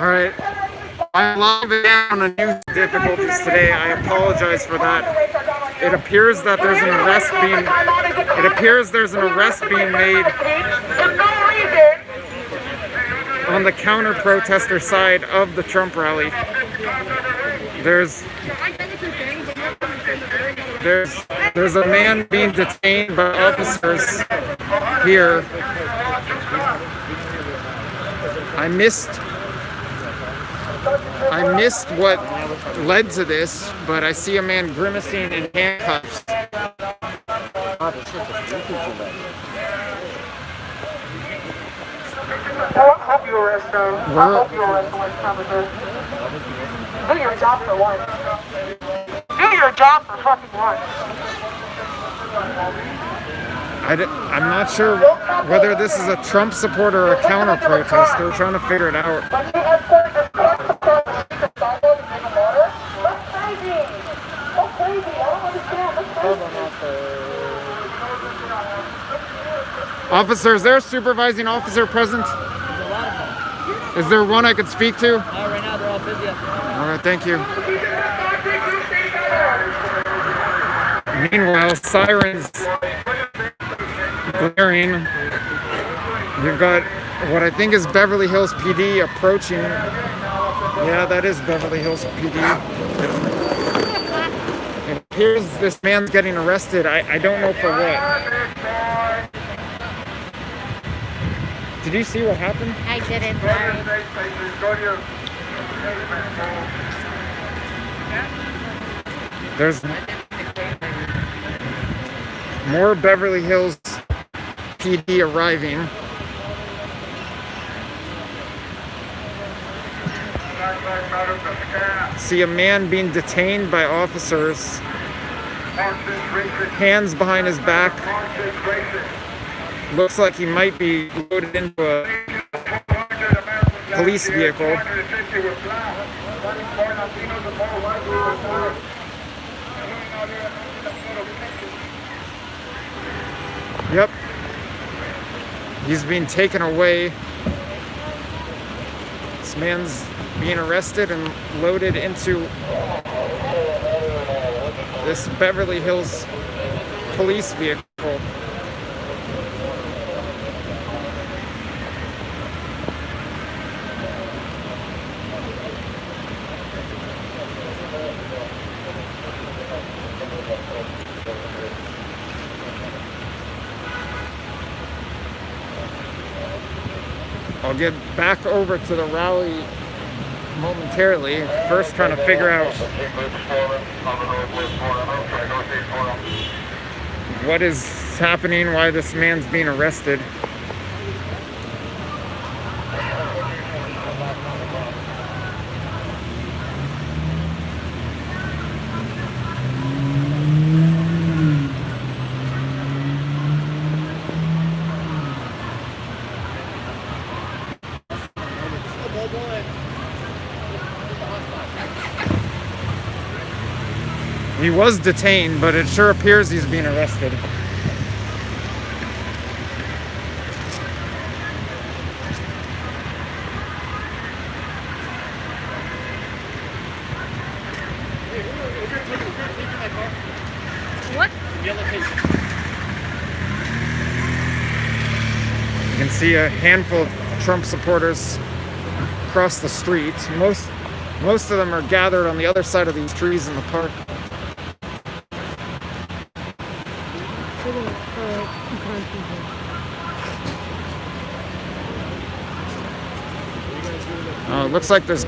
Alright, I'm live again on the news difficulties today. I apologize for that. It appears that there's an arrest being made on the counter-protester side of the Trump rally. There's a man being detained by officers here. I missed what led to this, but I see a man grimacing in handcuffs. I hope you arrest them. I hope you arrest them. Do your job for once. Do your job for fucking once. I'm not sure whether this is a Trump supporter or a counter-protester. We're trying to figure it out. Officer, is there a supervising officer present? Is there one I could speak to? Right now they're all busy. All right, thank you. Meanwhile, sirens blaring. You've got what I think is Beverly Hills PD approaching. Yeah, that is Beverly Hills PD. It appears this man's getting arrested. I don't know for what. Did you see what happened? I didn't, sorry. There's more Beverly Hills PD arriving. See a man being detained by officers, hands behind his back. Looks like he might be loaded into a police vehicle. Yep. He's being taken away. This man's being arrested and loaded into this Beverly Hills police vehicle. I'll get back over to the rally momentarily. First, trying to figure out what is happening, why this man's being arrested. He was detained, but it sure appears he's being arrested. What? You can see a handful of Trump supporters across the street. Most of them are gathered on the other side of these trees in the park. It looks like this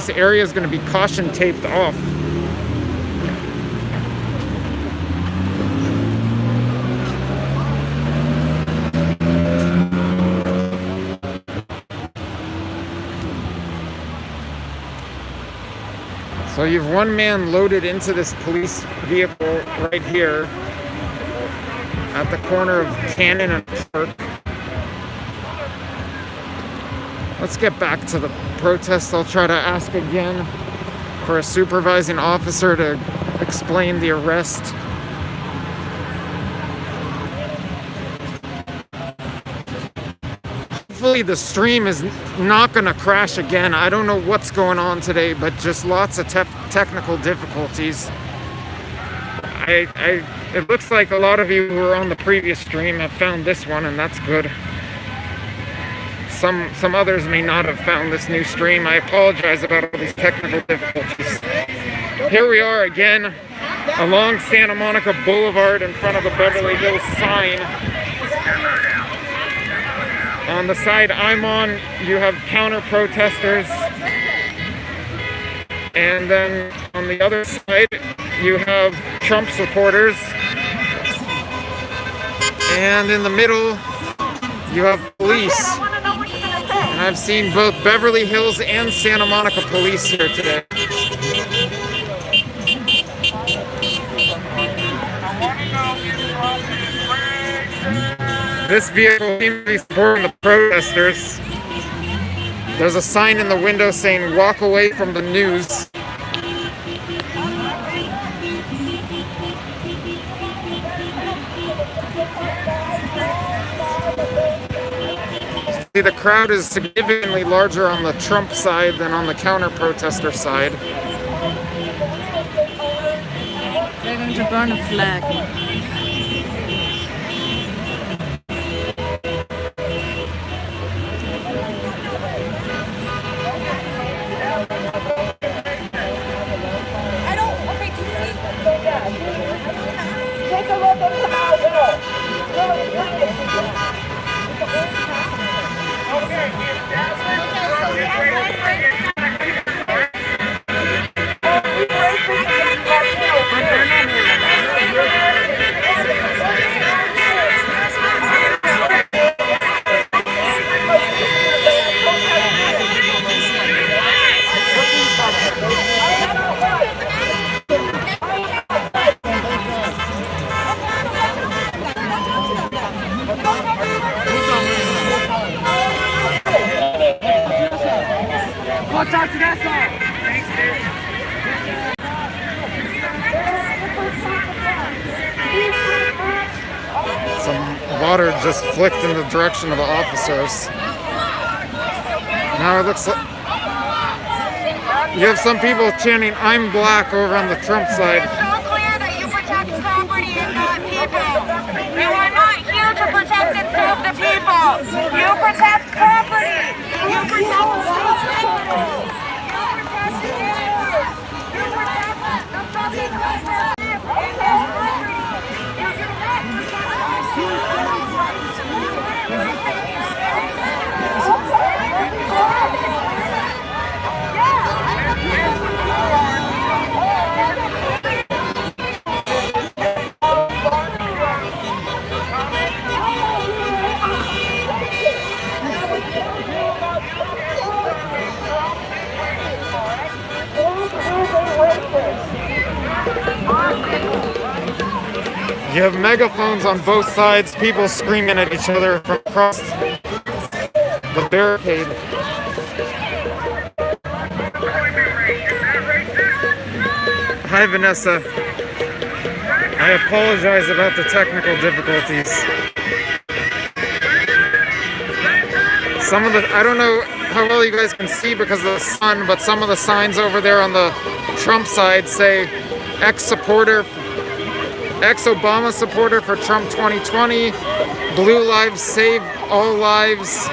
area is going to be caution taped off. So you have one man loaded into this police vehicle right here at the corner of Cannon and Park. Let's get back to the protest. I'll try to ask again for a supervising officer to explain the arrest. hopefully the stream is not going to crash again. I don't know what's going on today, but just lots of technical difficulties. It looks like a lot of you who were on the previous stream have found this one, and that's good. Some others may not have found this new stream. I apologize about all these technical difficulties. Here we are again along Santa Monica Boulevard in front of the Beverly Hills sign. On the side I'm on, you have counter-protesters. And then on the other side, you have Trump supporters. And in the middle, you have police. And I've seen both Beverly Hills and Santa Monica police here today. This vehicle seems to be supporting the protesters. There's a sign in the window saying, "Walk away from the news." See, the crowd is significantly larger on the Trump side than on the counter-protester side. They're going to burn a flag. Take a look at the house. Some water just flicked in the direction of the officers. Now it looks like you have some people chanting, "I'm black," over on the Trump side. It's so clear that you protect property and not people. You are not here to protect and serve the people. You protect property. You protect people. You have megaphones on both sides, people screaming at each other from across the barricade. Hi, Vanessa. I apologize about the technical difficulties. Some of the, I don't know how well you guys can see because of the sun, but some of the signs over there on the Trump side say ex-Obama supporter for Trump 2020, Blue Lives Save All Lives.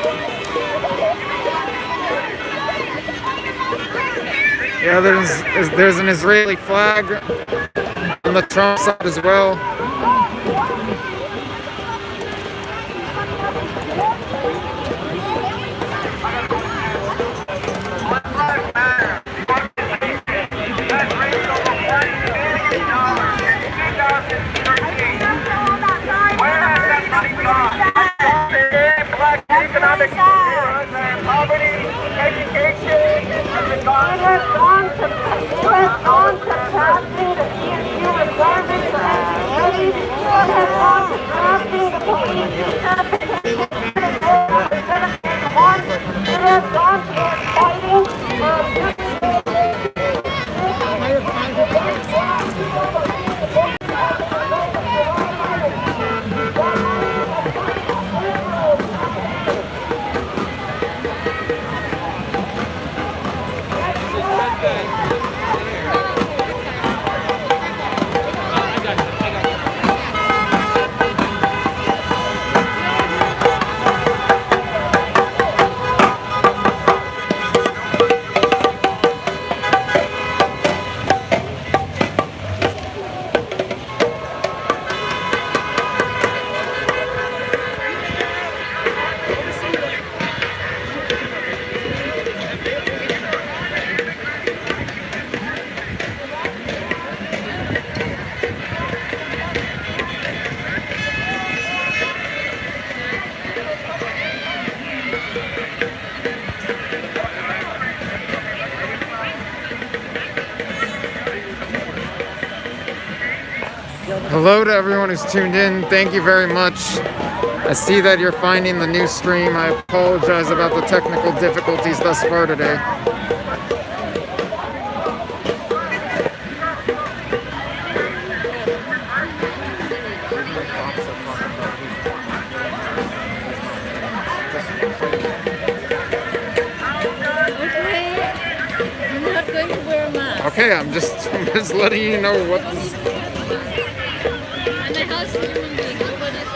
Yeah, there's an Israeli flag on the Trump side as well. Hello to everyone who's tuned in. Thank you very much. I see that you're finding the new stream. I apologize about the technical difficulties thus far today. I'm not going to wear a mask. Okay, I'm just letting you know what this... And the house human being, nobody's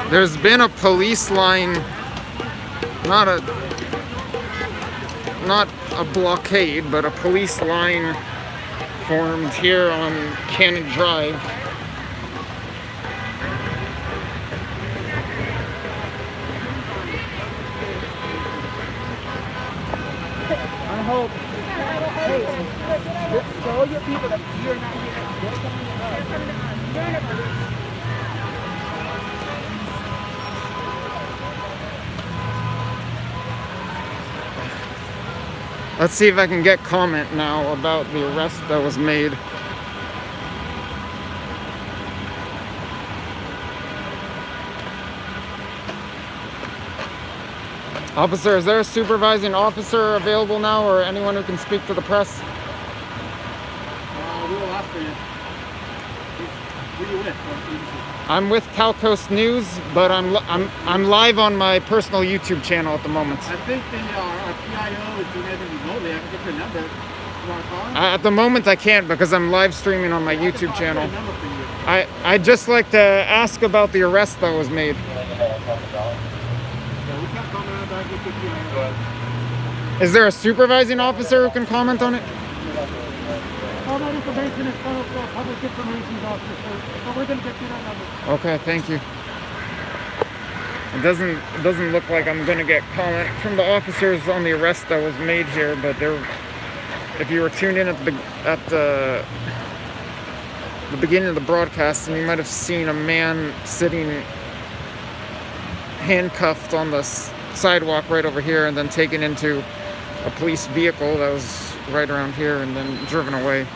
There's been a police line, not a blockade, but a police line formed here on Cannon Drive. I hope. Hey, tell your people that you're not here. Let's see if I can get comment now about the arrest that was made. Officer, is there a supervising officer available now, or anyone who can speak to the press? We will ask for you. Who are you with? I'm with Cal Coast News, but I'm live on my personal YouTube channel at the moment. I think our PIO is doing everything remotely. I can get your number. You want to call him? At the moment I can't because I'm live streaming on my YouTube channel. I'll get a number for you. I'd just like to ask about the arrest that was made. Yeah, we can't comment on that. Get your PIO. Is there a supervising officer who can comment on it? All that information is funneled to a public information officer, so we're going to get you that number. Okay, thank you. It doesn't look like I'm gonna get comment from the officers on the arrest that was made here, but if you were tuned in at the beginning of the broadcast, and you might have seen a man sitting handcuffed on the sidewalk right over here, and then taken into a police vehicle that was right around here, and then driven away.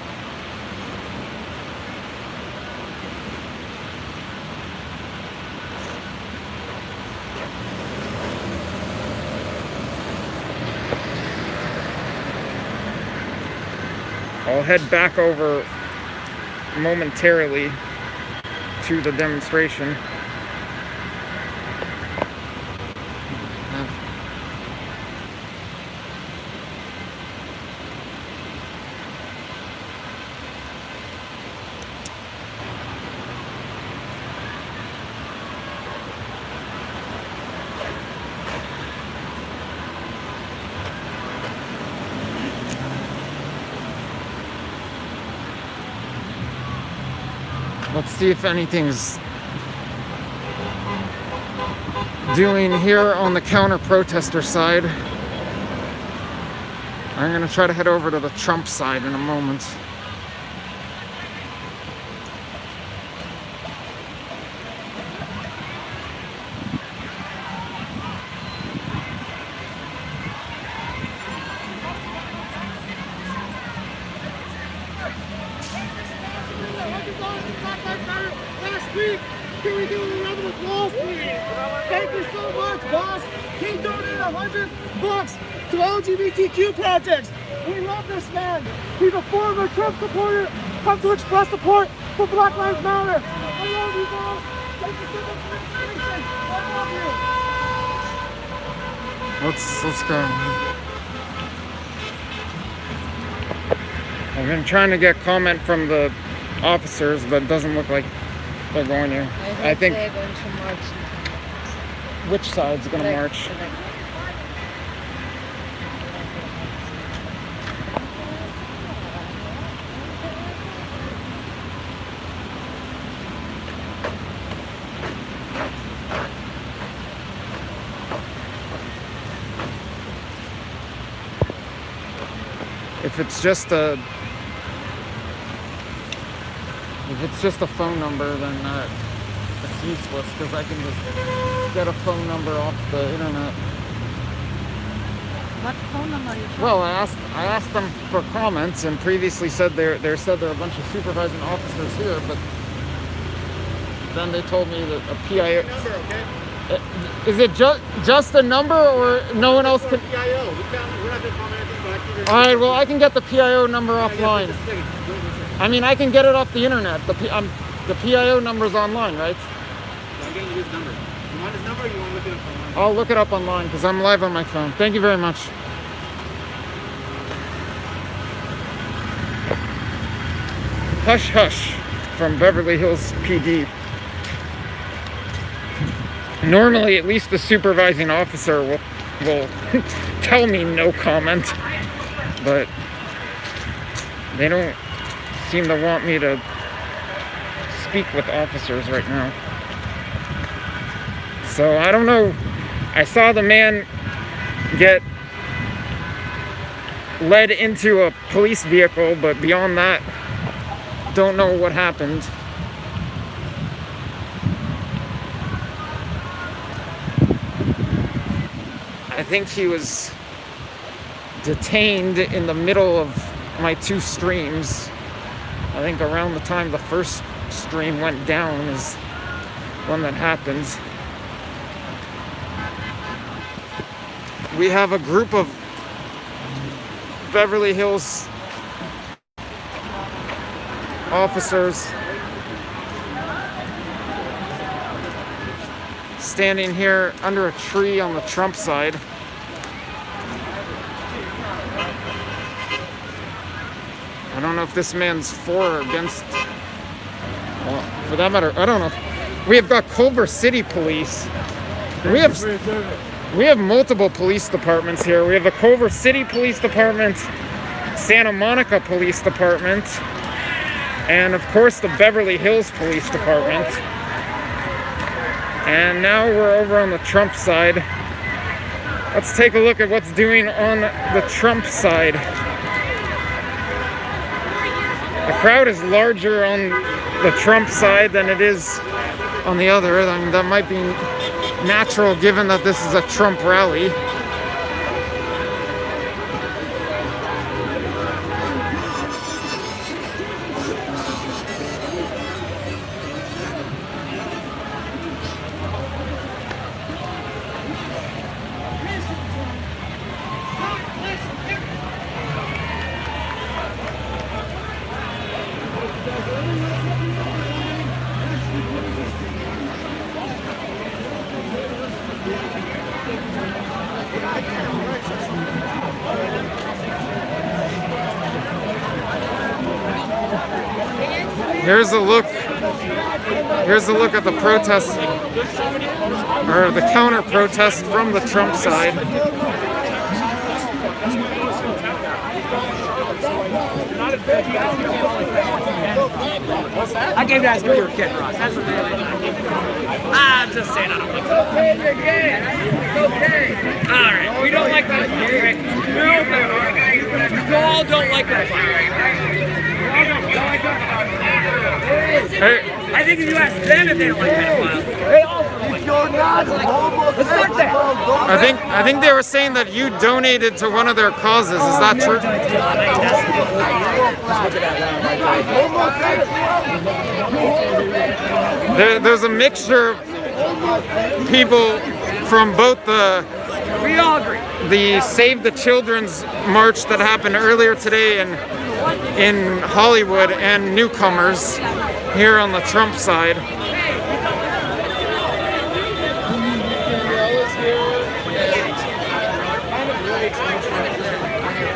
I'll head back over momentarily to the demonstration. Let's see if anything's doing here on the counter-protester side. I'm gonna try to head over to the Trump side in a moment. Last week, can we do 11 o'clock? Wall Street. Thank you so much, boss. He donated $100 to LGBTQ projects. We love this man. He's a former Trump supporter. Come to express support for Black Lives Matter. I love you, boss. Thank you so much for the information. I love you. Let's go. I've been trying to get comment from the officers, but it doesn't look like they're going here. I think they're going to march. which side's going to march? If it's just a phone number, then it's useless because I can just get a phone number off the internet. What phone number are you talking? Well, I asked them for comments and previously said there are a bunch of supervising officers here, but then they told me that a PIO. Is it just a number or no one else can? PIO. We're not going to comment anything, but I can. All right, well, I can get the PIO number offline. I mean, I can get it off the internet. The PIO number's online, right? I'm getting you his number. You want his number or you want to look it up online? I'll look it up online because I'm live on my phone. Thank you very much. Hush Hush from Beverly Hills PD. Normally, at least the supervising officer will tell me no comment, but they don't seem to want me to speak with officers right now. So I don't know. I saw the man get led into a police vehicle, but beyond that, don't know what happened. I think he was detained in the middle of my two streams. I think around the time the first stream went down is when that happened. We have a group of Beverly Hills officers standing here under a tree on the Trump side. I don't know if this man's for or against, well, for that matter, I don't know. We have got Culver City Police. We have multiple police departments here. We have the Culver City Police Department, Santa Monica Police Department, and of course the Beverly Hills Police Department. And now we're over on the Trump side. Let's take a look at what's doing on the Trump side. The crowd is larger on the Trump side than it is on the other. I mean, that might be natural given that this is a Trump rally. Here's a look at the protest, or the counter protest from the Trump side. I gave you guys when you were a kid, Ross. That's what I'm just saying I don't like that. Okay. All right. We don't like that. Okay. No, all don't like that. Hey, I think if you ask them if they don't like pedophiles, they also don't like pedophiles. Let's start there. I think they were saying that you donated to one of their causes. Is that true? There's a mixture people from both the We all agree. Save the Children's march that happened earlier today in Hollywood and newcomers here on the Trump side.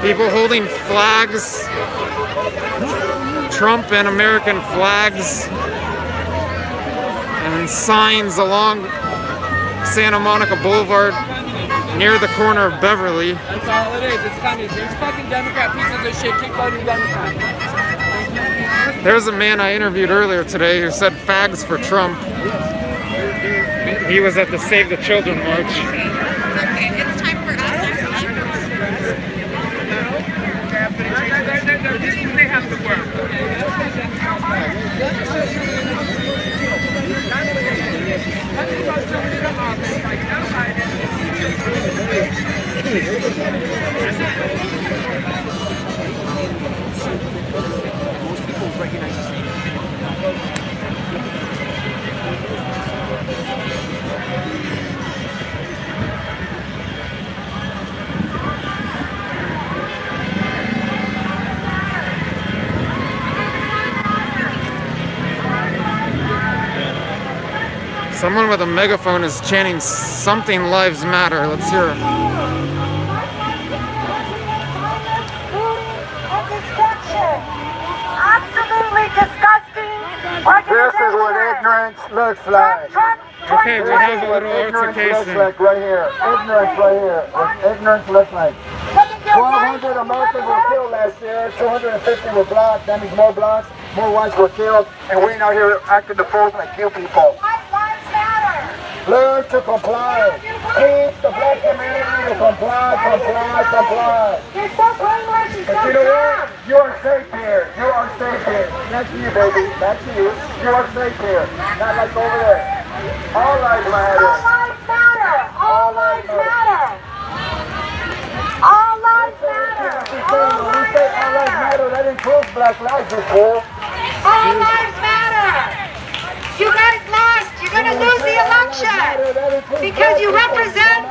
People holding flags, Trump and American flags, and signs along Santa Monica Boulevard near the corner of Beverly. That's all it is. It's coming. These fucking Democrat pieces of shit keep voting Democrat. There's a man I interviewed earlier today who said fags for Trump. He was at the Save the Children march. Okay, it's time for us. They have to work. Most people recognize the same. Someone with a megaphone is chanting something lives matter. Let's hear it. Absolutely disgusting. This is what ignorance looks like. Okay, we have a little Ignorance looks altercation. like right here. Ignorance right here. What ignorance looks like. 1,200 Americans were killed last year. 250 were black. That means more blacks, more whites were killed. And we're out here acting the fools like you people. White lives matter. Learn to comply. Teach the black community to comply, comply, comply. You're so brainless. You're But so you know what? dumb. You are safe here. You are safe here. Back to you, baby. Back to you. You are safe here. Not like over there. All lives matter. All lives matter. All lives matter. All lives matter. When we say all lives matter, that includes black lives, you fool. All lives matter. You guys lost. You're going to lose the election because you represent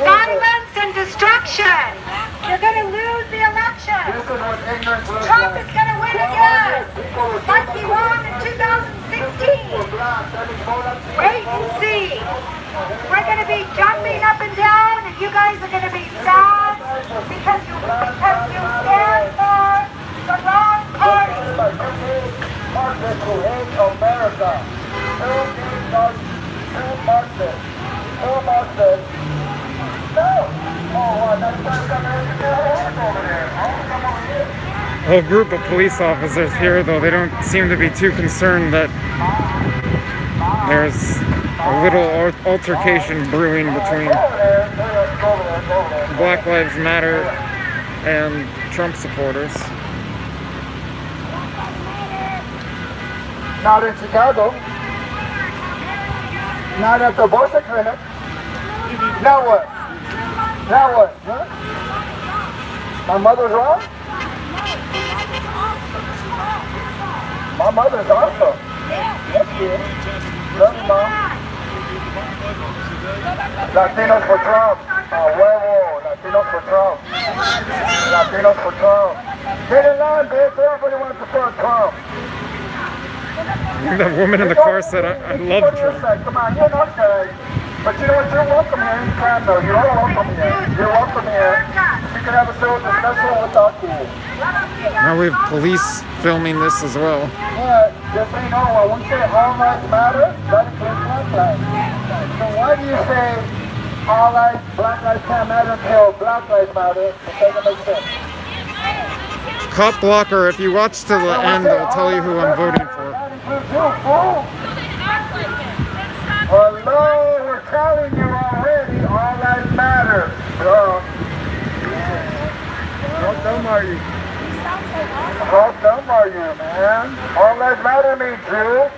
violence and destruction. You're going to lose the election. This is what ignorance looks Trump like. is going to win again, like he won in 2016. Wait and see. We're going to be jumping up and down, and you guys are going to be sad because you stand for the wrong party. Marxists who hate America. Who Marxists? Who Marxists? No. Oh, that's not coming over there. Come over here. A whole group of police officers here, though they don't seem to be too concerned that there's a little altercation brewing between Black Lives Matter and Trump supporters. Not in Chicago. Not at the abortion clinic. Now what? Now what? Huh? My mother's wrong? My mother's awesome. Yes, she is. Love you, Mom. Latinos for Trump. Huevo. Latinos for Trump. Latinos for Trump. Get in line, bitch. Everybody wants to support Trump. The woman in the car said, I love Trump. Come on, you're not safe. But you know what? You're welcome here anytime, though. You're all welcome here. You're welcome here. You can have a civil discussion without you. Now we have police filming this as well. But just so you know, when we say all lives matter, that includes black lives. So why do you say all lives, black lives can't matter until black lives matter? It doesn't make sense. Cop blocker, if you watch till the end, I'll tell you who I'm voting for. That includes you, fool. Hello, we're telling you already, all lives matter. How dumb are you? How dumb are you, man? All lives matter means you,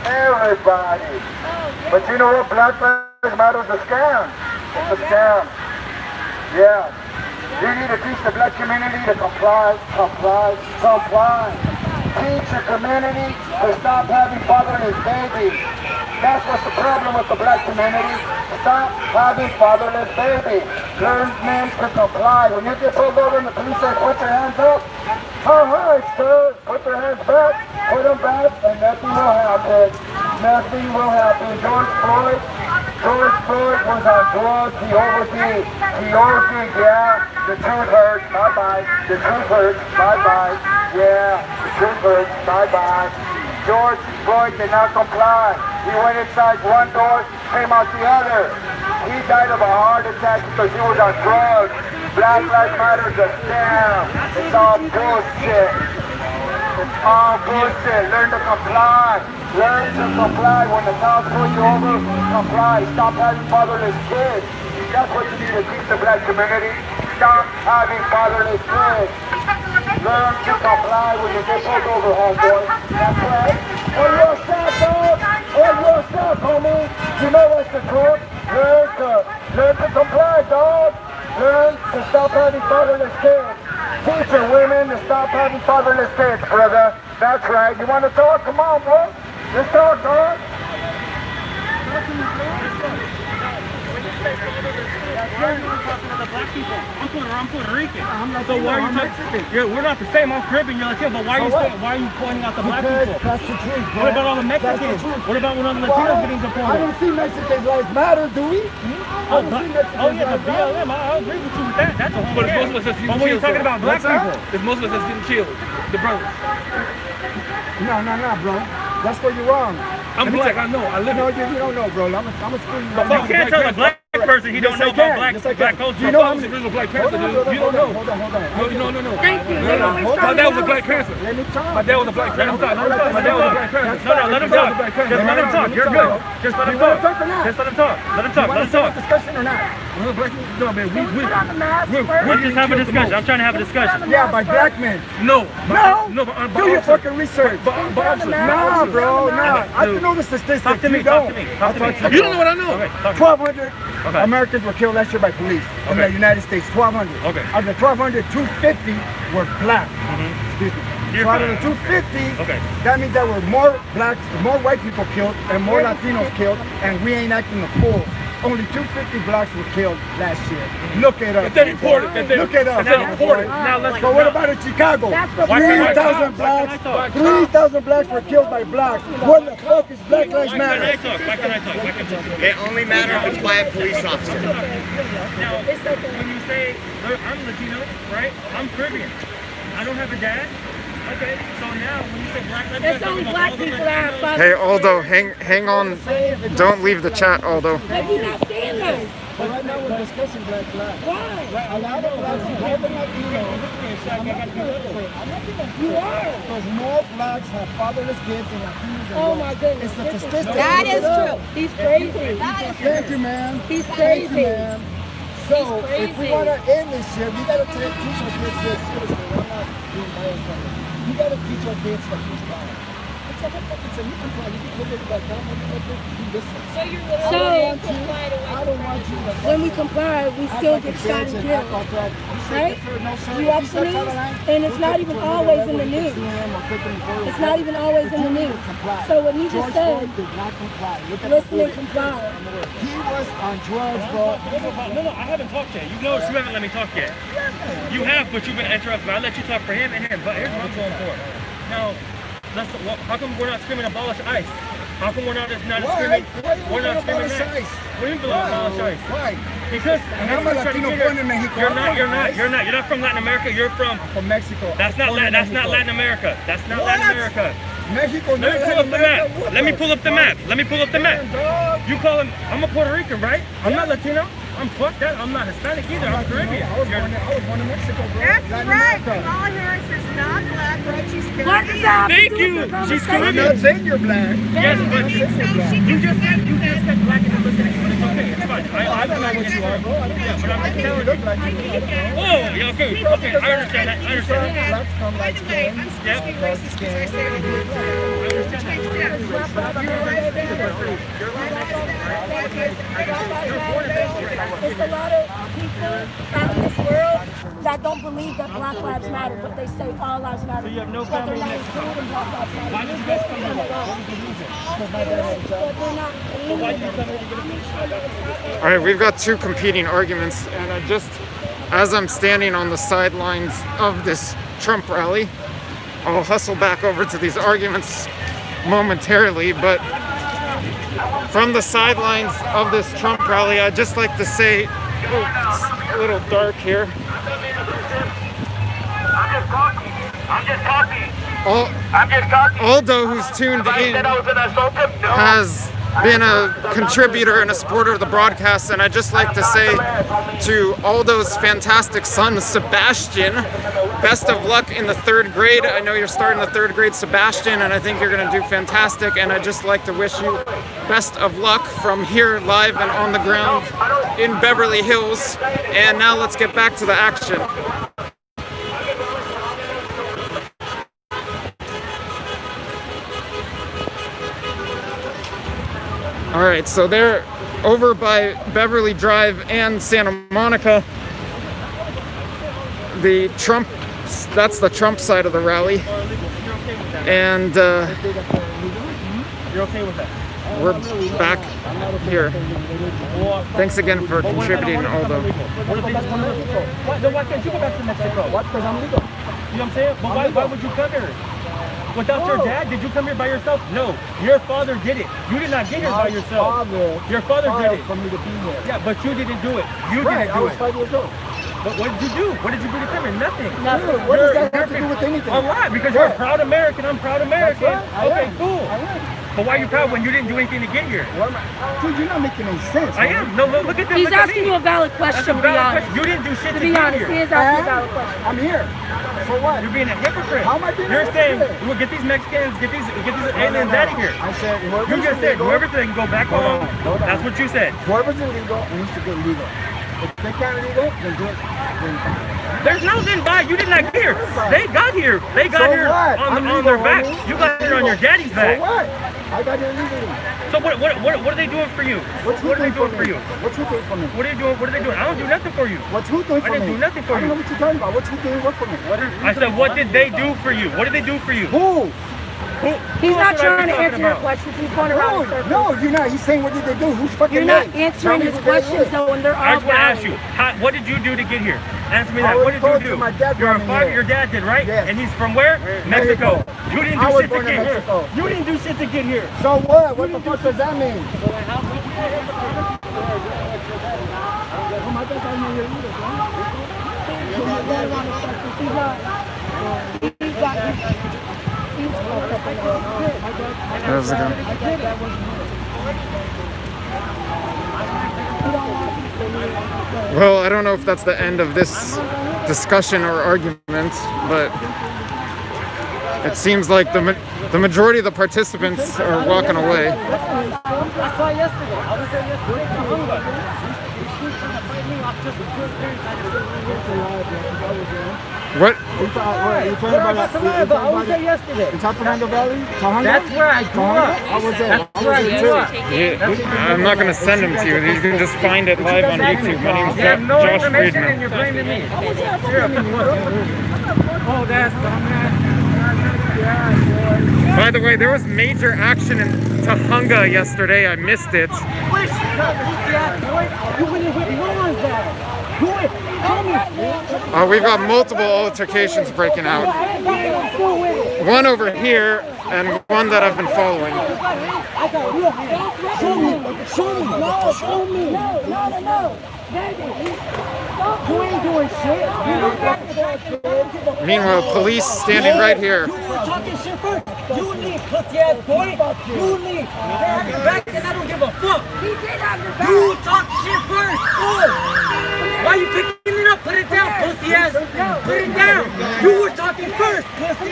everybody. But you know what? Black Lives Matter is a scam. It's a scam. Yeah. You need to teach the black community to comply, comply, comply. teach your community to stop having fatherless babies. That's what's the problem with the black community. Stop having fatherless babies. Learn men to comply. When you get pulled over and the police say, put your hands up, all right, sir, put your hands back, put them back, and nothing will happen. Nothing will happen. George Floyd was on drugs. He OD'd. Yeah. The truth hurts. Bye-bye. The truth hurts. Bye-bye. Yeah. The truth hurts. Bye-bye. George Floyd did not comply. He went inside one door, came out the other. He died of a heart attack because he was on drugs. Black Lives Matter is a scam. It's all bullshit. It's all bullshit. Learn to comply. Learn to comply. When the cops pull you over, comply. Stop having fatherless kids. That's what you need to teach the black community. Stop having fatherless kids. Learn to comply when you get pulled over, homeboy. That's right. On your side, dog. On your side, homie. You know what's the truth. Learn to comply, dog. Learn to stop having fatherless kids. Teach your women to stop having fatherless kids, brother. That's right. You want to talk? Come on, bro. Let's talk, dog. Why are you talking to the black people? I'm Puerto Rican. So why are you talking? We're not the same. I'm Caribbean. You're Latino. But why are you pointing out the black people? That's the truth, bro. What about all the Mexicans? What about when all the Latinos getting deported? I don't see Mexicans' lives matter, do we? I don't see Mexicans' Oh yeah, the lives matter. BLM. I agree with you with that. That's a whole. But it's most of us that's getting But when you're killed, talking about black people, it's most of us that's getting killed. The brothers. No, bro. That's where you're wrong. I'm black. I know. I live No, it. you don't know, bro. I'm a school you. you can't tell a black person he don't know about black culture. You know how many There's a Black Panther, dude. You don't know. Hold on. No. Thank you. They always My talk dad was a about Black Panther. Let me talk. My dad was a Black Panther. My dad was a Black Panther. No, let him talk. Just let him talk. You're good. Just let him You want to talk. talk or not? Just let him talk. Let him talk. You Let want him to have talk. a discussion or not? No, man. Put on the mask first. Let's just have a discussion. I'm trying to have a discussion. Yeah, by black men. No. No? But Do your fucking research. Nah, bro, nah. I can know the statistics. Talk to me. You Talk don't. to me. Talk to me. You don't know what I know. Okay, talk to me. 1,200 Americans were killed last year by police in the United States. 1,200. Okay. Out of the 1,200, 250 were black. Excuse me. You're So out of fine. the 250, Okay. that means there were more blacks, more white people killed, and more Latinos killed, and we ain't acting the fool. Only 250 blacks were killed last year. Look it up. If they reported, Look it up. if they reported. Now let's But what about in Chicago? That's the 3,000 Why can't I blacks. talk? 3,000 blacks were killed by blacks. What the fuck is Black Lives Why can't I Matter? talk? Why can't I talk? Why can't I talk? They only matter if it's by a police officer. Now, when you say I'm Latino, right? I'm Caribbean. I don't have a dad. Okay, so now when you say black, It's only black people that have fathers. Hey, Aldo, hang on. Don't leave the chat, Aldo. But you're not saying that. But right now we're discussing black lives. Why? A lot of blacks, more than Latinos. You are. Because more blacks have fatherless kids than Latinos. and Oh whites. my goodness. It's the statistics. That is Look it true. up. He's crazy. Thank you, man. He's Thank you, crazy. man. So, He's if we crazy. want to end this shit, we got to teach our kids this. Seriously, I'm not being biased on it. We got to teach our kids that he's fine. It's like a fucking thing. You can fly. You can live like that. You listen. So I don't want you to when we comply, we still get shot and killed. Right? You watch the news, and it's not even always in the news. It's not even always in the news. So what he just said, did not comply. Look at listen the and comply. He was on drugs, bro. No, I haven't talked yet. You know, you haven't let me talk yet. You have, but you've been interrupted. I let you talk for him and him. But here's what I'm going for. Now, how come we're not screaming abolish ICE? How come we're not screaming? We're not screaming that. What do you mean abolish ICE? Why? Because I'm a Latino born in Mexico. You're not from Latin America. You're from Mexico. That's not Latin America. That's not Latin America. Mexico. Let me pull up the map. Let me pull up the map. You call him? I'm a Puerto Rican, right? I'm not Latino. I'm fuck that. I'm not Hispanic either. I'm Caribbean. I was born in Mexico, bro. That's Latin right. America. Kamala Harris is not black, but she's What does Caribbean. that have to Thank do you. with the She's I'm conversation? not saying you're black. Yes, but She just said you just said black and I'm listening. But it's okay. It's fine. I don't know what you are, bro. Yeah, but I'm I just think you telling look you. like you. Oh, yeah, okay. Okay, I understand that. I understand that. Blacks come By like the way, skin. I'm supposed to be racist because I say the word black. Which makes sense. You're right It's a lot of people out in this world that don't believe that Black Lives Matter, but they say all lives matter. So you have no But they're family in not Mexico? including Black Lives Matter. Why did you guys come here? What was the reason? But they're not So why did you come here to get a picture? All right, we've got two competing arguments, and as I'm standing on the sidelines of this Trump rally, I'll hustle back over to these arguments momentarily, but from the sidelines of this Trump rally, I'd just like to say, oh, it's a little dark here. I'm just talking. Aldo, who's tuned in, has been a contributor and a supporter of the broadcast, and I'd just like to say to Aldo's fantastic son, Sebastian, best of luck in the 3rd grade. I know you're starting the 3rd grade, Sebastian, and I think you're going to do fantastic, and I'd just like to wish you best of luck from here live and on the ground in Beverly Hills. And now let's get back to the action. All right, so they're over by Beverly Drive and Santa Monica. That's the Trump side of the rally. And You're okay with that? we're back here. Thanks again for contributing, Aldo. Then why can't you go back to Mexico? What? Because I'm legal. You know what I'm saying? But why would you come here? Without your dad, did you come here by yourself? No. Your father did it. You did not get here by yourself. Your father did it. For me to be here. Yeah, but you didn't do it. You Right, didn't I do was it. 5 years old. But what did you do? What did you do to come here? Nothing. Nothing. What does that have to do with anything? A lot, because you're a proud American. I'm proud American. That's right, I Okay, am. cool. I am. But why are you proud when you didn't do anything to get here? Dude, you're not making any sense. I am. No, look at this. He's look at asking me. you a valid That's question, a to be valid honest. question. You didn't do shit To to be get honest, he here. is asking a valid question. I'm here. For what? You're being a hypocrite. How am I being a You're saying, hypocrite? well, get these Mexicans, get these aliens out of here. I said, You just said whoever's they can go back Hold home. on, hold on. That's what you said. Whoever's illegal needs to get legal. If they can't legal, then do it. There's no then why you did not get here. They got here. They got So here what? on I'm their legal, back. homie. You got here on your daddy's So back. what? I got here legally. So what are they doing for you? What's who What are they doing doing for you? What's who doing for me? What are you doing? What are they doing? I don't do nothing for you. What's who doing I for me? didn't do nothing for I don't know you. what you're talking about. What's who doing what for me? I said, what did they do for you? What did they do for you? Who? He's Who not else are trying we to talking answer your about? questions. He's going around in circles. No, you're not. He's saying what did they do? Who's fucking You're not name? answering Tell me his who they questions is. though, and they're I all just want to ask valid. you, what did you do to get here? Answer me I that. was What did told you you do? my dad You're a brought me father. here. Your dad did, right? Yes. And he's from where? Mexico. You didn't I do was shit to born in get here. Mexico. You didn't do shit to get here. So what? What the fuck does that mean? How's it going? Well, I don't know if that's the end of this discussion or argument, but it seems like the majority of the participants are walking away. I saw yesterday. I was there yesterday. What? You talking about yesterday. in San Fernando Valley? Tahanga? That's where I grew up. I was there. That's where I grew up. Yeah, I'm not going to send them to you. You can just find it live on YouTube. My name's You have no Josh information and Friedman. you're blaming me. Oh, that's dumbass. By the way, there was major action in Tahunga yesterday. I missed it. We've got multiple altercations breaking out. One over here and one that I've been following. Show me. No. You ain't doing shit. Meanwhile, police standing right here. You were talking shit first. You leave, pussy ass boy. You leave. They have your back and I don't give a fuck. He did have your back. You talk shit first. Good. Why you picking it up? Put it down, pussy ass. Put it down. You were talking first, pussy.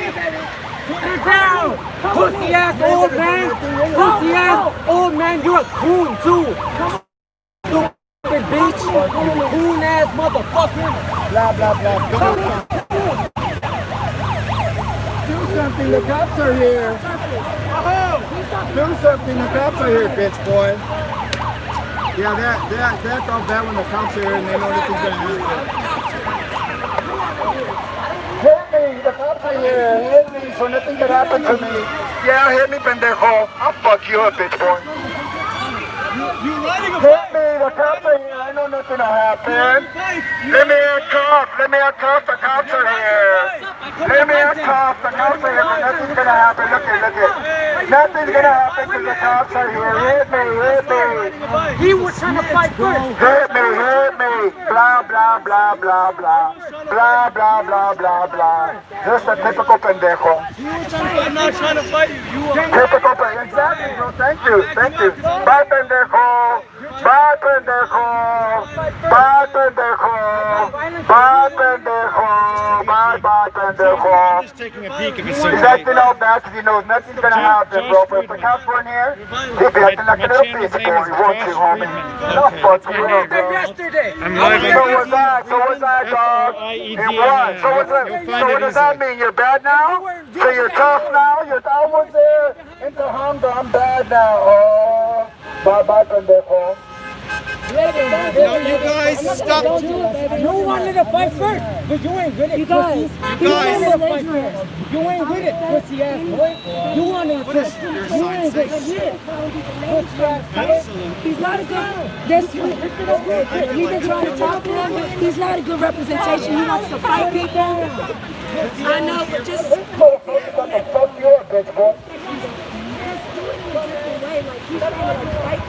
Put it down. Pussy ass old man. Pussy ass old man. You're a coon too. Stupid bitch. Coon ass motherfucker. Blah, blah, blah. Do something. The cops are here. Do something. The cops are here, bitch boy. Yeah, that's all bad when the cops are here and they know this is going to happen. cops are here. Hit me so nothing can happen to me. Yeah, hit me, pendejo. I'll fuck you up, bitch boy. You riding a Hit bike? me, the cops are here. I know nothing will happen. Let me a cop. Let me a cop. The cops are here. Let me a cop. The cops are here. Nothing's gonna happen. Look it, look it. Nothing's gonna happen because the cops are here. Hit me, hit me. He was trying to fight first. Hit me, hit me. Blah, blah, blah, blah, blah. Blah, blah, blah, blah, blah. Just a typical pendejo. I'm not trying to fight you. You are. Typical pendejo. Exactly, bro. Thank you. Thank you. Bye, pendejo. Bye, pendejo. Bye, pendejo. Bye, pendejo. Bye, bye, pendejo. Just taking a peek if it's He's okay. acting all bad because he knows nothing's gonna happen, bro. But if the cops weren't here, he'd be acting like a little physical. He wants you, homie. No, fuck you up, bro. Yesterday. I'm live So on was I, dog. And what? So what does that mean? You're bad now? So you're tough now? You're almost there into hunger. I'm bad now. Oh, bye-bye, pendejo. You guys stop. You wanted to fight first, but you ain't with it. You guys wanted to fight first. You ain't with it, pussy ass boy. You wanted to fight. You ain't with it. Pussy ass boy. He's not a good. We've been trying to talk to him. He's not a good representation. He wants to fight people. I know, but just Fuck you up, bitch, boy. do it in a different way. Like he's trying to fight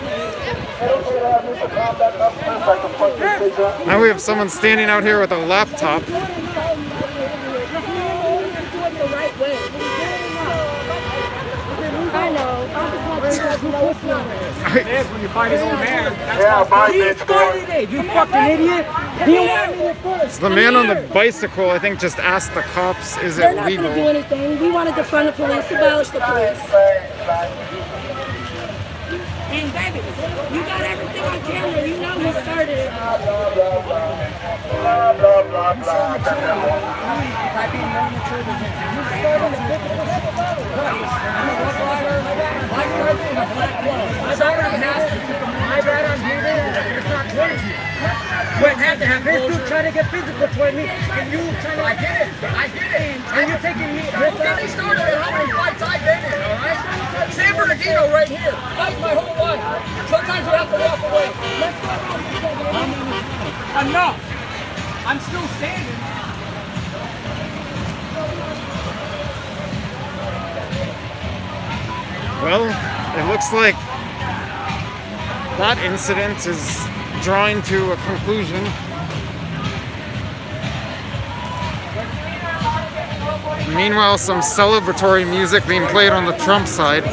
people. Now we have someone standing out here with a laptop. Do it the right way. I know. I just want you guys to know it's not. When you fight an old man. Yeah, bye, He bitch, boy. started it, you fucking idiot. He wanted it first. The man on the bicycle, I think, just asked the cops, is They're it not going to do legal? anything. We want to defund the police, abolish the police. And baby, you got everything on camera. You know who started it. What happened? This dude trying to get physical toward me, and you trying to. I get it. And you're taking me. Don't get me started on how many fights I've been in, all right? San Bernardino right here. Fight my whole life. Sometimes you have to walk away. Enough. I'm still standing. Well, it looks like that incident is drawing to a conclusion. Meanwhile, some celebratory music being played on the Trump side.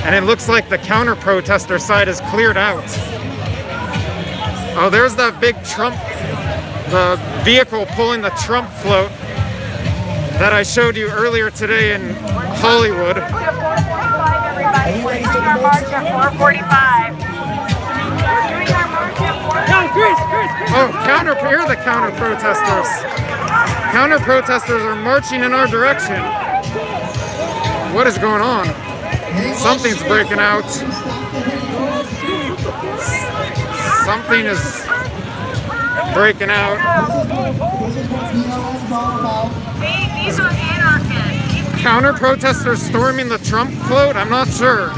And it looks like the counter-protester side is cleared out. Oh, there's that big Trump, the vehicle pulling the Trump float that I showed you earlier today in Hollywood. We're doing our march at 4:45. We're doing our march at 4:45. Oh, here are the counter-protesters. Counter-protesters are marching in our direction. What is going on? Something's breaking out. Something is breaking out. These are anarchists. Counter-protesters storming the Trump float? I'm not sure.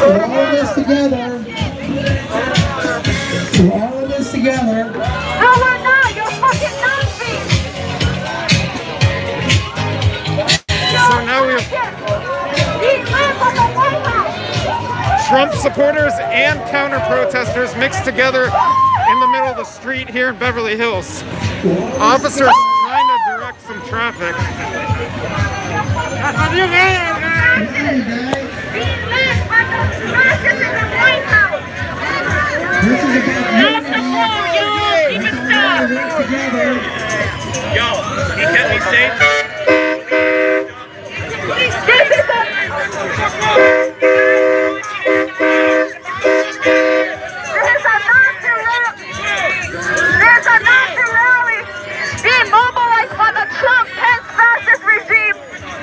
We're all in this together. We're all in this together. No, we're not. You're fucking Nazis. So now we have He lives on the White House. Trump supporters and counter-protesters mixed together in the middle of the street here in Beverly Hills. Officers trying to direct some traffic. He lives on the marches in the White House. This is about Yo, he kept me safe. There's a Nazi rally being mobilized by the Trump Pence fascist regime,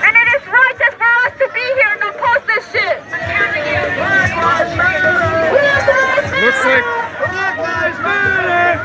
and it is righteous for us to be here and oppose this shit. Looks like Black Lives Matter!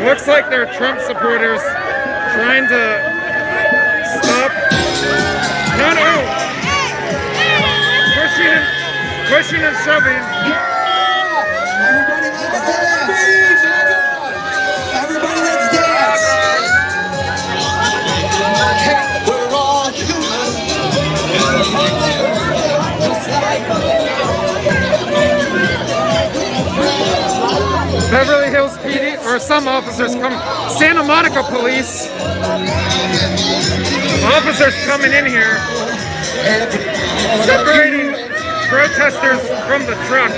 looks like they're Trump supporters trying to stop. No, no. Pushing and shoving. Everybody, let's dance! Everybody, let's dance! Hey, we're all human. Beverly Hills PD, or some officers come, Santa Monica police. Officers coming in here, separating protesters from the truck.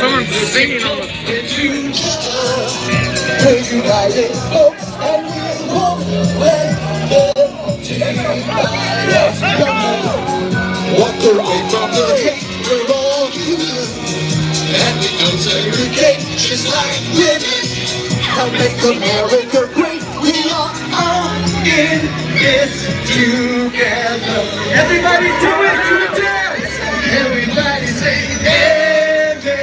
Someone's singing on the United folks and we won't let them walk away from the hate. We're all human and we don't segregate just like women. I'll make America great. We are all in this together. Everybody do it to the dance. Everybody say MAGA.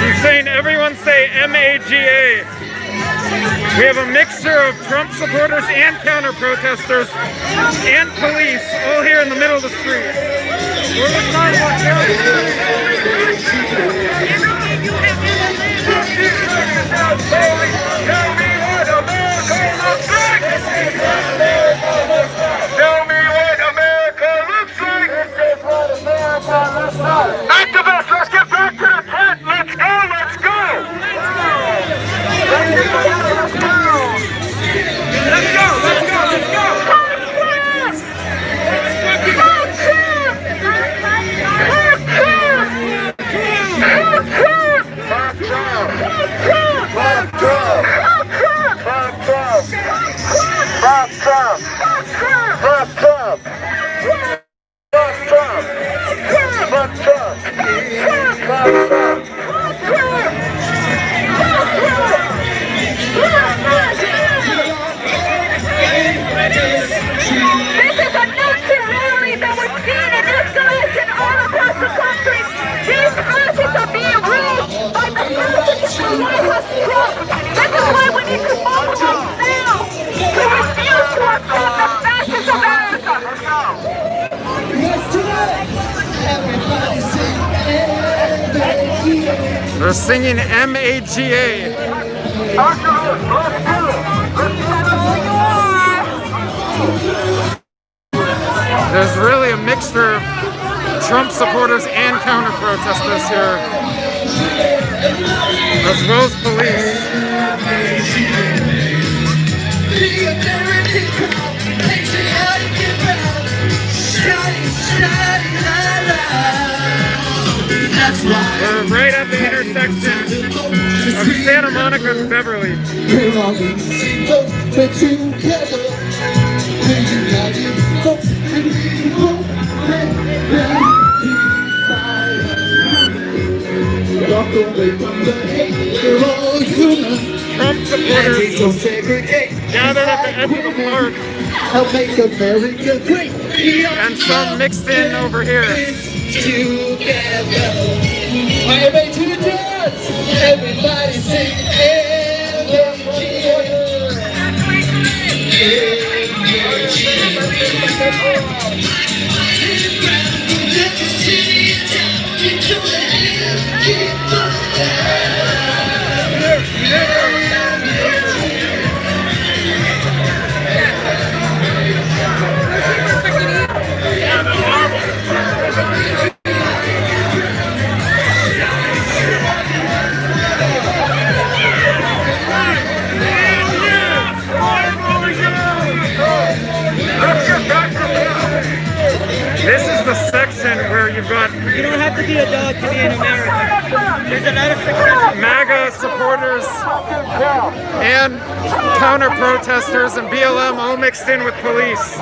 He's saying everyone say MAGA. We have a mixture of Trump supporters and counter-protesters and police all here in the middle of the street. Activists, let's get back to the tent. Let's go, let's go. Let's go, let's go. Let's go, let's go, let's go. They're singing MAGA. There's really a mixture of Trump supporters and counter-protesters here, as well as police. We're right at the intersection of Santa Monica and Beverly. Trump supporters gathered at the edge of the park, and some mixed in over here. Everybody to the dance! Everybody sing don't have to be a dog to be in America. There's a lot of success. MAGA supporters and counter-protesters and BLM all mixed in with police.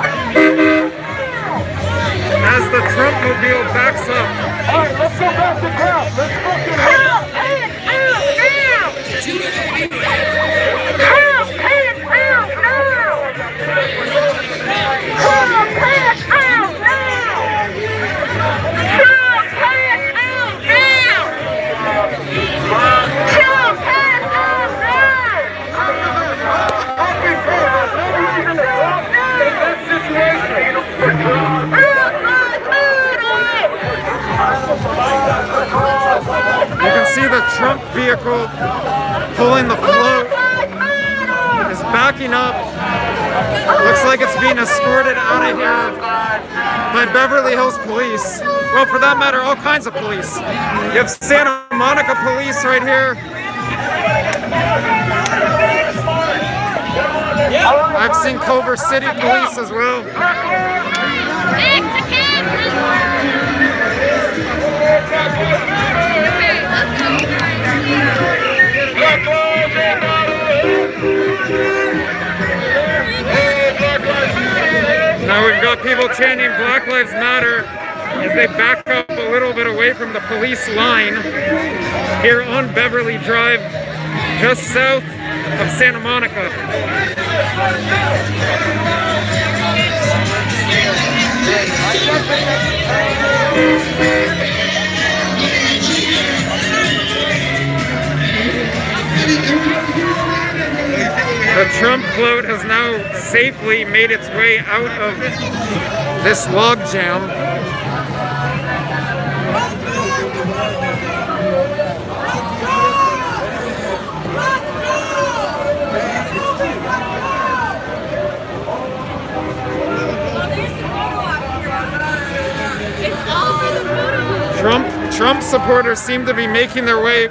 As the Trump-mobile backs up. All right, let's go back to camp. Let's fucking help. You can see the Trump vehicle pulling the float is backing up. Looks like it's being escorted out of here by Beverly Hills police. Well, for that matter, all kinds of police. You have Santa Monica police right here. I've seen Culver City police as well. Now we've got people chanting Black Lives Matter as they back up a little bit away from the police line here on Beverly Drive, just south of Santa Monica. The Trump float has now safely made its way out of this logjam. Trump supporters seem to be making their way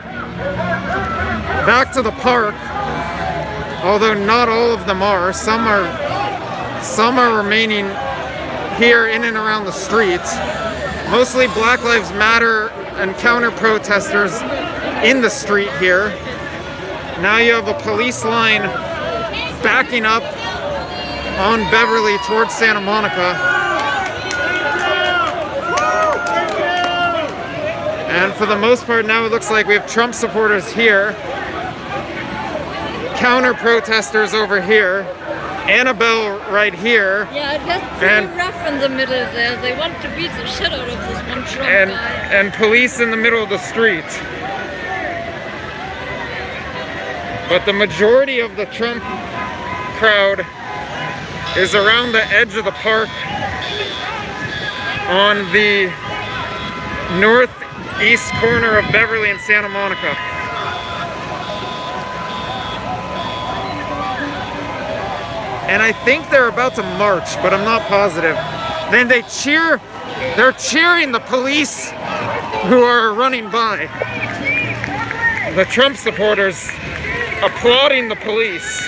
back to the park, although not all of them are. Some are remaining here in and around the streets. Mostly Black Lives Matter and counter-protesters in the street here. Now you have a police line backing up on Beverly towards Santa Monica. And for the most part now it looks like we have Trump supporters here, counter-protesters over here, Annabelle right here. Yeah, that's pretty rough in the middle there. They want to beat the shit out of this one Trump guy. And police in the middle of the street. But the majority of the Trump crowd is around the edge of the park on the northeast corner of Beverly and Santa Monica. And I think they're about to march, but I'm not positive. Then they're cheering the police who are running by. The Trump supporters applauding the police.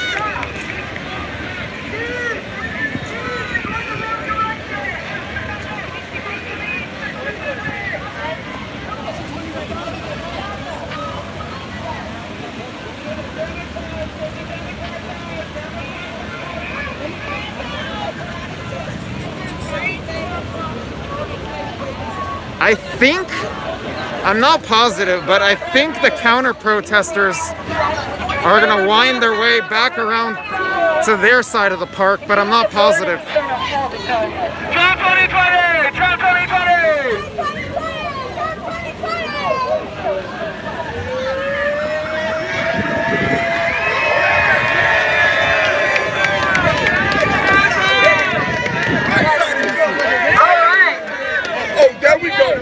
I think, I'm not positive, but I think the counter-protesters are gonna wind their way back around to their side of the park, but I'm not positive. Trump 2020! Trump 2020! There we go.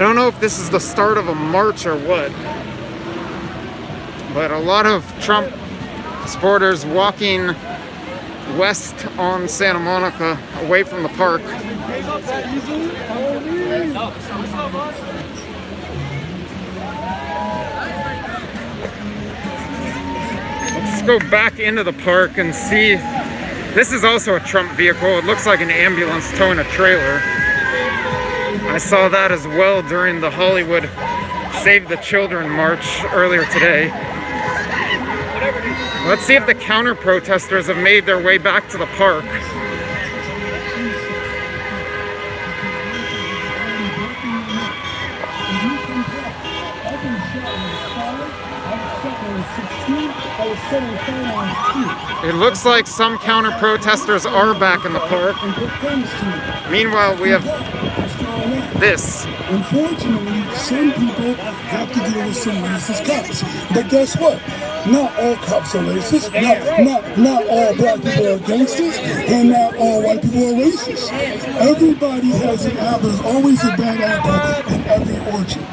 don't know if this is the start of a march or what, but a lot of Trump supporters walking west on Santa Monica, away from the park. Let's go back into the park and see. This is also a Trump vehicle. It looks like an ambulance towing a trailer. I saw that as well during the Hollywood Save the Children march earlier today. Let's see if the counter-protesters have made their way back to the park. It looks like some counter-protesters are back in the park. Meanwhile, we have this. Unfortunately, some people have to deal with some racist cops. But guess what? Not all cops are racist. Not all black people are gangsters, and not all white people are racist. Everybody has an apple. There's always a bad apple in every orchard.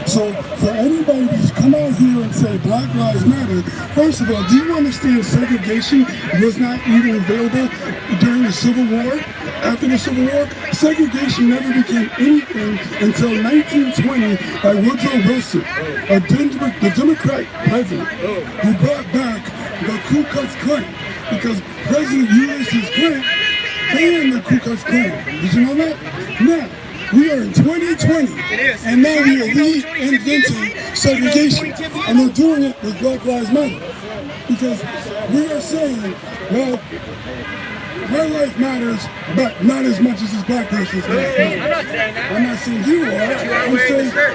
So for anybody to come out here and say Black Lives Matter, first of all, do you understand segregation was not even available during the Civil War? After the Civil War, segregation never became anything until 1920 by Woodrow Wilson, the Democrat president, who brought back the Ku Klux Klan, because President Ulysses Grant banned the Ku Klux Klan. Did you know that? Now, we are in 2020, and now we are reinventing segregation, and they're doing it with Black Lives Matter, because we are saying, well, my life matters, but not as much as this black person's life matters. I'm not saying that. I'm not saying you are.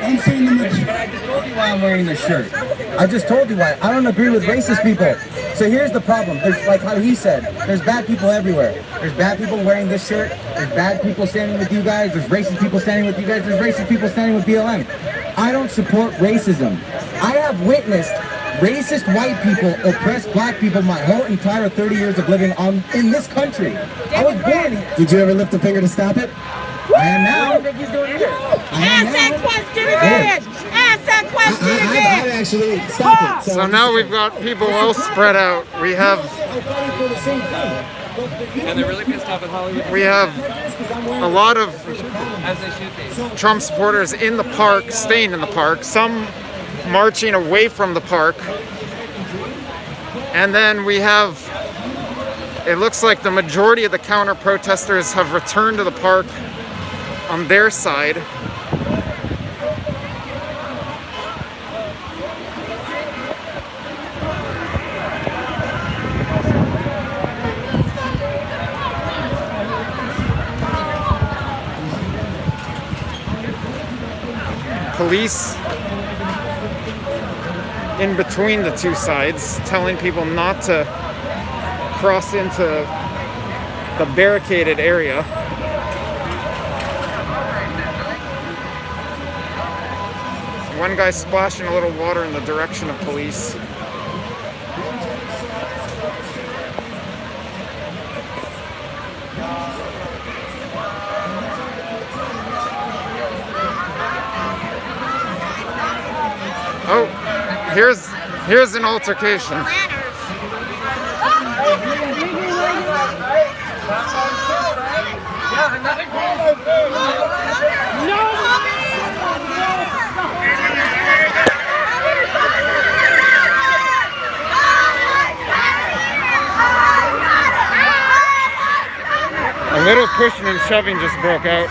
I'm saying the majority. I just told you why I'm wearing this shirt. I just told you why. I don't agree with racist people. So here's the problem. There's, like how he said, there's bad people everywhere. There's bad people wearing this shirt. There's bad people standing with you guys. There's racist people standing with you guys. There's racist people standing with BLM. I don't support racism. I have witnessed racist white people oppress black people my whole entire 30 years of living in this country. I was born. Did you ever lift a finger to stop it? I am now. Ask that question again. Ask that question again. I actually stopped it. So now we've got people all spread out. We have And they're really pissed off at Hollywood. We have a lot of As they should be. Trump supporters in the park, staying in the park, some marching away from the park. And then we have, it looks like the majority of the counter-protesters have returned to the park on their side. Police in between the two sides, telling people not to cross into the barricaded area. One guy splashing a little water in the direction of police. Oh, here's an altercation. A little pushing and shoving just broke out.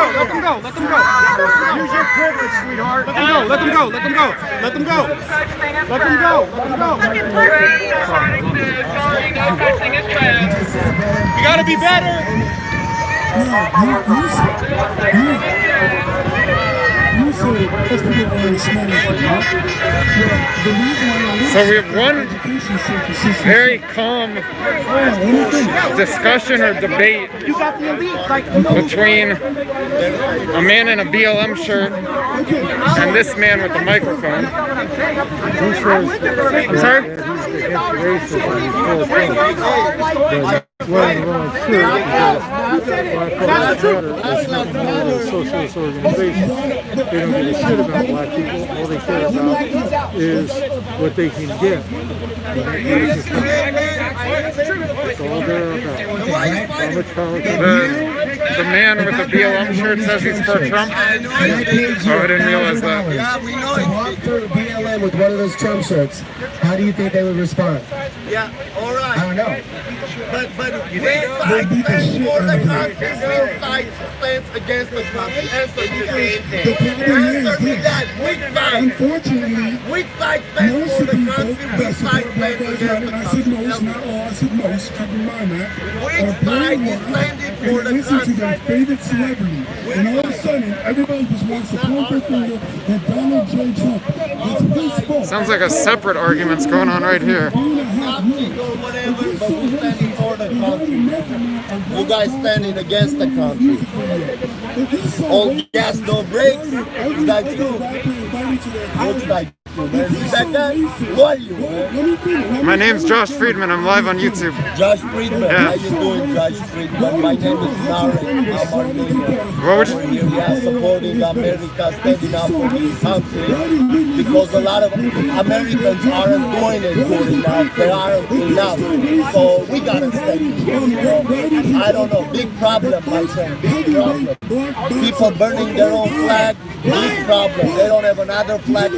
Let them go. Use your privilege, sweetheart. Let them go. Let them go. Let them go. Let them go. Let them go. Let them go. You gotta be better. You said So we have one very calm discussion or debate between a man in a BLM shirt and this man with the microphone. I'm sorry? Well, true, Black Lives Matter is not a socialist organization. They don't give a shit about black people. All they care about is what they can get. That's all they're about. How much power can The man with the BLM shirt says he's for Trump. Oh, I didn't realize that. To walk through the BLM with one of those Trump shirts, how do you think they would respond? Yeah, all right. I don't know. But we fight for the country. We fight stands against the country. Answer me that. We fight. Unfortunately, We fight stands for the country. We fight stands against the I said country. most, not all. I said most. Keep in mind that. We fight is standing for the Listen to country. their favorite celebrity, and all of a sudden, everybody just wants to point their finger at Donald J. Trump. It's his fault. Sounds like a separate argument's going on right here. You guys standing against the country. All gas, no brakes. You guys do. Looks like you, man. You that guy? Who are you, man? My name's Josh Friedman. I'm live on YouTube. Josh Friedman. Yeah. How you doing, Josh Friedman? My name is Nara. I'm our neighbor. What would you... We are supporting America, standing up for this country, because a lot of Americans aren't doing it good enough. They aren't enough. So we gotta stand. I don't know. Big problem, my friend. Big problem. People burning their own flag. Big problem. They don't have another flag.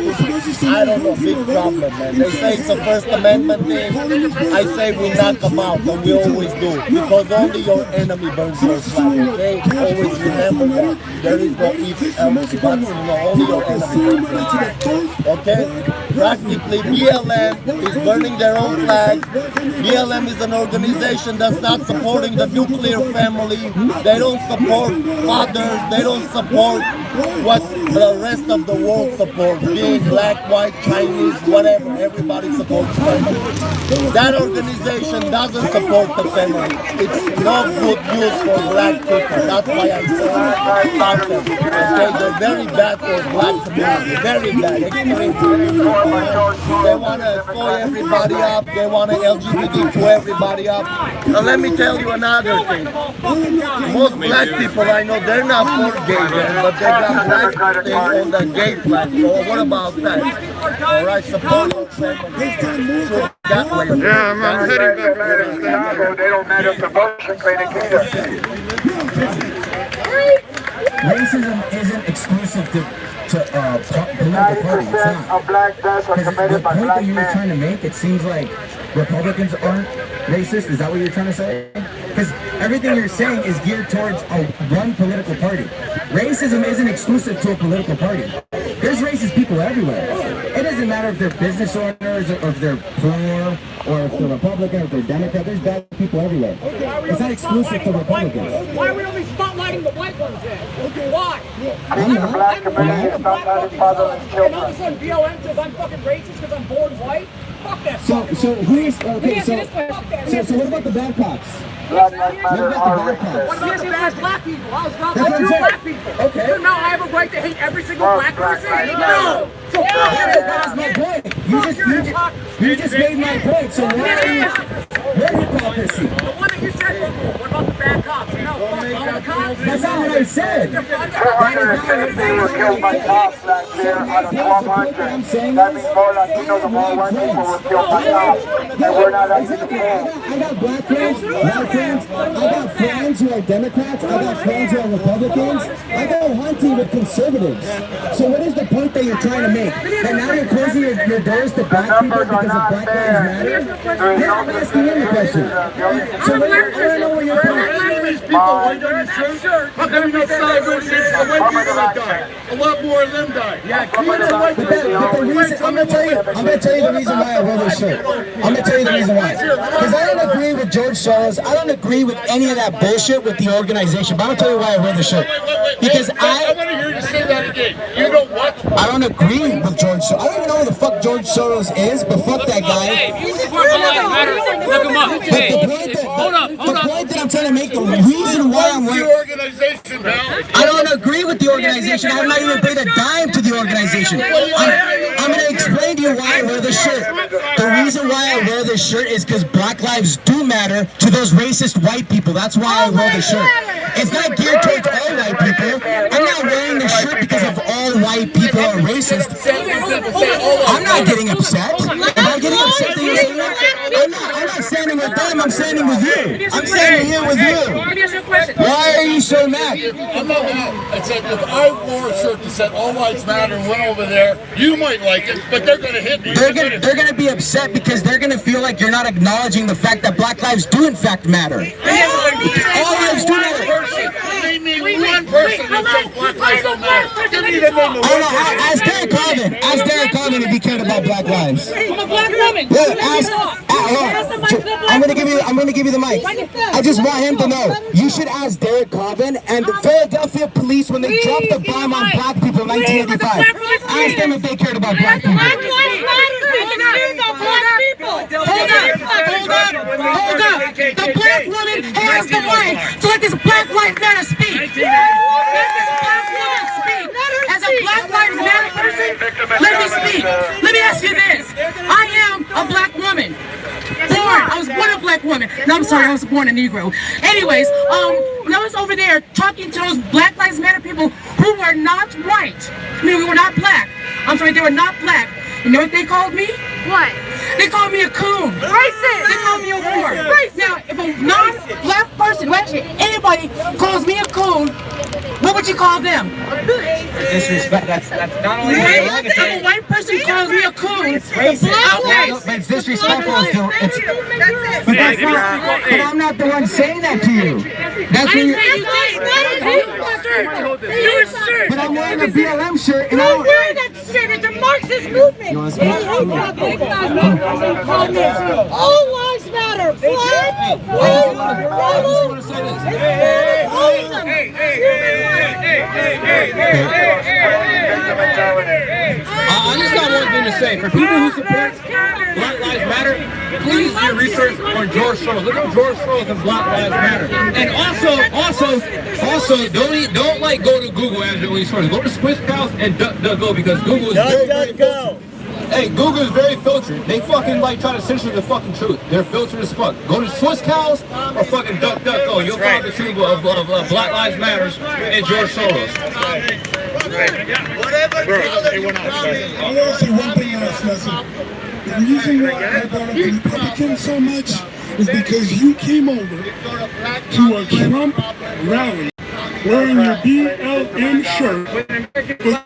I don't know. Big problem, man. They say it's a First Amendment thing. I say we knock them out, and we always do. Because only your enemy burns your flag, okay? Always remember that. There is no if, else, buts, only your enemy burns your flag. Okay? Practically, BLM is burning their own flag. BLM is an organization that's not supporting the nuclear family. They don't support fathers. They don't support what the rest of the world supports, being black, white, Chinese, whatever. Everybody supports family. That organization doesn't support the family. It's no good news for black people. That's why I say about them. Okay, they're very bad for black community. Very bad. Extremely. They want to spoil everybody up. They want to LGBT to everybody up. Now let me tell you another thing. Most black people I know, they're not for gay men, but they got black thing on the gay flag. So what about that? All right, support your family. That way. Yeah, I'm heading back. They don't manage the motion clinic either. Racism isn't exclusive to political parties. It's not. Of black deaths are Because committed the by point black that you were men. trying to make, it seems like Republicans aren't racist. Is that what you're trying to say? Because everything you're saying is geared towards one political party. Racism isn't exclusive to a political party. There's racist people everywhere. It doesn't matter if they're business owners, or if they're poor, or if they're Republican, or if they're Democrat. There's bad people everywhere. It's not exclusive to Republicans. Why are we only spotlighting the white ones then? Why? I'm not. I'm the black fucking son, and all of a sudden BLM says I'm fucking racist because I'm born white? Fuck that. So who is okay? So what about the bad cops? What about the bad cops? What about the bad black people? I was about That's to what I'm black saying. people. Okay. So now I have a right to hate every single black person? No. So That's my point. You just made my point. So why are you? What hypocrisy? The one that you said, what about the bad cops? No, fuck all the cops. That's not what I said. 250 were killed by cops last year out of 1,200. That means more Latinos and more white people were killed by cops. And we're not under the ban. I got black friends, white friends. I got friends who are Democrats. I got friends who are Republicans. I go hunting with conservatives. So what is the point that you're trying to make? That now you're closing your doors to black people because of Black Lives Matter? Yeah, I'm asking you the question. So I don't know where you're going. These people white on your shirt. How come you know cyber shit? The white people that died. A lot more of them died. Yeah, I'm gonna tell you the reason why I wear this shirt. I'm gonna tell you the reason why. Because I don't agree with George Soros. I don't agree with any of that bullshit with the organization. But I'm gonna tell you why I wear the shirt. Because I want to hear you say that again. You don't what? I don't agree with George Soros. I don't even know who the fuck George Soros is, but fuck that guy. Hey, if you support Black Lives Matter, look him up. Hey, hold up. The point that I'm trying to make, the reason why I'm wearing... I don't agree with the organization. I'm not even paid a dime to the organization. I'm going to explain to you why I wear this shirt. The reason why I wear this shirt is because Black lives do matter to those racist white people. That's why I wear the shirt. It's not geared towards all white people. I'm not wearing this shirt because of all white people are racist. I'm not getting upset. Am I getting upset that you're saying that? I'm not standing with them. I'm standing with you. I'm standing here with you. Why are you so mad? I'm not mad. I said if I wore a shirt that said all lives matter and went over there, you might like it, but they're going to hit me. They're going to be upset because they're going to feel like you're not acknowledging the fact that Black lives do in fact matter. All lives do matter. Name me one person that says Black lives don't matter. Give me the name of one person. Ask Derek Carvin. Ask Derek Carvin if he cared about Black lives. I'm a black woman. I'm gonna give you the mic. I just want him to know. You should ask Derek Carvin and the Philadelphia police when they dropped the bomb on black people in 1985. Ask them if they cared about black people. Hold up. The black woman has the right to let this Black Lives Matter speak. Let this Black woman speak. As a Black Lives Matter person, let me speak. Let me ask you this. I am a black woman. I was born a black woman. No, I'm sorry, I was born a Negro. Anyways, when I was over there talking to those Black Lives Matter people who were not white, I mean, we were not black. I'm sorry, they were not black. You know what they called me? What? They called me a coon. Racist. They called me a whore. Now, if a non-black person, well, actually anybody calls me a coon, what would you call them? Disrespect. That's not only If a white person calls me a coon, it's disrespectful. But I'm not the one saying that to you. That's what But I'm wearing a BLM shirt. And I'm wearing that shirt. It's a Marxist movement. You want to speak? All lives matter. Black, white, yellow. I just got one thing to say. For people who support Black Lives Matter, please do your research on George Soros. Look at George Soros and Black Lives Matter. And also, don't like go to Google as your only source. Go to Swiss Cows and DuckDuckGo because Google is very filtered. Hey, Google is very filtered. They fucking like try to censor the fucking truth. They're filtered as fuck. Go to Swiss Cows or fucking DuckDuckGo. You'll find the truth of Black Lives Matter and George Soros. I want to say one thing else, listen. The reason why I brought up the Republicans so much is because you came over to a Trump rally wearing your BLM shirt with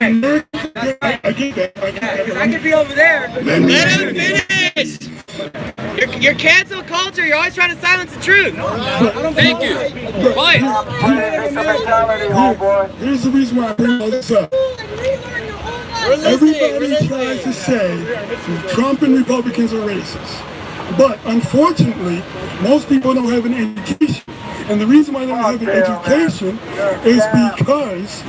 American. I get that. I could be over there. Let him finish. Your cancel culture. You're always trying to silence the truth. Thank you. Quiet. Here's the reason why I bring all this up. Everybody tries to say Trump and Republicans are racist. But unfortunately, most people don't have an education. And the reason why they don't have an education is because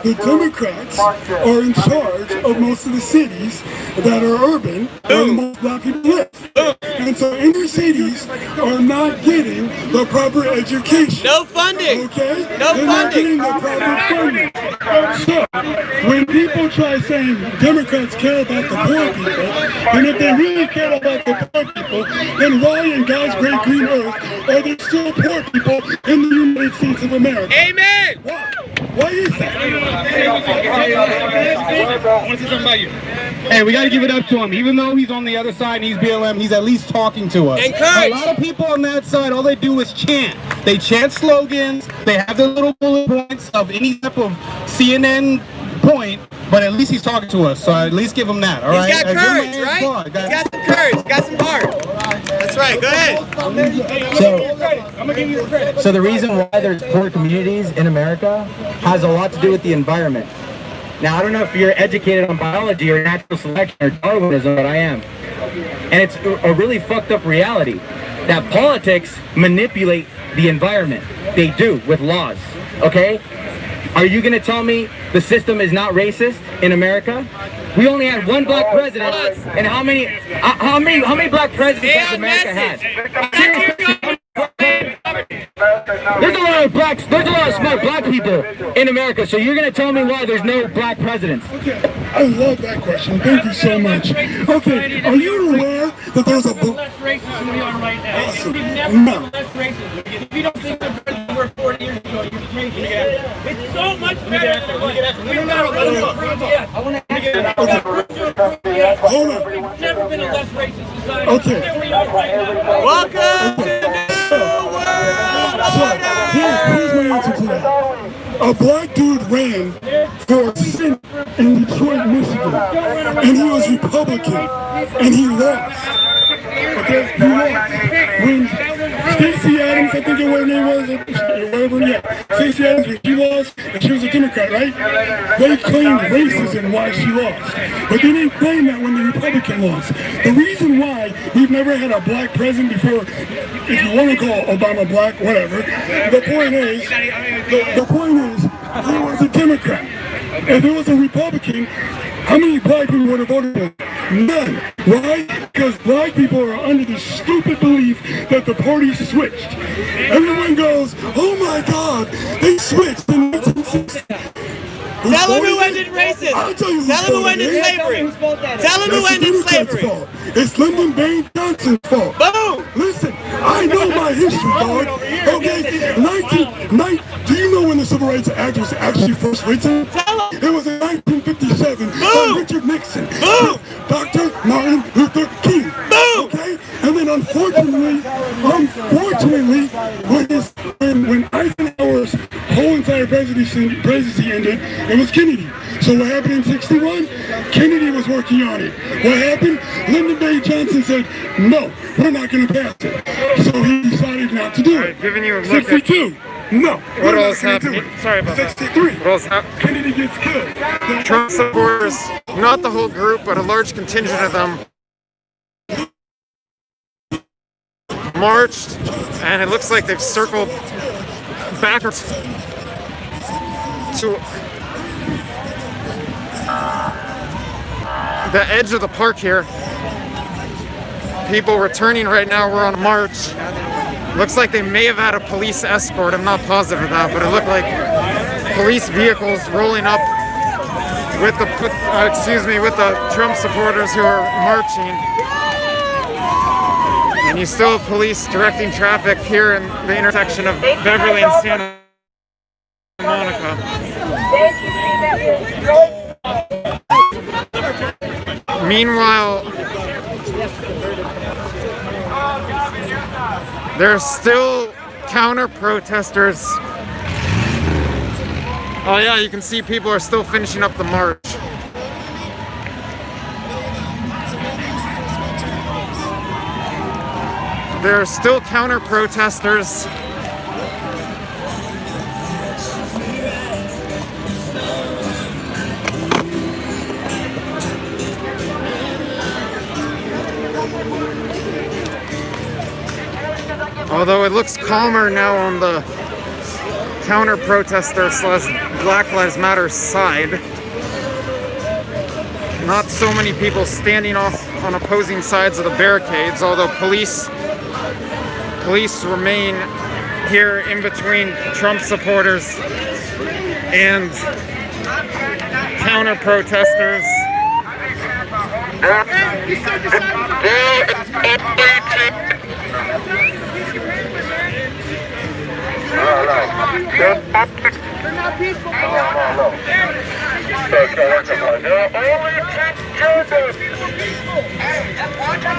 the Democrats are in charge of most of the cities that are urban where most black people live. And so inner cities are not getting the proper education. No funding. Okay? No They're not getting the proper funding. So, when people try saying Democrats care about the poor people, and if they really care about the poor people, then why in God's great green earth are there still poor people in the United States of America? Amen. Why is that? I want to say something about you. Hey, we got to give it up to him. Even though he's on the other side and he's BLM, he's at least talking to us. Encourage. A lot of people on that side, all they do is chant. They chant slogans. They have their little bullet points of any type of CNN point, but at least he's talking to us, so at least give him that, all right? He's got courage, right? He's got some courage, got some heart. That's right, go ahead. So the reason why there's poor communities in America has a lot to do with the environment. Now, I don't know if you're educated on biology or natural selection or Darwinism, but I am. And it's a really fucked up reality that politics manipulate the environment. They do with laws, okay? Are you going to tell me the system is not racist in America? We only had one black president, and how many black presidents has America had? Seriously. There's a lot of smart black people in America, so you're going to tell me why there's no black presidents? Okay, I love that question. Thank you so much. Okay, are you aware that there's a book? Less racist than we are right now. Awesome. We've never been less racist. If you don't think the president were 40 years ago, you're crazy. It's so much better than it was. We don't know. I want to ask you. Hold on. We've never been a less racist society Okay. than we are right now. Welcome to So, here's my answer to that. A black dude ran for Senate in Detroit, Michigan, and he was Republican, and he lost. Okay, he lost. When Stacey Adams, I think what her name was, whatever, yeah, Stacey Adams, when she lost, and she was a Democrat, right? They claimed racism why she lost, but they didn't claim that when the Republican lost. The reason why we've never had a black president before, if you want to call Obama black, whatever, the point is, he was a Democrat. If it was a Republican, how many black people would have voted for him? None. Why? Because black people are under the stupid belief that the party switched. Everyone goes, oh my God, they switched in 1960. Tell him who ended racism. I'll tell you Tell him who ended slavery. Tell him who ended slavery. Fault. It's Lyndon Baines Johnson's fault. Boom! Listen, I know my history, dog. Okay? Do you know when the Civil Rights Act was actually first written? It was in 1957 by Richard Nixon. Boom! Dr. Martin Luther King. Boom! Okay? And then unfortunately, when Eisenhower's whole entire presidency ended, it was Kennedy. So what happened in 61? Kennedy was working on it. What happened? Lyndon Baines Johnson said, no, we're not going to pass it. So he decided not to do it. Giving you a look 62. No. What else happened? Sorry about 63. What else happened? Kennedy gets killed. Trump supporters, not the whole group, but a large contingent of them, marched, and it looks like they've circled backwards to the edge of the park here. People returning right now. We're on a march. Looks like they may have had a police escort. I'm not positive of that, but it looked like police vehicles rolling up with the with the Trump supporters who are marching. And you still have police directing traffic here in the intersection of Beverly and Santa Monica. Meanwhile, there's still counter-protesters. Oh yeah, you can see people are still finishing up the march. There are still counter-protesters. Although it looks calmer now on the counter-protester / Black Lives Matter side. Not so many people standing off on opposing sides of the barricades, although police remain here in between Trump supporters and counter-protesters. They're not peaceful.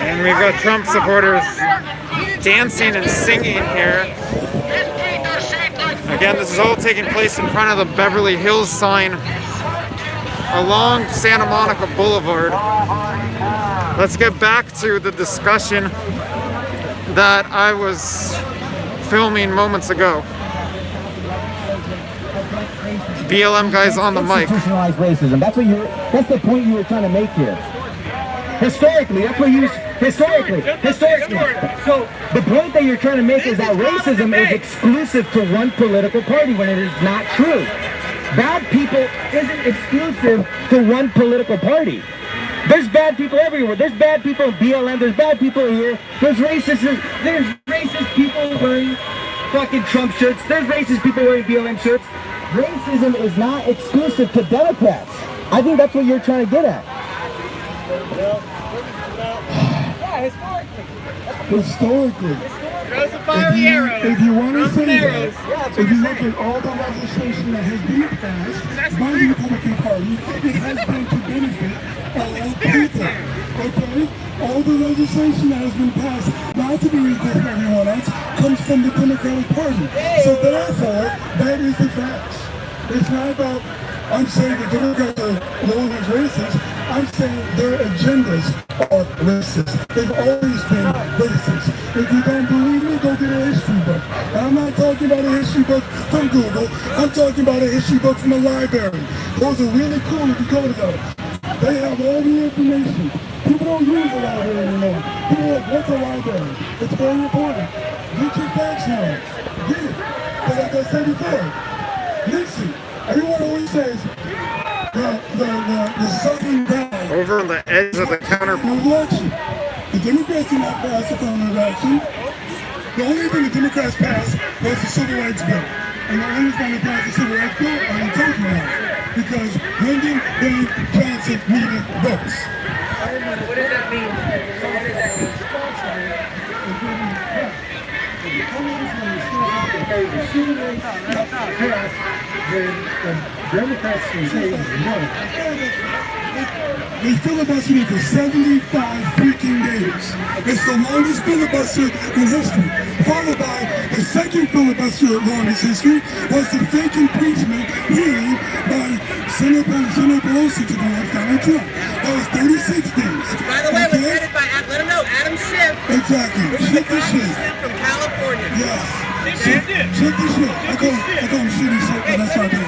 And we've got Trump supporters dancing and singing here. Again, this is all taking place in front of the Beverly Hills sign along Santa Monica Boulevard. Let's get back to the discussion that I was filming moments ago. BLM guys on the mic. Institutionalized racism. That's the point you were trying to make here. Historically, that's what you historically. So the point that you're trying to make is that racism is exclusive to one political party when it is not true. bad people isn't exclusive to one political party. There's bad people everywhere. There's bad people in BLM. There's bad people here. There's racist people wearing fucking Trump shirts. There's racist people wearing BLM shirts. Racism is not exclusive to Democrats. I think that's what you're trying to get at. Historically. If you want to say that, if you look at all the legislation that has been passed by the Republican Party, it has been to benefit all people. Okay? All the legislation that has been passed, not to be equal for everyone else, comes from the Democratic Party. So therefore, that is the facts. It's not about, I'm saying the Democrats are the one who's racist. I'm saying their agendas are racist. They've always been racist. If you don't believe me, go get a history book. And I'm not talking about a history book from Google. I'm talking about a history book from a library. Those are really cool if you go to those. They have all the information. People don't use a library anymore. People are like, what's a library? It's very important. Get your facts now. Get it. Because like I said before, listen, everyone always says the Southern guy over on the edge of the counter. Election. The Democrats did not pass the affirmative action. The only thing the Democrats passed was the Civil Rights Bill. And the only thing they passed the Civil Rights Bill are the talking about. Because Lyndon B. Johnson needed votes. What does that mean? What does that mean? The Democrats can say no. They filibustered it for 75 freaking days. It's the longest filibuster in history. Followed by the second filibuster longest history was the fake impeachment hearing by Senator Pelosi to elect Donald Trump. That was 36 days. By the way, it was headed by, let him know, Adam Schiff. Exactly. Shift the shit. From California. Yes. Shift the shit. I call him shitty shit, but that's not good.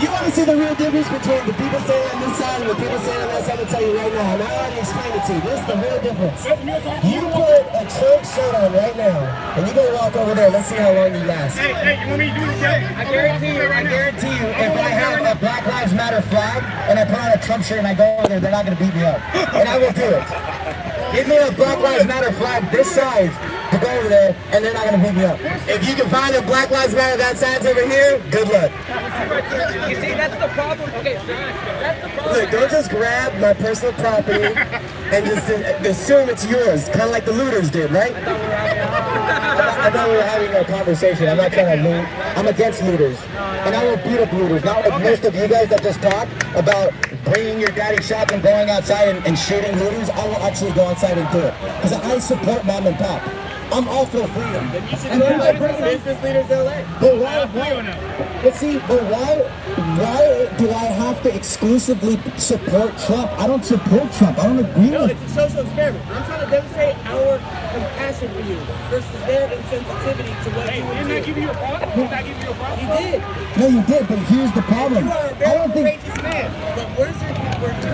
You want to see the real difference between the people standing on this side and the people standing on that side? I'm going to tell you right now, and I already explained it to you. This is the real difference. You put a Trump shirt on right now, and you go walk over there. Let's see how long you last. Hey, you want me to do this? I guarantee you, if I have a Black Lives Matter flag, and I put on a Trump shirt and I go over there, they're not going to beat me up. And I will do it. Give me a Black Lives Matter flag this size to go over there, and they're not going to beat me up. If you can find a Black Lives Matter that size over here, good luck. You see, that's the problem. Okay, that's the problem. Look, don't just grab my personal property and just assume it's yours, kind of like the looters did, right? I thought we were having a conversation. I'm not trying to loot. I'm against looters. And I will beat up looters. Not like most of you guys that just talk about bringing your daddy shop and going outside and shooting looters. I will actually go outside and do it. Because I support mom and pop. I'm all for freedom. And then my business leaders LA. But why do I have to exclusively support Trump? I don't support Trump. I don't agree with it. It's a social experiment. I'm trying to demonstrate our compassion for you versus their insensitivity to what you would do. Didn't I give you a problem? Didn't I give you a problem? You did. No, you did, but here's the problem. You are a very courageous man. But where's your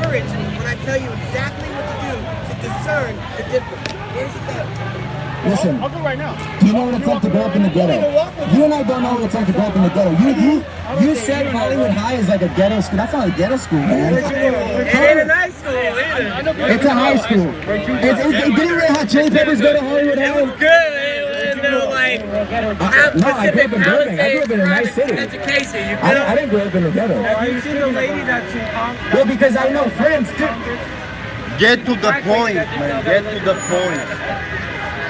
courage when I tell you exactly what to do to discern the difference? Where's it at? Listen, I'll go right now. Do you know what it's like to grow up in the ghetto? You and I don't know what it's like to grow up in the ghetto. You said Hollywood High is like a ghetto school. That's not a ghetto school, man. It ain't a nice school either. It's a high school. Didn't Red Hot Chili Peppers go to Hollywood High? It was good. No, like, No, I grew up in Burbank. I grew up in a nice city. Education, you I didn't grow up in the ghetto. Have you seen the lady that's in Congress? Well, because I know friends too. Get to the point, man. Get to the point.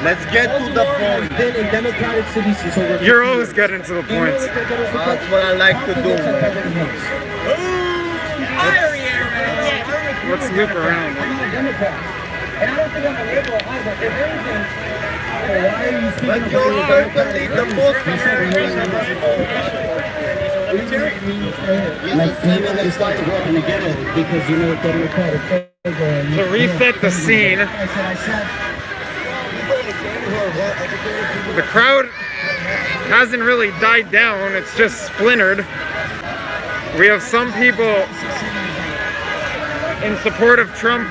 Let's get to the point. Been in democratic cities since over. You're always getting to the point. That's what I like to do, man. Let's loop around. And I don't think I'm a liberal either. If anything, why are you speaking but you're certainly the most like people that start to grow up in the ghetto because you know democratic program. To reset the scene, the crowd hasn't really died down, it's just splintered. We have some people in support of Trump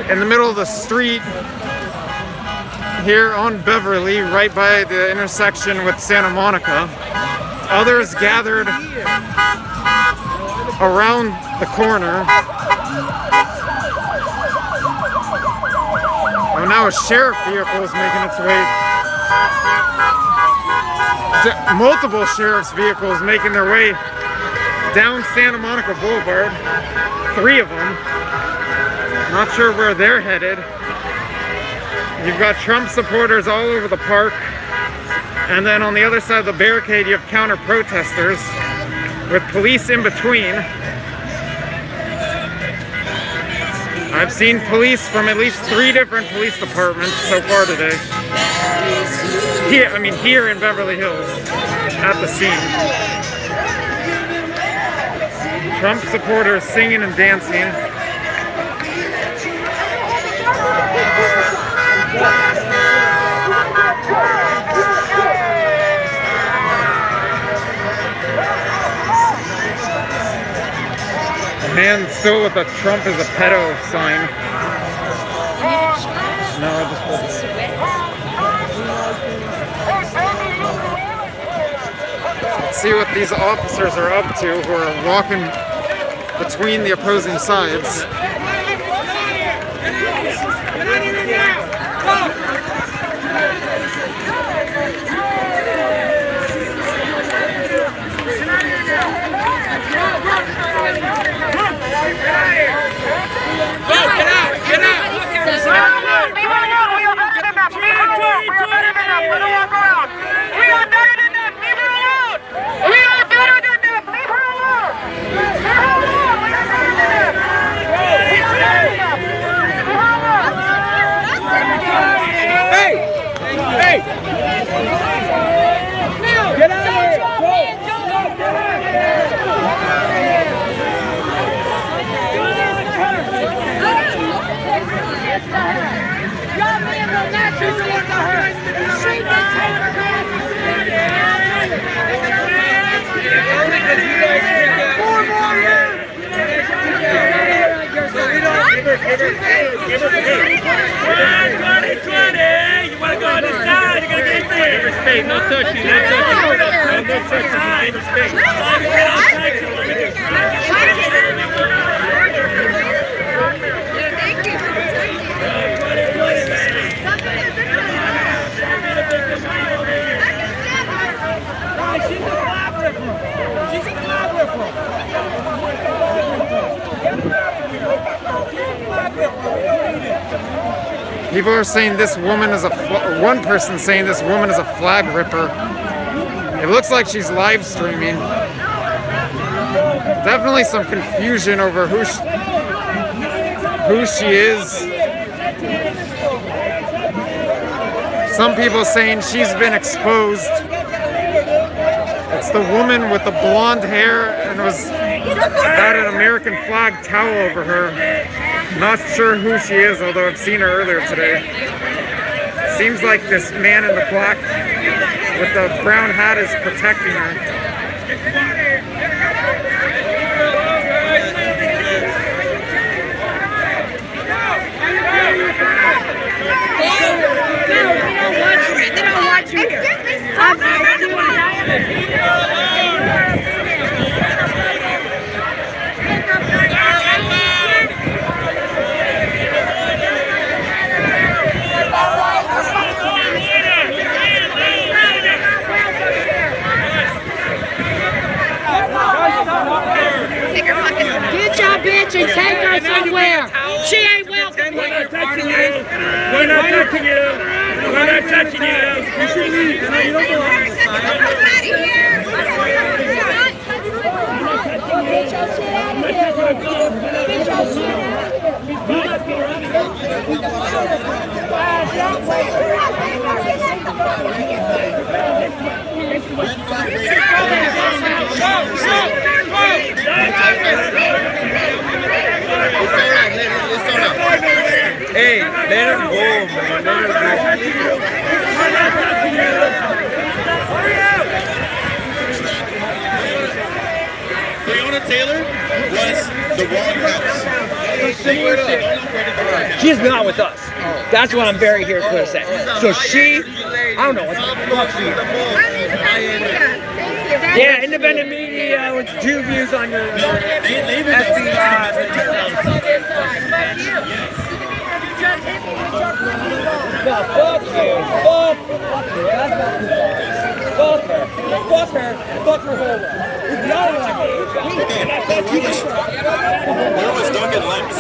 in the middle of the street here on Beverly, right by the intersection with Santa Monica. Others gathered around the corner. Oh, now a sheriff vehicle is making its way. Multiple sheriff's vehicles making their way down Santa Monica Boulevard. 3 of them. Not sure where they're headed. You've got Trump supporters all over the park. And then on the other side of the barricade, you have counter-protesters with police in between. I've seen police from at least 3 different police departments so far today. Here in Beverly Hills, at the scene. Trump supporters singing and dancing. A man still with a Trump is a pedo sign. No, I just pulled it. Let's see what these officers are up to who are walking between the opposing sides. You want to go on this side, you're going to get there. Give her space, no touching, no touching. No touching, give her space. She's a flag ripper. People are saying this woman is one person saying this woman is a flag ripper. It looks like she's live streaming. Definitely some confusion over who she is. Some people saying she's been exposed. It's the woman with the blonde hair and had an American flag towel over her. Not sure who she is, although I've seen her earlier today. Seems like this man in the black with the brown hat is protecting her. They don't want you here. Excuse me, stop. Get your bitch and take her somewhere. She ain't welcome. We're not touching you. We're not touching you. We're not touching you. You should leave. You don't belong on the side. Get your shit out of here. Get your shit Hey, let her go, man. Let her Breonna Taylor was the wrong house. She's not with us. That's what I'm very here to say. So she, I don't know what the fuck she is. Yeah, independent media with 2 views on your FB live. No, fuck you. Fuck her. Fuck her. Fuck her whole life. Where was Duncan Lenz?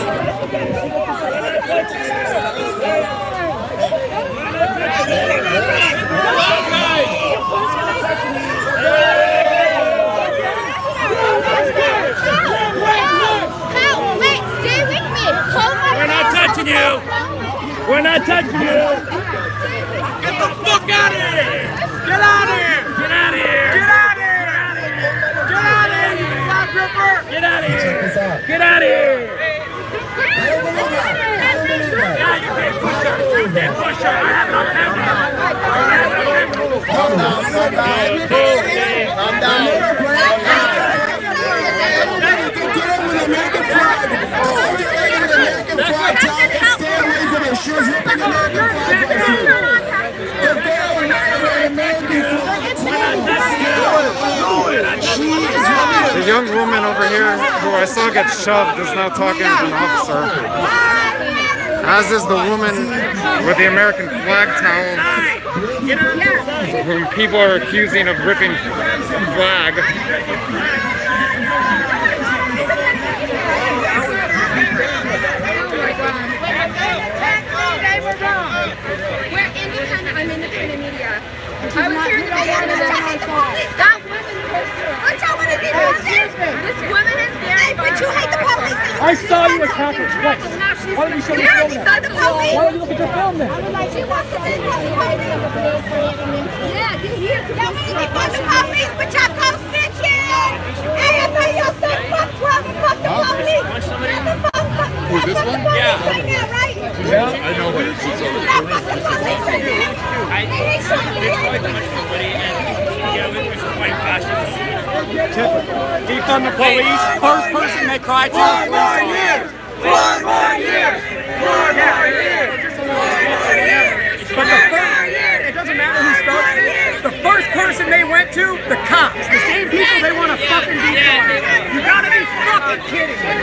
Wait, stay with me. We're not touching you. We're not touching you. Get the fuck out of here. Get out of here. Get out of here. Get out of here. Get out of here, you flat ripper. Get out of here. Get out of here. Yeah, you can't push her. You can't push her. I have no power. Calm down. Calm down. The young woman over here who I saw get shoved is now talking to an officer. As is the woman with the American flag towel, whom people are accusing of ripping flag. We're independent. I'm independent media. I was here to that woman. This woman is very. But you hate the police. I saw you attack her twice. Why don't you show me the film then? Why don't you look at your film then? She wants to take the police. Yeah, here's the police, but y'all come snitching. Hey, I know y'all said fuck 12 and fuck the police. Who's this one? Yeah. Right now, right? Yeah, I know what it is. Fuck the police right now. Defund the police. First person they cry to. 4 more years. 4 more years. 4 more years. But it doesn't matter who started it. The first person they went to, the cops, the same people they want to fucking defund. You gotta be fucking kidding me.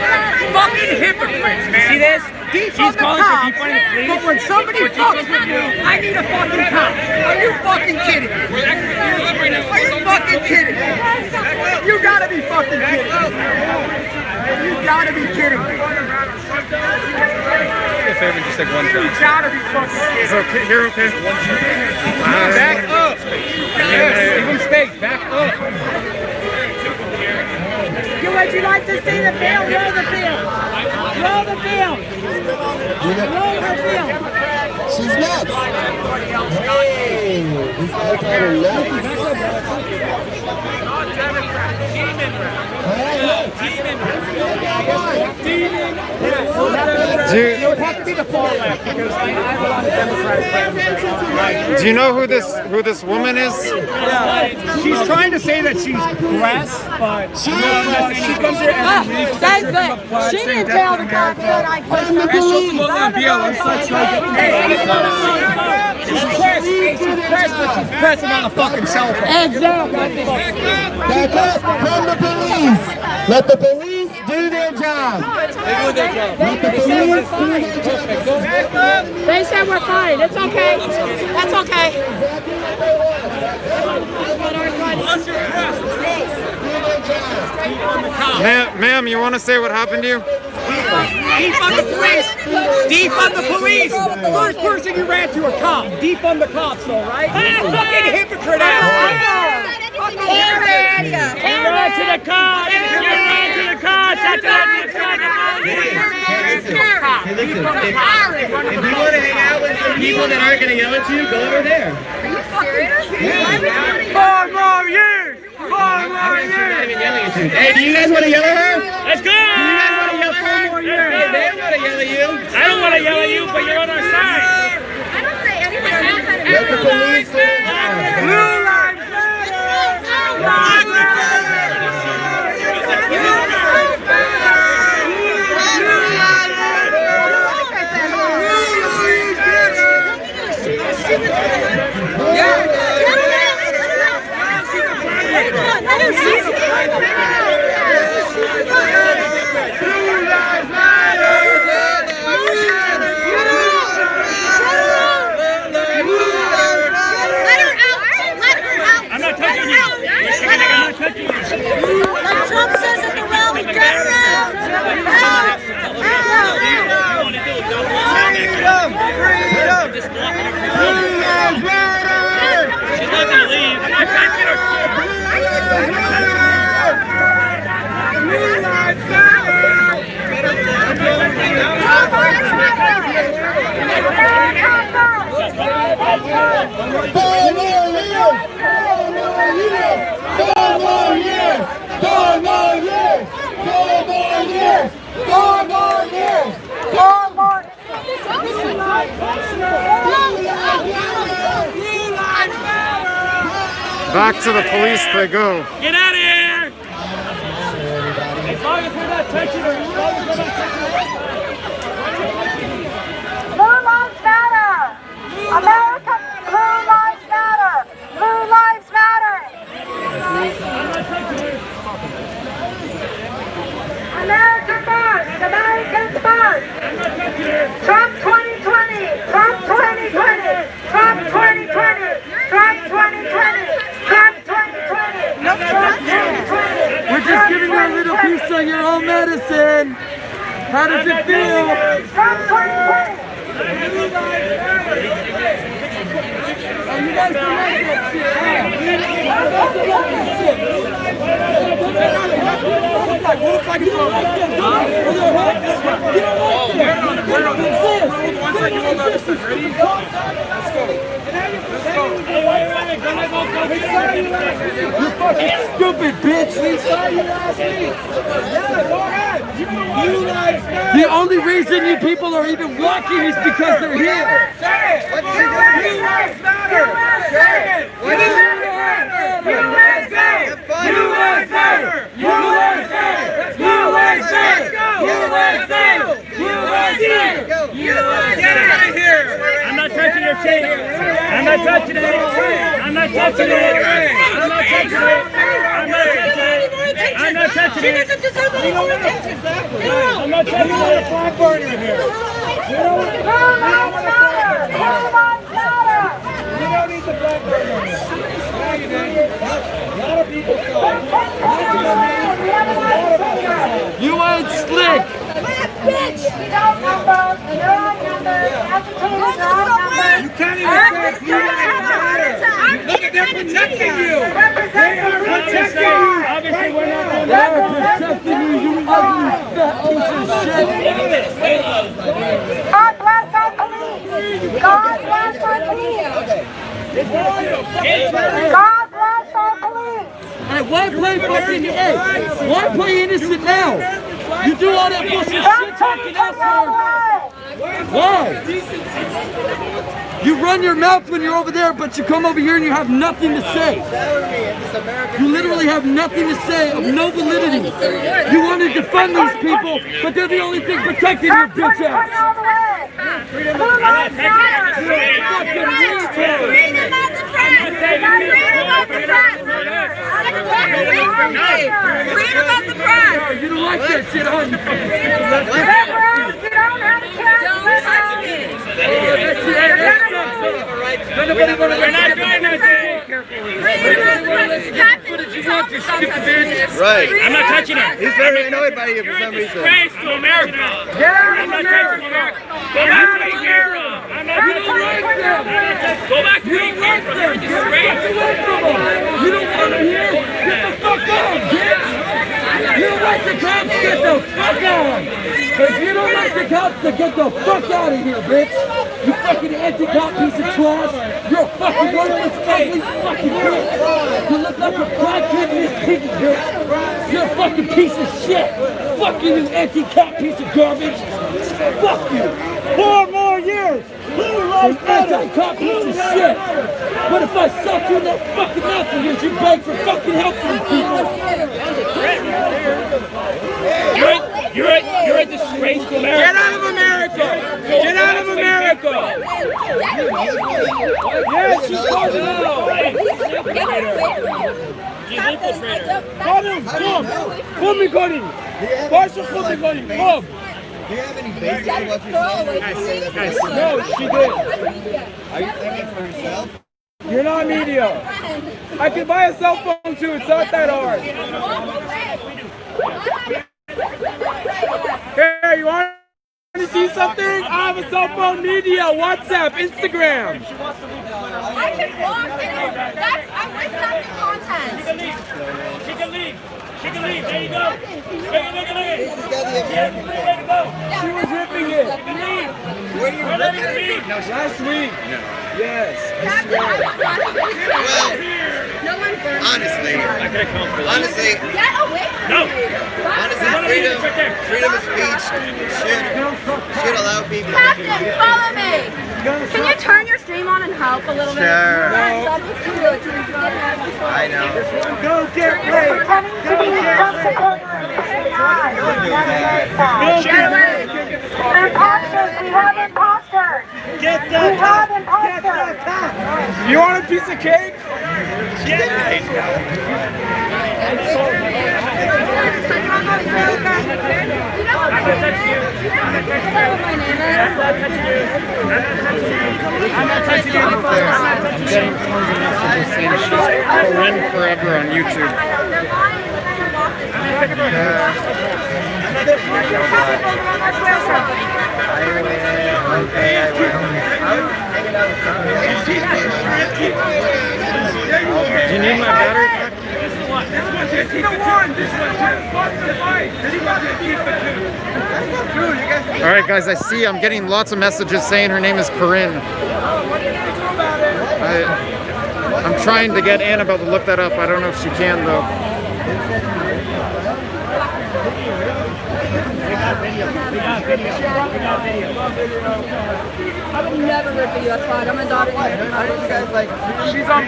Fucking hypocrites, man. See this? She's calling for defunding the police. But when somebody fucks with you, I need a fucking cop. Are you fucking kidding me? Are you fucking kidding me? You gotta be fucking kidding me. You gotta be kidding me. If I just take one You gotta be fucking kidding me. Is okay? You're okay? Back up. Yes, give him space. Back up. Would you like to see the film? Roll the film. Roll the film. Roll her film. She's nuts. Hey, this guy's out of luck. It would have to be the far left because I have a lot of Democratic friends. Do you know who this woman is? Yeah. She's trying to say that she's press, but she comes here every week. She didn't tell the cop that I pushed her. She's press, but she's pressing on a fucking cell phone. Exactly. Back up from the police. Let the police do their job. They do their job. Let the police do their job. They said we're fine. It's okay. That's okay. Ma'am, you want to say what happened to you? Defund the police! Defund the police! The first person you ran to a cop. Defund the cops, though, right? Fucking hypocrite ass! Terror! You ran to the cops! You ran to the cops! Hey, listen, if you want to hang out with some people that aren't going to yell at you, go over there. Are you serious? 4 more years! 4 more years! Hey, do you guys want to yell at her? Let's go! Do you guys want to yell 4 more years? Hey, they want to yell at you. I don't want to yell at you, but you're on our side. I don't say anything. I'm kind of Let the police do their job. Blue lives I'm not touching you. I'm not touching you. Like Trump says at the rally, get her out! Out! Freedom! She's not gonna leave. I'm not touching her. Back to the police they go. Get out of here! As long as we're not touching her. Blue Lives Matter! America, Blue Lives Matter! Blue Lives Matter! American first! Americans first! Trump 2020! Trump 2020! Trump 2020! Trump 2020! Trump 2020! No, Trump 2020! We're just giving you a little piece of your own medicine. How does it feel? Trump 2020! Oh, you guys don't like that shit, huh? You're fucking stupid, bitch! We saw you last week! Yeah, go ahead! Blue Lives Matter! The only reason you people are even walking is because they're here! Say it! Blue Lives Matter! Say it! Blue Lives Matter! Blue Lives Matter! Blue Lives Matter! Blue Lives Matter! Blue Lives Matter! Blue Lives Matter! Blue Lives Matter! Get out of here! I'm not touching your chain. I'm not touching it. I'm not touching it. I'm not touching it. I'm not touching it. I'm not touching it. She doesn't deserve any more attention. I'm not touching it. Blue Lives Matter! Blue Lives Matter! We don't need the black burner. A lot of people saw it. You ain't slick! Bitch! You don't number, you're on number, agitators are on number. You can't even say Blue Lives Matter! Look at them protecting you! They are protecting you! Obviously, we're not going to. They're protecting you, you ugly fat piece of shit! God bless our police! God bless our police! God bless our police! Hey, why play fucking why play innocent now? You do all that bullshit shit talking elsewhere. Why? You run your mouth when you're over there, but you come over here and you have nothing to say. You literally have nothing to say of no validity. You want to defend these people, but they're the only thing protecting your bitch ass. Blue Lives Matter! Freedom of the press! Freedom of the press! Freedom of the press! You don't like that shit, huh? You You don't have a chance. Don't touch me! We're not doing anything. Right. I'm not touching it. He's very annoyed by you for some reason. Disgrace to America. Get out I'm of not America! touching America. Go back to where you came from. I'm not Go back to where you came from. You're a disgrace. You don't want to hear? Get the fuck out, bitch! You don't like the cops? Get the fuck out! If you don't like the cops, then get the fuck out of here, bitch! You fucking anti-cop piece of trash! You're a fucking worthless, ugly fucking bitch! You look like a black kid in this piggy, bitch! You're a fucking piece of shit! Fuck you, you anti-cop piece of garbage! Fuck you! 4 more years! Blue Lives Matter! Anti-cop piece of shit! What if I suck you in that fucking mouth and you beg for fucking help from these people? You're a disgrace to America. Get out of America! Get out of America! Yeah, she's causing it. She's an infiltrator. Come, come me, Connie. Why should come me, Connie? Come. Do you have any basis for what you're saying? No, she did. Are you thinking for herself? You're not media. I can buy a cell phone too. It's not that hard. Hey, you want to see something? I have a cell phone media, WhatsApp, Instagram. I can walk in it. I'm recycling content. She can leave. She can leave. There you go. Look at. She was ripping it. Where you ripping it? Last week. Yes. Honestly, Get away from me. honestly, freedom of speech should allow people. Captain, follow me. Can you turn your stream on and help a little bit? Sure. I know. Go get ready. Imposters, we have imposters. Get We have imposters. You want a piece of cake? I'm getting tons of messages saying she's Corinne forever on YouTube. Do you need my battery back? Alright guys, I see I'm getting lots of messages saying her name is Corinne. I'm trying to get Annabelle to look that up. I don't know if she can though. I would never rip a US flag. I'm a daughter. She's on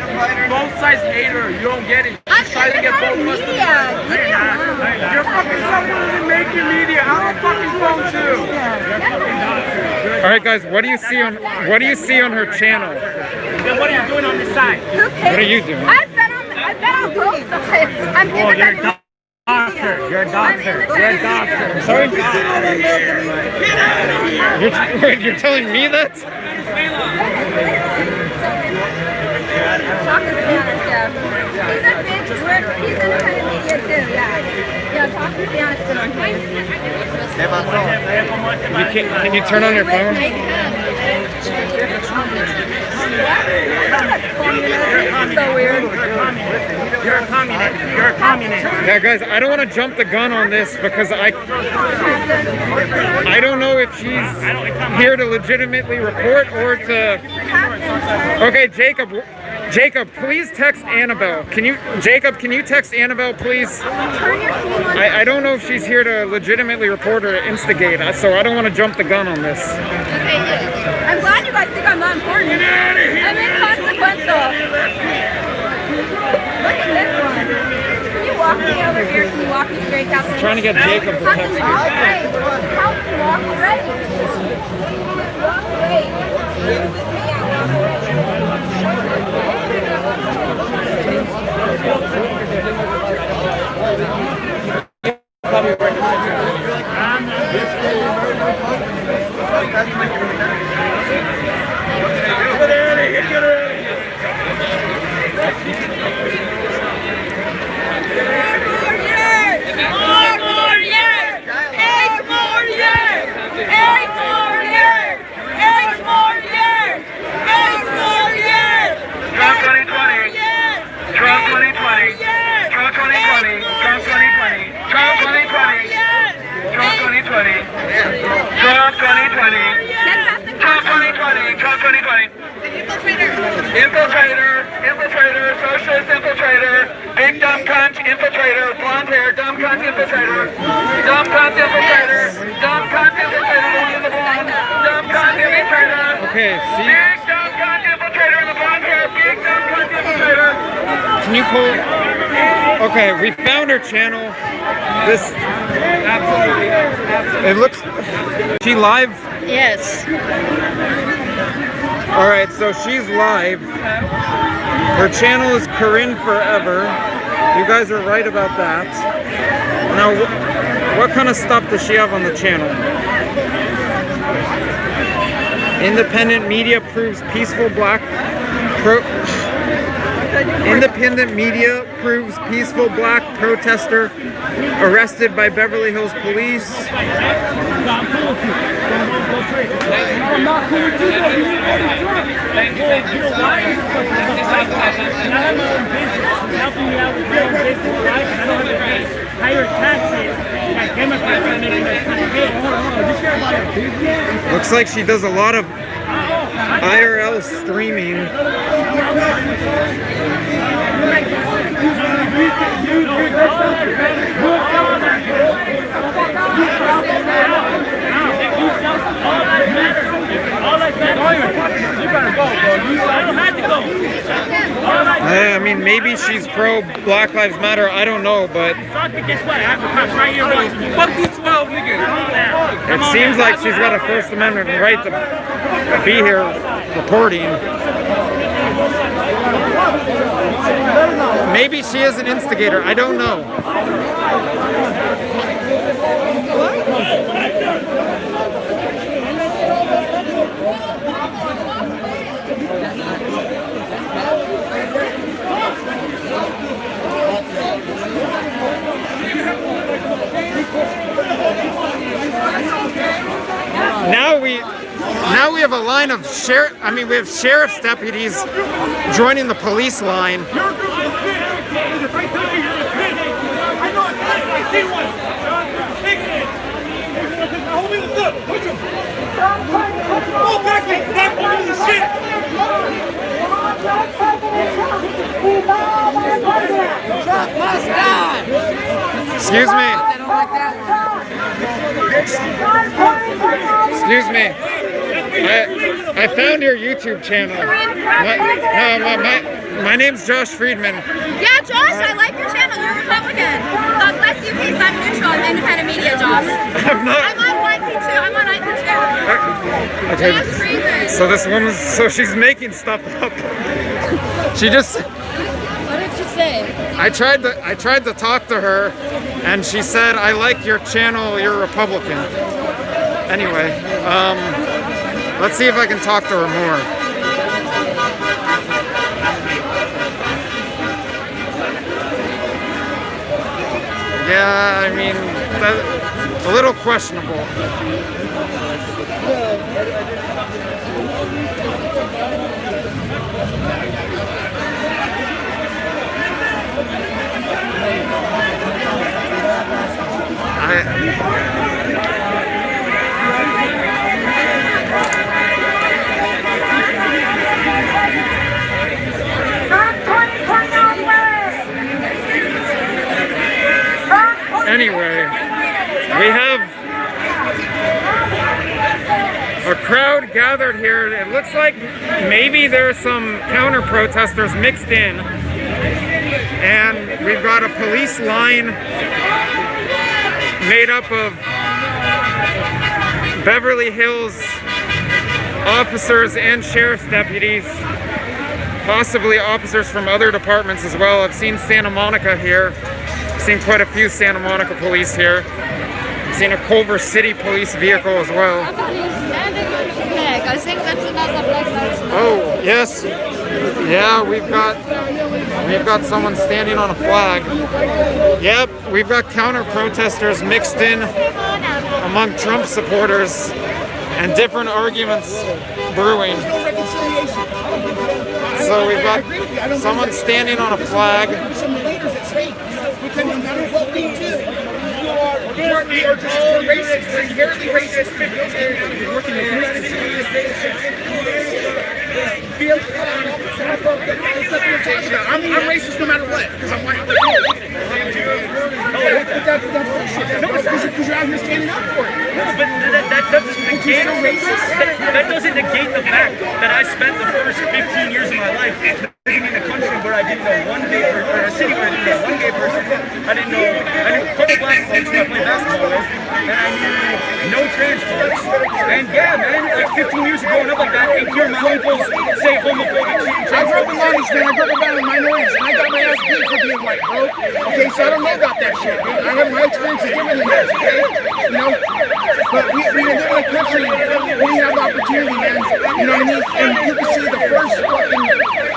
both sides hater. You don't get it. She's trying to get both of us to You're fucking someone who make your media. I'm a fucking phone too. All right, guys. What do you see on her channel? Then what are you doing on this side? What are you doing? I've been on both sides. I'm independent. You're a doctor. Sorry? You're telling me that? Talk to Spanish, yeah. He's independent media too, yeah. Talk to Spanish to them. Can you turn on your phone? So weird. You're a communist. Yeah, guys, I don't want to jump the gun on this because I don't know if she's here to legitimately report or to... Okay, Jacob, please text Annabelle. Can you text Annabelle, please? I don't know if she's here to legitimately report or instigate us, so I don't want to jump the gun on this. I'm glad you guys think I'm not important. I'm inconsequential. Look at this one. Can you walk me over here? Can you walk me straight down? I'm trying to get Jacob to text me. How can you walk straight? Walk straight. Infiltrator, socialist infiltrator, big dumb cunt infiltrator, blonde hair, dumb cunt infiltrator, dumb cunt infiltrator, dumb cunt infiltrator, the one in the blonde, dumb cunt infiltrator. Okay, see? Big dumb cunt infiltrator in the blonde hair, big dumb cunt infiltrator. Can you pull? Okay, we found her channel. This, absolutely. It looks, she live? Yes. Alright, so she's live. Her channel is Corinne Forever. You guys are right about that. Now, what kind of stuff does she have on the channel? Independent media proves peaceful Independent media proves peaceful black protester arrested by Beverly Hills police. Looks like she does a lot of IRL streaming. I mean, maybe she's pro Black Lives Matter. I don't know, but it seems like she's got a First Amendment right to be here reporting. Maybe she is an instigator. I don't know. Now we have a line of we have sheriff's deputies joining the police line. Excuse me. Excuse me. I found your YouTube channel. My name's Josh Friedman. Yeah, Josh, I like your channel. You're Republican. God bless you, peace. I'm neutral. I'm independent media, Josh. I'm not. I'm on YP2. I'm on IP2. Okay. Josh Friedman. So this woman's, she's making stuff up. She just. What did she say? I tried to talk to her, and she said, "I like your channel. You're Republican." Anyway, let's see if I can talk to her more. Yeah, I mean, that's a little questionable. Anyway, we have a crowd gathered here. It looks like maybe there's some counter-protesters mixed in. And we've got a police line made up of Beverly Hills officers and sheriff's deputies, possibly officers from other departments as well. I've seen Santa Monica here. I've seen quite a few Santa Monica police here. I've seen a Culver City police vehicle as well. I thought he was standing on the flag. I think that's another Black Lives Matter. Oh, yes. Yeah, we've got someone standing on a flag. Yep, we've got counter-protesters mixed in among Trump supporters and different arguments brewing. So we've got someone standing on a flag. Because no matter what we do, we are just racist. We're inherently racist. I'm racist no matter what, because I'm white. That's bullshit. No, it's because you're out here standing up for it. No, but that doesn't negate that doesn't negate the fact that I spent the first 15 years of my life living in a country where I didn't know one gay person, or a city where I didn't know one gay person. I knew a couple black folks who I played basketball with, and I knew no trans folks. And yeah, man, like 15 years of growing up like that, and hearing my uncles say homophobic shit. I grew up in Long Beach, man. I grew up around minorities, and I got my ass beat for being white, bro. Okay, so I don't know about that shit. I have my experience is different than yours, okay? You know? But we live in a country where we have opportunity, man. You know what I mean? And you can see the first fucking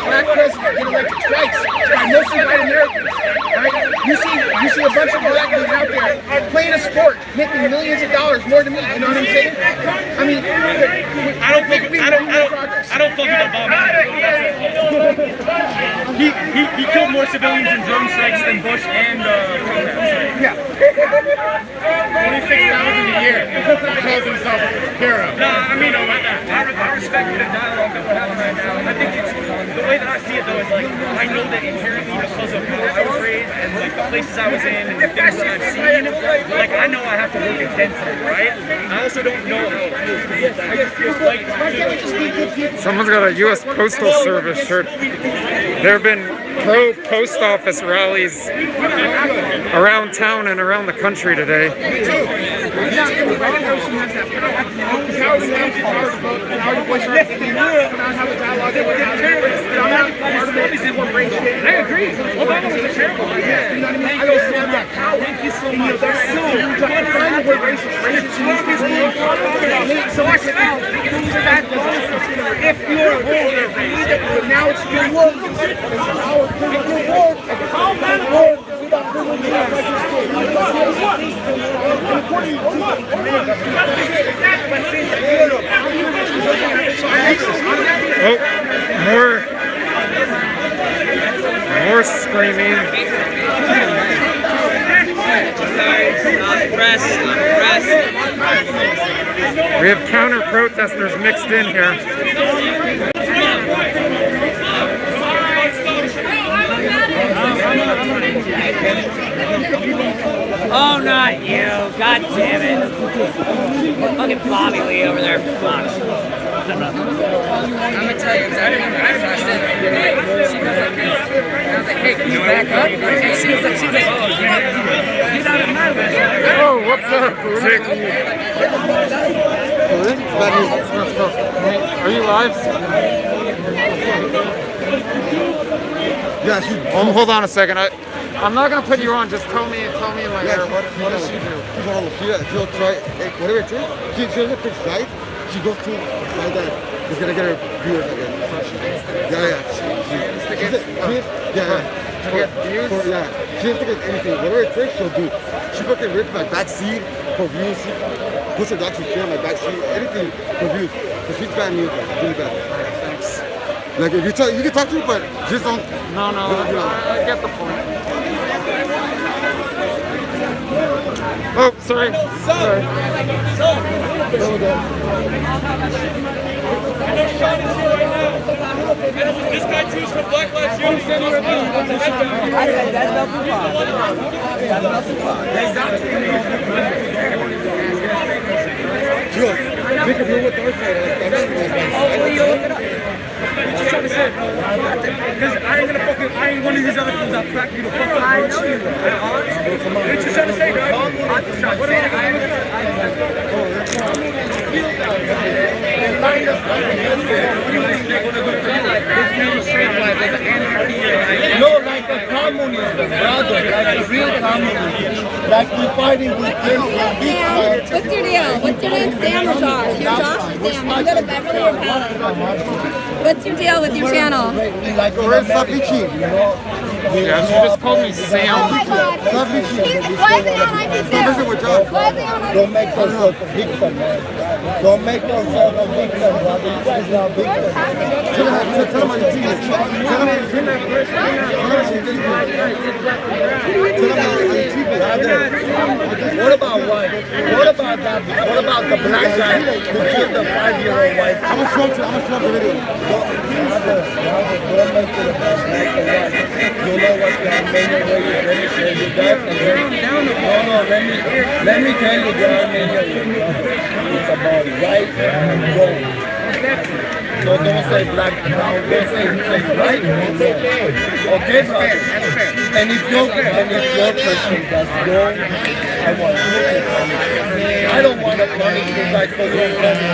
black president get elected twice by mostly white Americans. Right? You see a bunch of black dudes out there playing a sport, making millions of dollars more than me. You know what I'm saying? I mean, I don't fuck with Obama. He killed more civilians in drone strikes than Bush and Trump. Yeah. 26,000 a year. He calls himself a hero. No, I mean, I respect the dialogue that we're having right now. I think it's, the way that I see it though is like, I know that inherently because of how I was raised and like the places I was in and the things that I've seen, like I know I have to work against it, right? I also don't know how it feels to get that. It feels like Someone's got a U.S. Postal Service shirt. There have been pro-post office rallies around town and around the country today. I agree. Obama was a terrible idea. I don't see that power. Thank you so much. Find the word racist. If you're a voter, now it's your work. Oh, more screaming. We have counter protesters mixed in here. Oh, not you. God damn it. Fucking Bobby Lee over there. Fuck. I'm gonna tell you exactly hey, can you back up? She's like, oh, what's up? Are you live? Yeah, hold on a second. I'm not gonna put you on. Just tell me in my ear. What does she do? She'll try, whatever it takes. She'll look inside. She goes to the side that is gonna get her viewers again. She doesn't get anything. Whatever it takes, she'll do. She fucking ripped my back seat for views. Push her down to chair, my back seat, anything for views. So she's bad news, like, really bad. Thanks. Like if you can talk to her, but just don't. No, I get the point. Oh, sorry. this guy too's from Black Lives Union. I said that's not too far. That's not too far. Because I ain't one of these other fools that crack you the fuck up. I know you. What you trying to say, dog? I'm just trying to No, like a communist, brother, like a real communist. Like we're fighting with them. Sam, what's your deal? What's your name, Sam or Josh? You're Josh or Sam? You go to Beverly or Beverly? What's your deal with your channel? Like Where's Sapichi? Yeah, she just called me Sam. Oh my God. Why is it on IQ2? Why is it on IQ2? Don't make yourself a victim, man. Don't make yourself a victim, brother. You guys are victims. Tell him on the TV. What about white? What about that? What about the black guy who killed the 5-year-old white? I'm gonna show the video. Don't make it about black or white. You know what the Armenian way is. Let me tell you that. No, let me tell you the Armenian way. It's about right and wrong. So don't say black, don't say right and wrong. Okay, brother? And if your person does wrong, I want you to punish. I don't want to punish you guys for your money.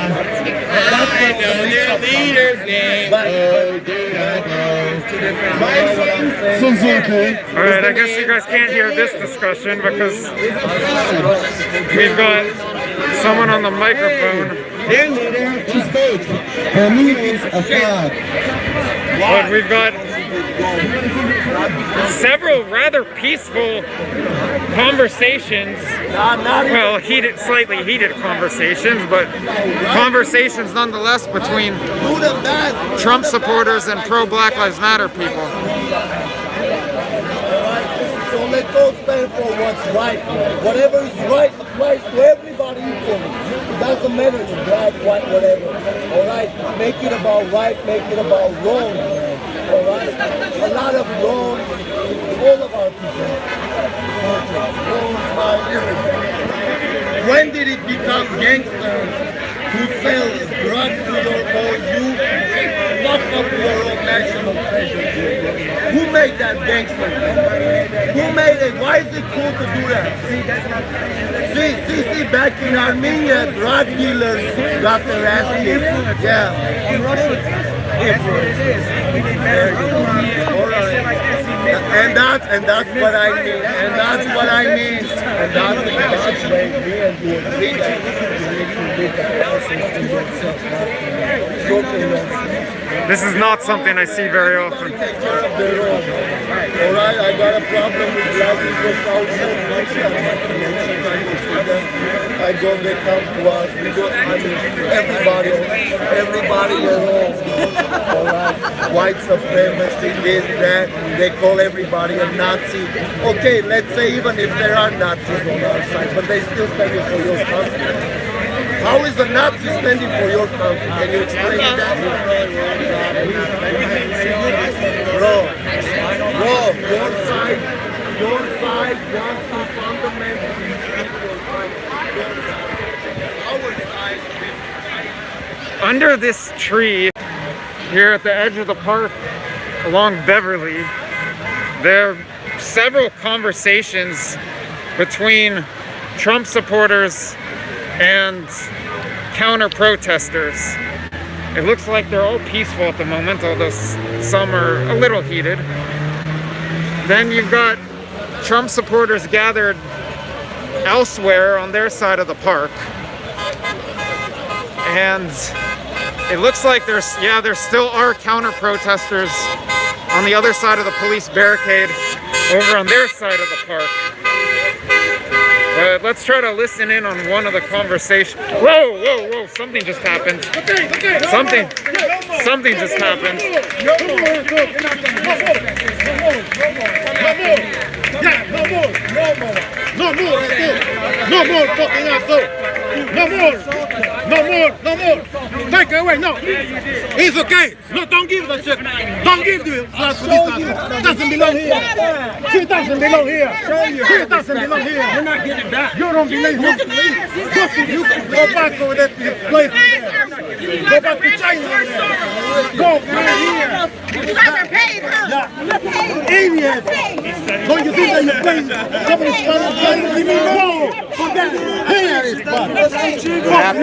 That's where the mix-up comes. Alright, I guess you guys can't hear this discussion because we've got someone on the microphone. But we've got several rather peaceful conversations. Well, slightly heated conversations, but conversations nonetheless between Trump supporters and pro-Black Lives Matter people. So let's all stand for what's right. Whatever is right applies to everybody equally. It doesn't matter if it's black, white, whatever. Alright? Make it about right, make it about wrong. Alright? A lot of wrong in all of our people. When did it become gangsters to sell drugs to your own youth? Fuck up your own national treasure. Who made that gangster? Who made it? Why is it cool to do that? See, back in Armenia, drug dealers got their ass kicked. Yeah. And that's what I mean. And that's what I mean. And that's why me and you agree This is not something I see very often. Alright, I got a problem with black people. I go, they come to us. We go, I mean, everybody alone. Alright, white supremacy, this, that. They call everybody a Nazi. Okay, let's say even if there are Nazis on our side, but they still stand for your country. How is a Nazi standing for your country? Can you explain that? Bro, your side wants to fundamentally Under this tree here at the edge of the park along Beverly, there are several conversations between Trump supporters and counter-protesters. It looks like they're all peaceful at the moment, although some are a little heated. Then you've got Trump supporters gathered elsewhere on their side of the park. And it looks like there still are counter-protesters on the other side of the police barricade over on their side of the park. But let's try to listen in on one of the conversations. Whoa, something just happened. Something just happened. No more fucking asshole. No more. Take it away, no. It's okay. No, don't give that shit. Don't give to him. Doesn't belong here. She doesn't belong here. She doesn't belong here. You're not getting back. You don't believe him. Go back over there to your place. Go back to China. Go back here. You guys are paid, huh? You're paid. Idiot. Don't you think that you're paying? Somebody's trying to give me more for that hair is bad.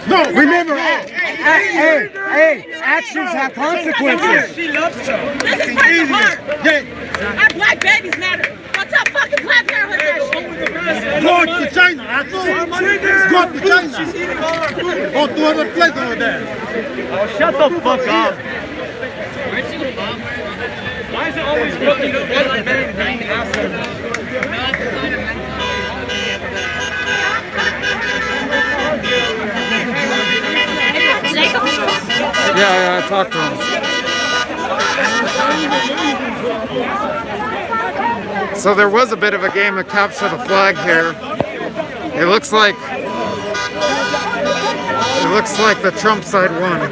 No, remember, Hey, actions have consequences. She loves you. This is for the heart. Our black babies matter. What's up, fucking Planned Parenthood that shit? go to China, asshole. Go to China. Go to other place over there. Oh, shut the fuck up. Why is it always fucking white men being assholes? Yeah, I talked to him. So there was a bit of a game to capture the flag here. It looks like the Trump side won.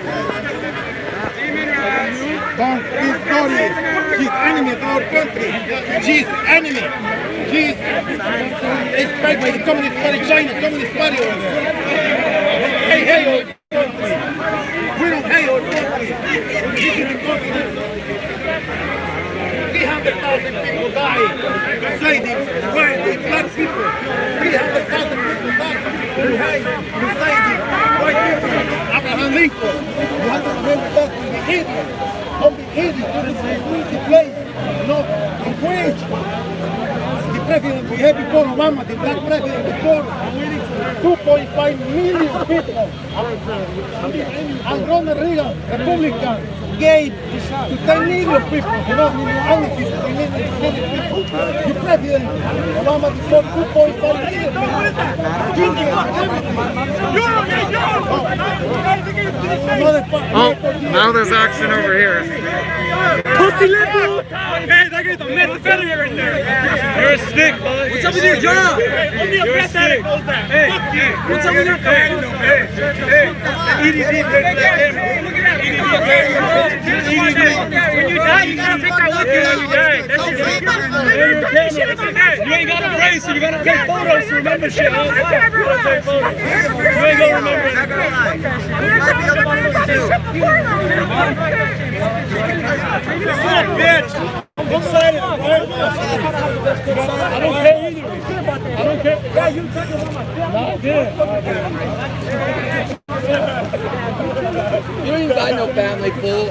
She's enemy of our country. She's enemy. She's inspired by the Communist Party, China, Communist Party over there. Hey, we don't hate our country. We have the 300,000 people dying beside him. Where the black people, 300,000 people died behind, beside him. White people, Abraham Lincoln. You have to remember that in the 80s. On the 80s, there was a community place, in which the president we had before Obama, the black president before, 2.5 million people. And Ronald Reagan, Republican, gave to 10 million people, only 50 million people. The president, Obama, before 2.5 million Oh, now there's action over here. Pussy liberal! Hey, that guy's a methamphetamine right there. You're a stick, bud. What's up with your job? Only a meth addict knows that. Hey, fuck you. What's up with your job? Hey, EDD, baby. Look at that. When you die, you gotta pick that look when you die. That's your You ain't gotta race, so you gotta take photos to remember shit. You gotta take photos. You ain't gonna remember bitch! I'm excited, right? I don't care either. I don't care. Yeah, you took it on my family. Not good. You ain't got no family, fool.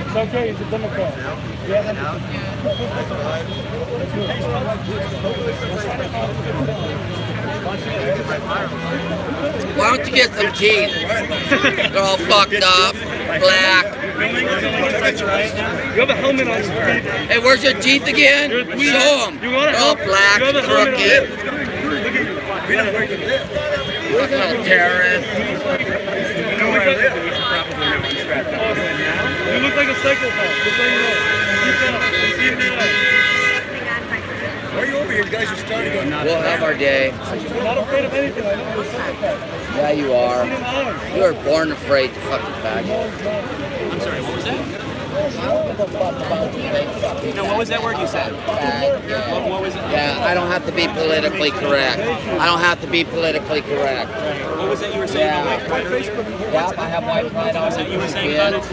It's okay, he's a Democrat. Why don't you get some teeth? They're all fucked up, black. You have a helmet on your teeth. Hey, where's your teeth again? Show them. They're all black, crooked. Fucking little terrorist. You look like a psychopath. Just so you know. Keep that up. Let's see it now. Why are you over here? You guys are starting to go. We'll have our day. I'm not afraid of anything. I know you're a psychopath. Yeah, you are. You were born afraid, you fucking faggot. I'm sorry, what was that? No, what was that word you said? What was it? Yeah, I don't have to be politically correct. I don't have to be politically correct. What was that you were saying about white pride earlier? Yeah, I have white pride on. You were saying about it?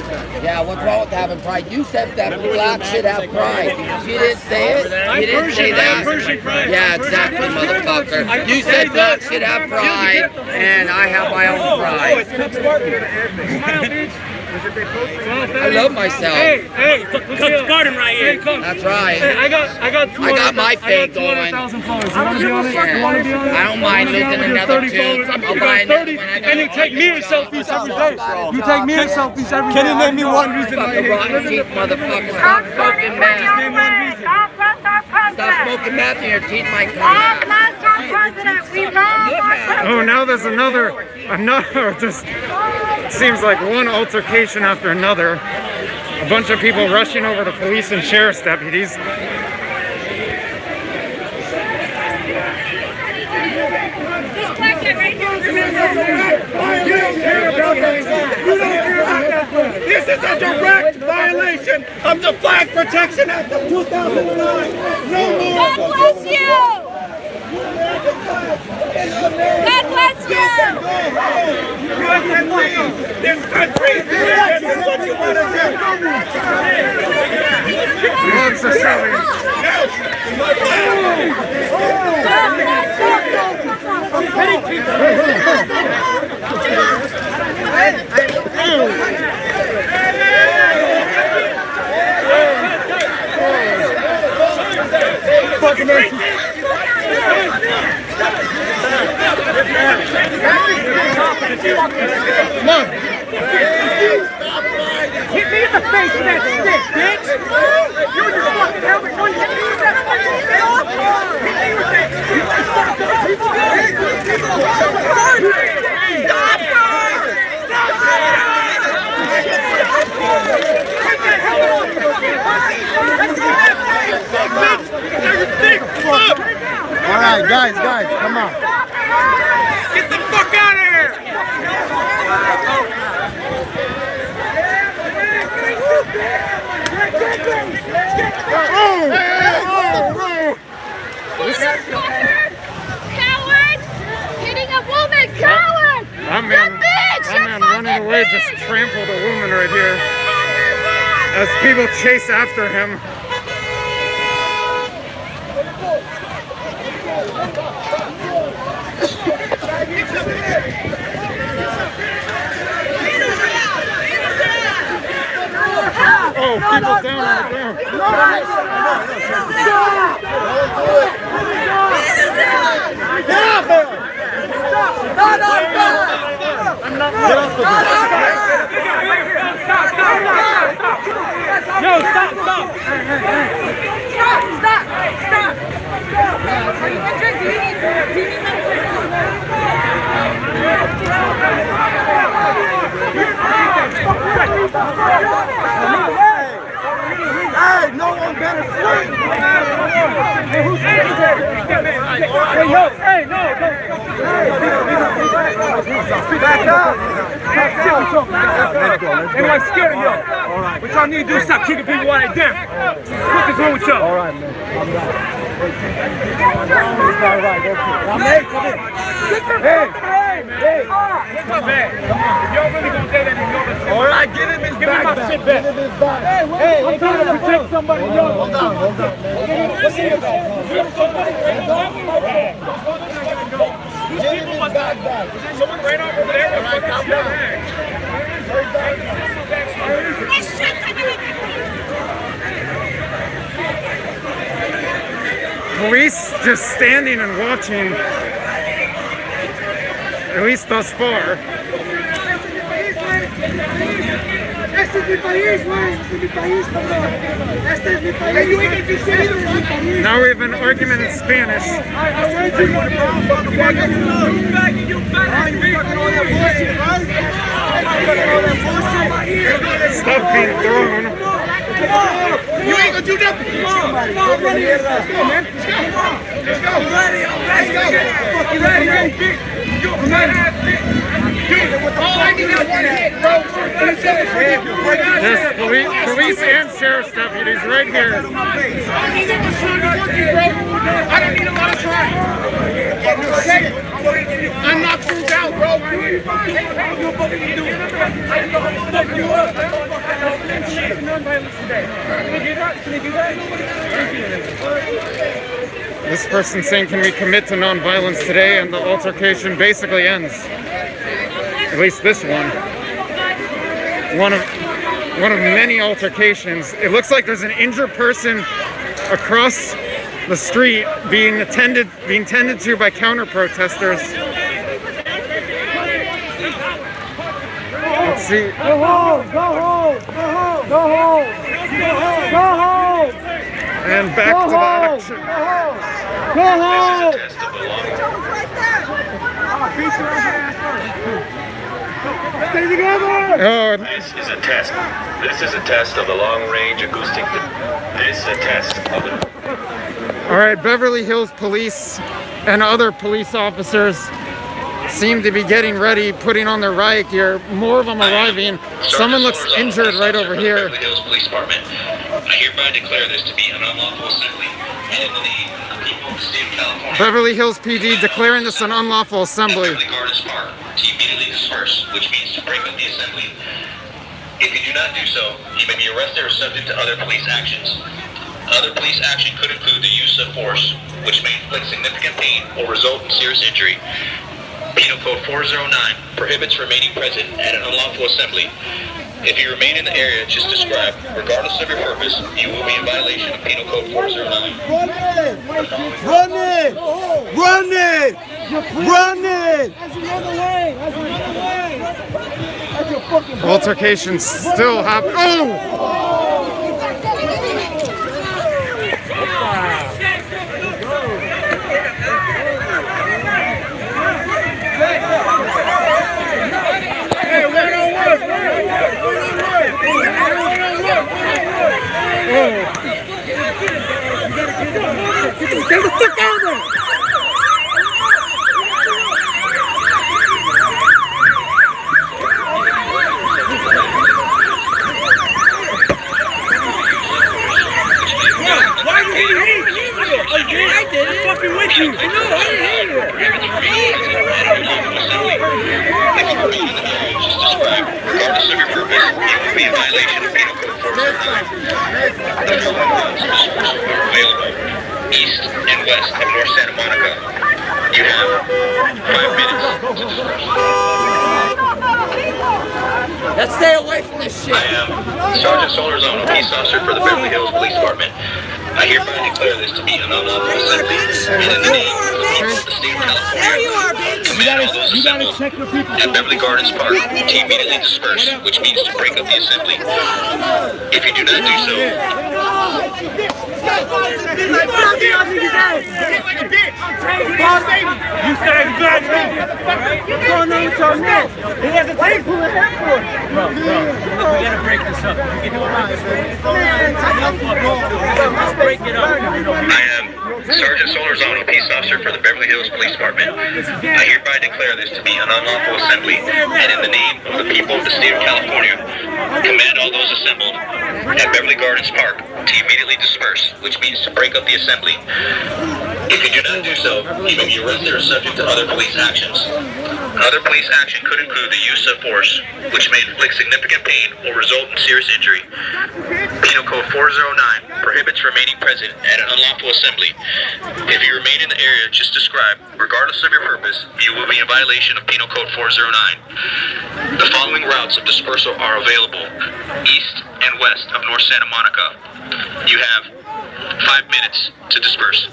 Yeah, what's wrong with having pride? You said that black should have pride. You didn't say it? You didn't say that? Yeah, exactly, motherfucker. You said black should have pride, and I have my own pride. I love myself. Hey, Cubs Garden right here. That's right. Hey, I got my thing going. I don't mind losing another tooth. I'll buy another one. And you take me selfies every day. You take me selfies every day. Can you name me one reason why you're rotten teeth, motherfucker? Stop smoking meth. Stop smoking meth and your teeth might come out. Oh, now there's another, just seems like one altercation after another. A bunch of people rushing over to police and sheriff's deputies. This is a direct violation of the Flag Protection Act of 2009. No more. God bless you. God bless you. This country. This is what you want to do. Lots of shoving. Fucking Come on. Hit me in the face with that stick, bitch! You and your fucking helmet, hit me with that fucking stick! Hit me with that All right, guys, come on. Get the fuck out of here! Coward! Hitting a woman, coward! That man running away just trampled a woman right here. as people chase after him. Oh, people down on the ground. Yo, stop! Hey, no one better swing! Hey, who's hey, yo, hey, no, back up! Anyone scared of y'all? Alright. What y'all need to do is stop kicking people while they're down. What is wrong with y'all? Alright, man. It's not right. Come in. Hey! What's my bag? If y'all really gonna say that, you know this. Alright, give him his bag. Give me my shit back. Give him his bag. Hey, I'm trying to protect somebody. Hold on, man. Give him his bag back. Someone ran off over there. Alright, calm down. Police just standing and watching, at least thus far. Este es mi país, güey. Este es mi país, cabrón. Este es mi país. Now we have an argument in Spanish. Stuff being thrown. You ain't gonna do nothing. Come on, run here. Let's go, man. Let's go. I'm ready. Fucking ready. I'm ready. All I need is one hit, bro. There's police and sheriff's deputies right here. I don't need that much time to work you, bro. I don't need a lot of time. Okay? I'm not through out, bro. This person saying, can we commit to non-violence today? And the altercation basically ends. At least this one. One of many altercations. It looks like there's an injured person across the street being tended to by counter-protesters. Let's see. Go home. And back to the action. Go home. Stay together. Oh. This is a test. This is a test of the long-range acoustic. This is a test of the... All right, Beverly Hills police and other police officers seem to be getting ready, putting on their riot gear. More of them arriving. Someone looks injured right over here. Beverly Hills Police Department. I hereby declare this to be an unlawful assembly in the people of the state of California. Beverly Hills PD declaring this an unlawful assembly. The guards are to immediately disperse, which means to break up the assembly. If you do not do so, you may be arrested or subject to other police actions. Other police action could include the use of force, which may inflict significant pain or result in serious injury. Penal Code 409 prohibits remaining present at an unlawful assembly. If you remain in the area just described, regardless of your purpose, you will be in violation of Penal Code 409. Run it! Altercations still happen. Oh! Get the fuck out of there! Why did he hit me? I did it. Fucking with you. I know, I didn't hit you. Regardless of your purpose, you will be in violation of Penal Code available east and west of North Santa Monica. You have 5 minutes to disperse. Let's stay away from this shit. I am Sergeant Solarzano, peace officer for the Beverly Hills Police Department. I hereby declare this to be an unlawful assembly in the name of the people of the state of California. There you are, bitch. Command all those assembled at Beverly Gardens Park to immediately disperse, which means to break up the assembly. If you do not do so, You started bad, what's going on with your neck? He has a tape pulling hair for it. Bro, we gotta break this up. You can do Let's break it up. I am Sergeant Solarzano, peace officer for the Beverly Hills Police Department. I hereby declare this to be an unlawful assembly, and in the name of the people of the state of California, command all those assembled at Beverly Gardens Park to immediately disperse, which means to break up the assembly. If you do not do so, you may be arrested or subject to other police actions. Other police action could include the use of force, which may inflict significant pain or result in serious injury. Penal Code 409 prohibits remaining present at an unlawful assembly. If you remain in the area just described, regardless of your purpose, you will be in violation of Penal Code 409. The following routes of dispersal are available east and west of North Santa Monica. You have 5 minutes to disperse.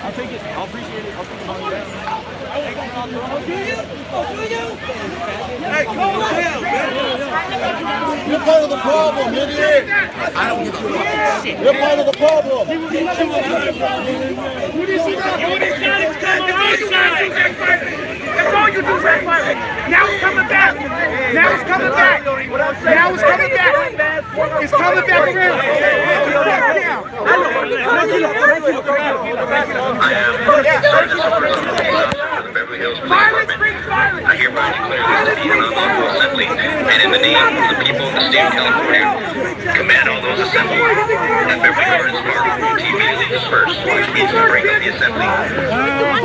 I'll take it. I'll appreciate it. I'll take it on you. Hey, calm down, man. You're part of the problem, idiot. I don't give a shit. You're part of the problem. Who did you come on this side? That's all you do, backfire. Now it's coming back. Now it's coming back. Now it's coming back. It's coming back around. The Beverly Hills Police Department. I hereby declare this to be an unlawful assembly, and in the name of the people of the state of California, command all those assembled at Beverly Gardens Park to immediately disperse, which means to break up the assembly.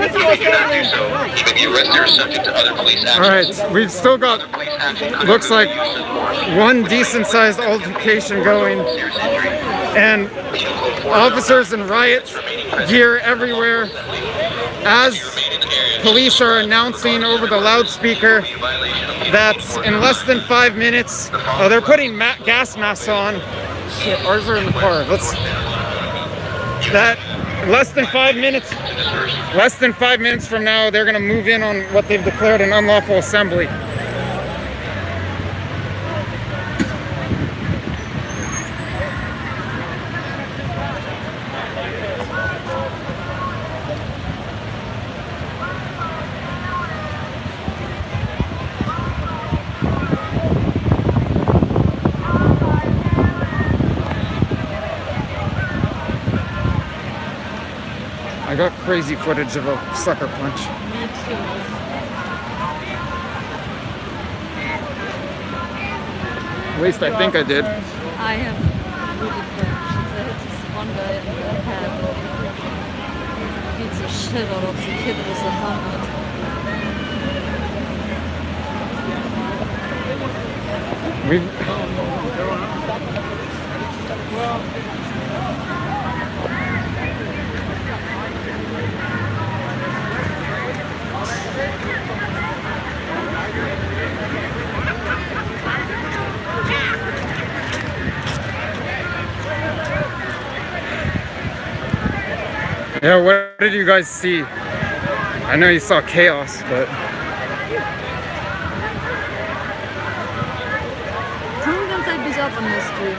If you do not do so, you may be arrested or subject to other police actions. All right, we've still got, looks like one decent-sized altercation going, and officers in riot gear everywhere as police are announcing over the loudspeaker that in less than 5 minutes, they're putting gas masks on. Shit, ours are in the car. That less than 5 minutes from now, they're gonna move in on what they've declared an unlawful assembly. I got crazy footage of a sucker punch. Me too. At least I think I did. I have really questions. I had this one guy in the head that beats the shit out of the kid with a helmet. We've Yeah, what did you guys see? I know you saw chaos, but Up on the stream.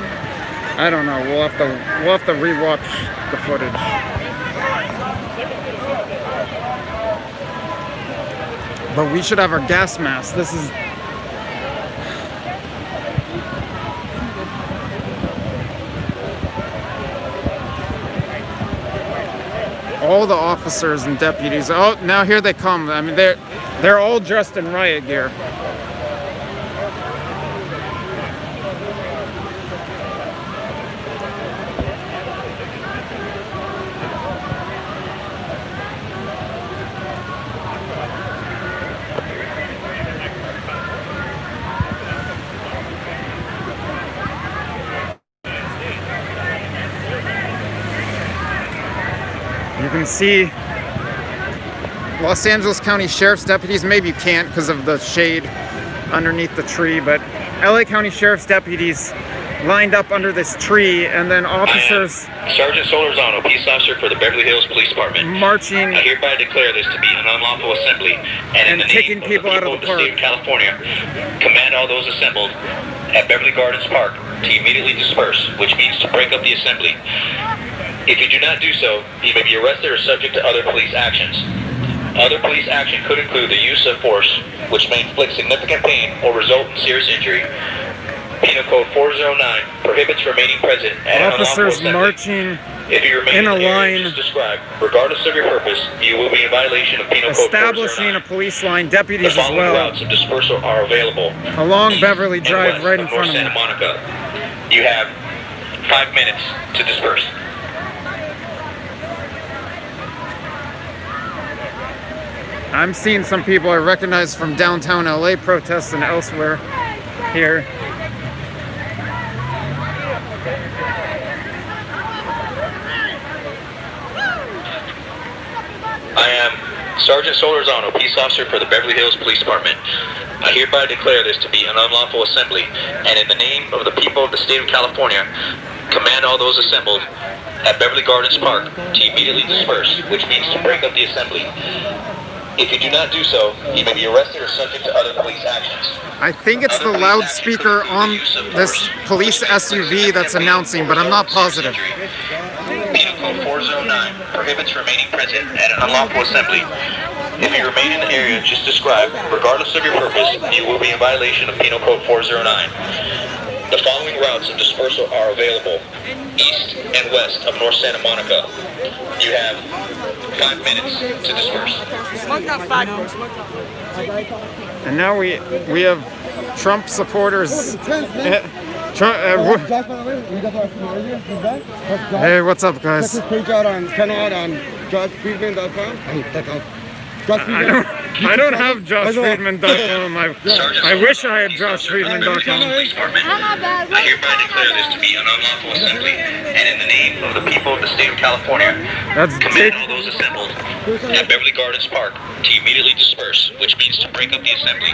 I don't know. We'll have to rewatch the footage. But we should have our gas mask. This is all the officers and deputies. Oh, now here they come. I mean, they're all dressed in riot gear. can see Los Angeles County Sheriff's deputies. Maybe you can't because of the shade underneath the tree, but LA County Sheriff's deputies lined up under this tree, and then officers Sergeant Solorzano, peace officer for the Beverly Hills Police Department. Marching. I hereby declare this to be an unlawful assembly, and in the kicking name people of out the of people the of the state of California, command all those assembled at Beverly Gardens Park to immediately disperse, which means to break up the assembly. If you do not do so, you may be arrested or subject to other police actions. Other police action could include the use of force, which may inflict significant pain or result in serious injury. Penal Code 409 prohibits remaining present at an unlawful officers assembly. marching If you remain in a the area line, just described, regardless of your purpose, you will be in violation of Penal Code 409. establishing a police line, deputies The as following well, routes of dispersal are available. along Beverly and Drive, west right in of North front of Santa me. Monica. You have 5 minutes to disperse. I'm seeing some people I recognize from downtown LA protests and elsewhere here. I am Sergeant Solorzano, peace officer for the Beverly Hills Police Department. I hereby declare this to be an unlawful assembly, and in the name of the people of the state of California, command all those assembled at Beverly Gardens Park to immediately disperse, which means to break up the assembly. If you do not do so, you may be arrested or subject to other police actions. I think it's the loudspeaker on this police SUV that's announcing, but I'm not positive. Penal Code 409 prohibits remaining present at an unlawful assembly. If you remain in the area just described, regardless of your purpose, you will be in violation of Penal Code 409. The following routes of dispersal are available: east and west of North Santa Monica. You have 5 minutes to disperse. And now we have Trump supporters. Hey, what's up, guys? Check his page out on JoshFriedman.com. I don't have JoshFriedman.com. I wish I had JoshFriedman.com. I hereby declare this to be an unlawful assembly, and in the name of the people of the state of California, command all those assembled at Beverly Gardens Park to immediately disperse, which means to break up the assembly.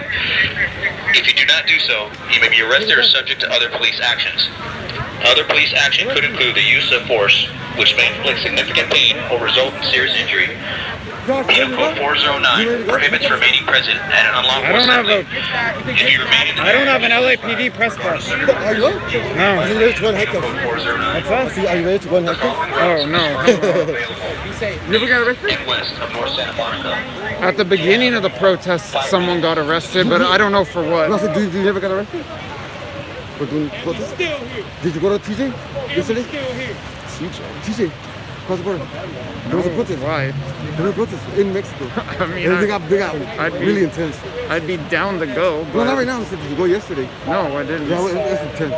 If you do not do so, you may be arrested or subject to other police actions. Other police action could include the use of force, which may inflict significant pain or result in serious injury. Penal Code 409 prohibits remaining present at an unlawful assembly. If you remain in the I don't have an LAPD press pass. Are you? No. Are you ready to go and handcuff? What's that? Are you ready to go and handcuff? Oh, no. You ever got arrested? At the beginning of the protest, someone got arrested, but I don't know for what. Did you never get arrested? For doing protest? Did you go to TJ yesterday? TJ. Cross the border. There was a protest. Why? There was a protest in Mexico. I mean, and they got really intense. I'd be down to go. But No, not right now. Did you go yesterday? No, I didn't. Yeah, well, it's intense.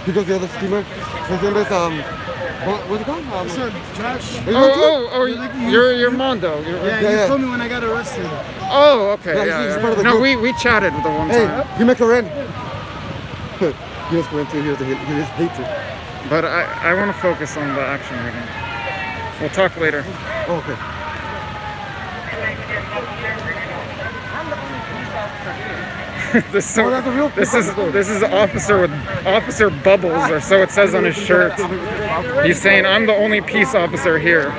Because the other steamer, his name is what's it called? Sir, Josh. You're Mondo. You told me when I got arrested. Oh, okay. Yeah, Yeah, he's part of the No, group. we chatted the one time. Hey, you make a rent. He was going to, he just hates it. But I want to focus on the action right now. We'll talk later. Oh, okay. This is Officer with Officer Bubbles, or so it says on his shirt. He's saying, "I'm the only peace officer here."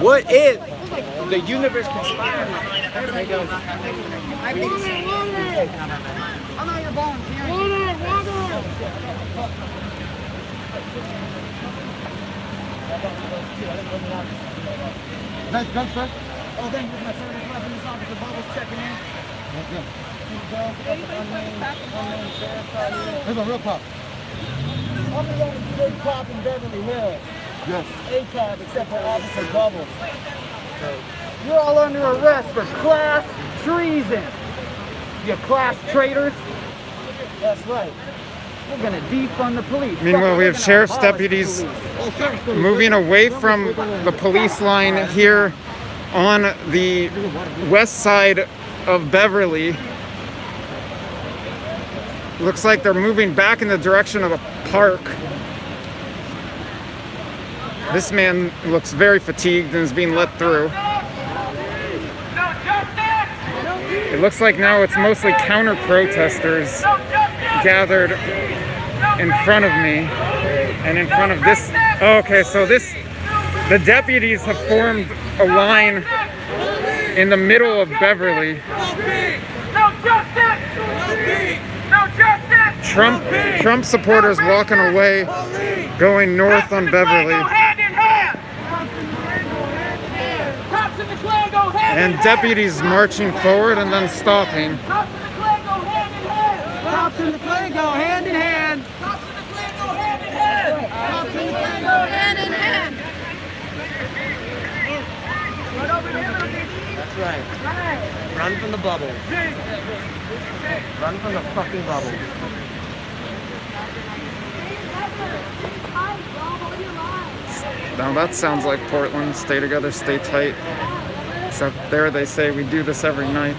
What if the universe conspired? Nice gun, sir. Oh, thank you, my service weapon. This officer Bubbles checking in. Here's a real cop. I'm the only big cop in Beverly Hills. Yes. ACAB, except for Officer Bubbles. You're all under arrest for class treason. You class traitors. That's right. We're gonna defund the police. Meanwhile, we have sheriff's deputies moving away from the police line here on the west side of Beverly. Looks like they're moving back in the direction of a park. This man looks very fatigued and is being let through. It looks like now it's mostly counter-protesters gathered in front of me and in front of this. Oh, okay, so the deputies have formed a line in the middle of Beverly. Trump supporters walking away, going north on Beverly. And deputies marching forward and then stopping. Cops and the plane go hand in hand. Cops and the plane go hand in hand. Cops and the plane go hand in hand. Right over here, little baby. That's right. Run from the bubble. Run from the fucking bubble. Now that sounds like Portland. Stay together, stay tight. Except there they say we do this every night.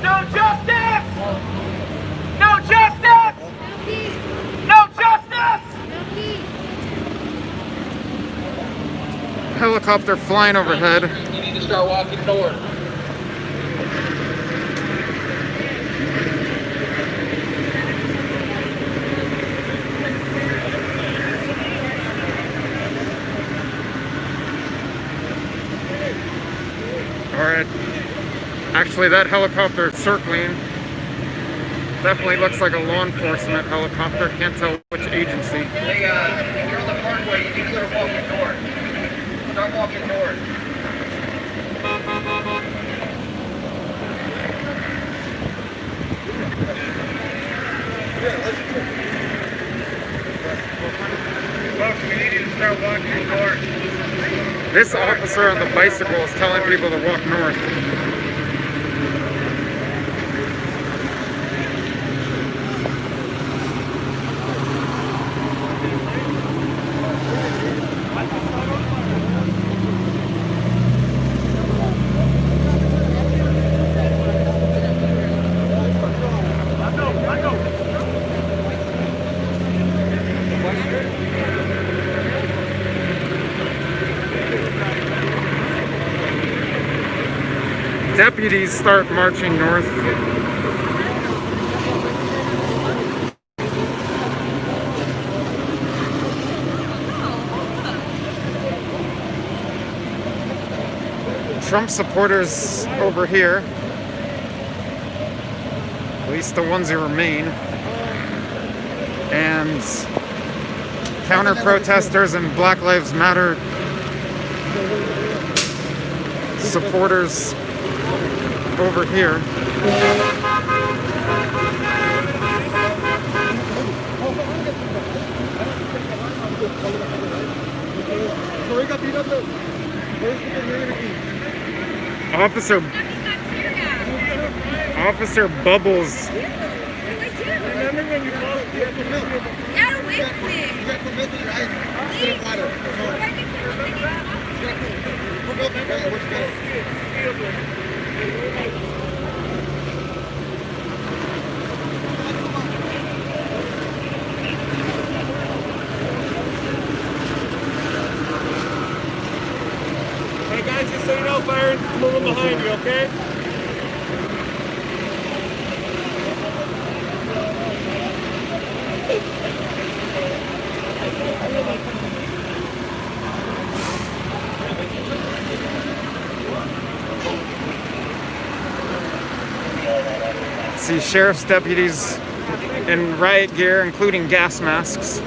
No justice! No justice! No justice! Helicopter flying overhead. You need to start walking north. Alright. Actually, that helicopter is circling. Definitely looks like a law enforcement helicopter. Can't tell which agency. Hey, if you're on the parkway, you need to start walking north. Start walking north. Folks, we need you to start walking north. This officer on the bicycle is telling people to walk north. Deputies start marching north. Trump supporters over here, at least the ones who remain, and counter-protesters and Black Lives Matter supporters over here. Officer Bubbles. Remember when you lost Get away from me. Hey guys, just so you know, fire is moving behind you, okay? See sheriff's deputies in riot gear, including gas masks.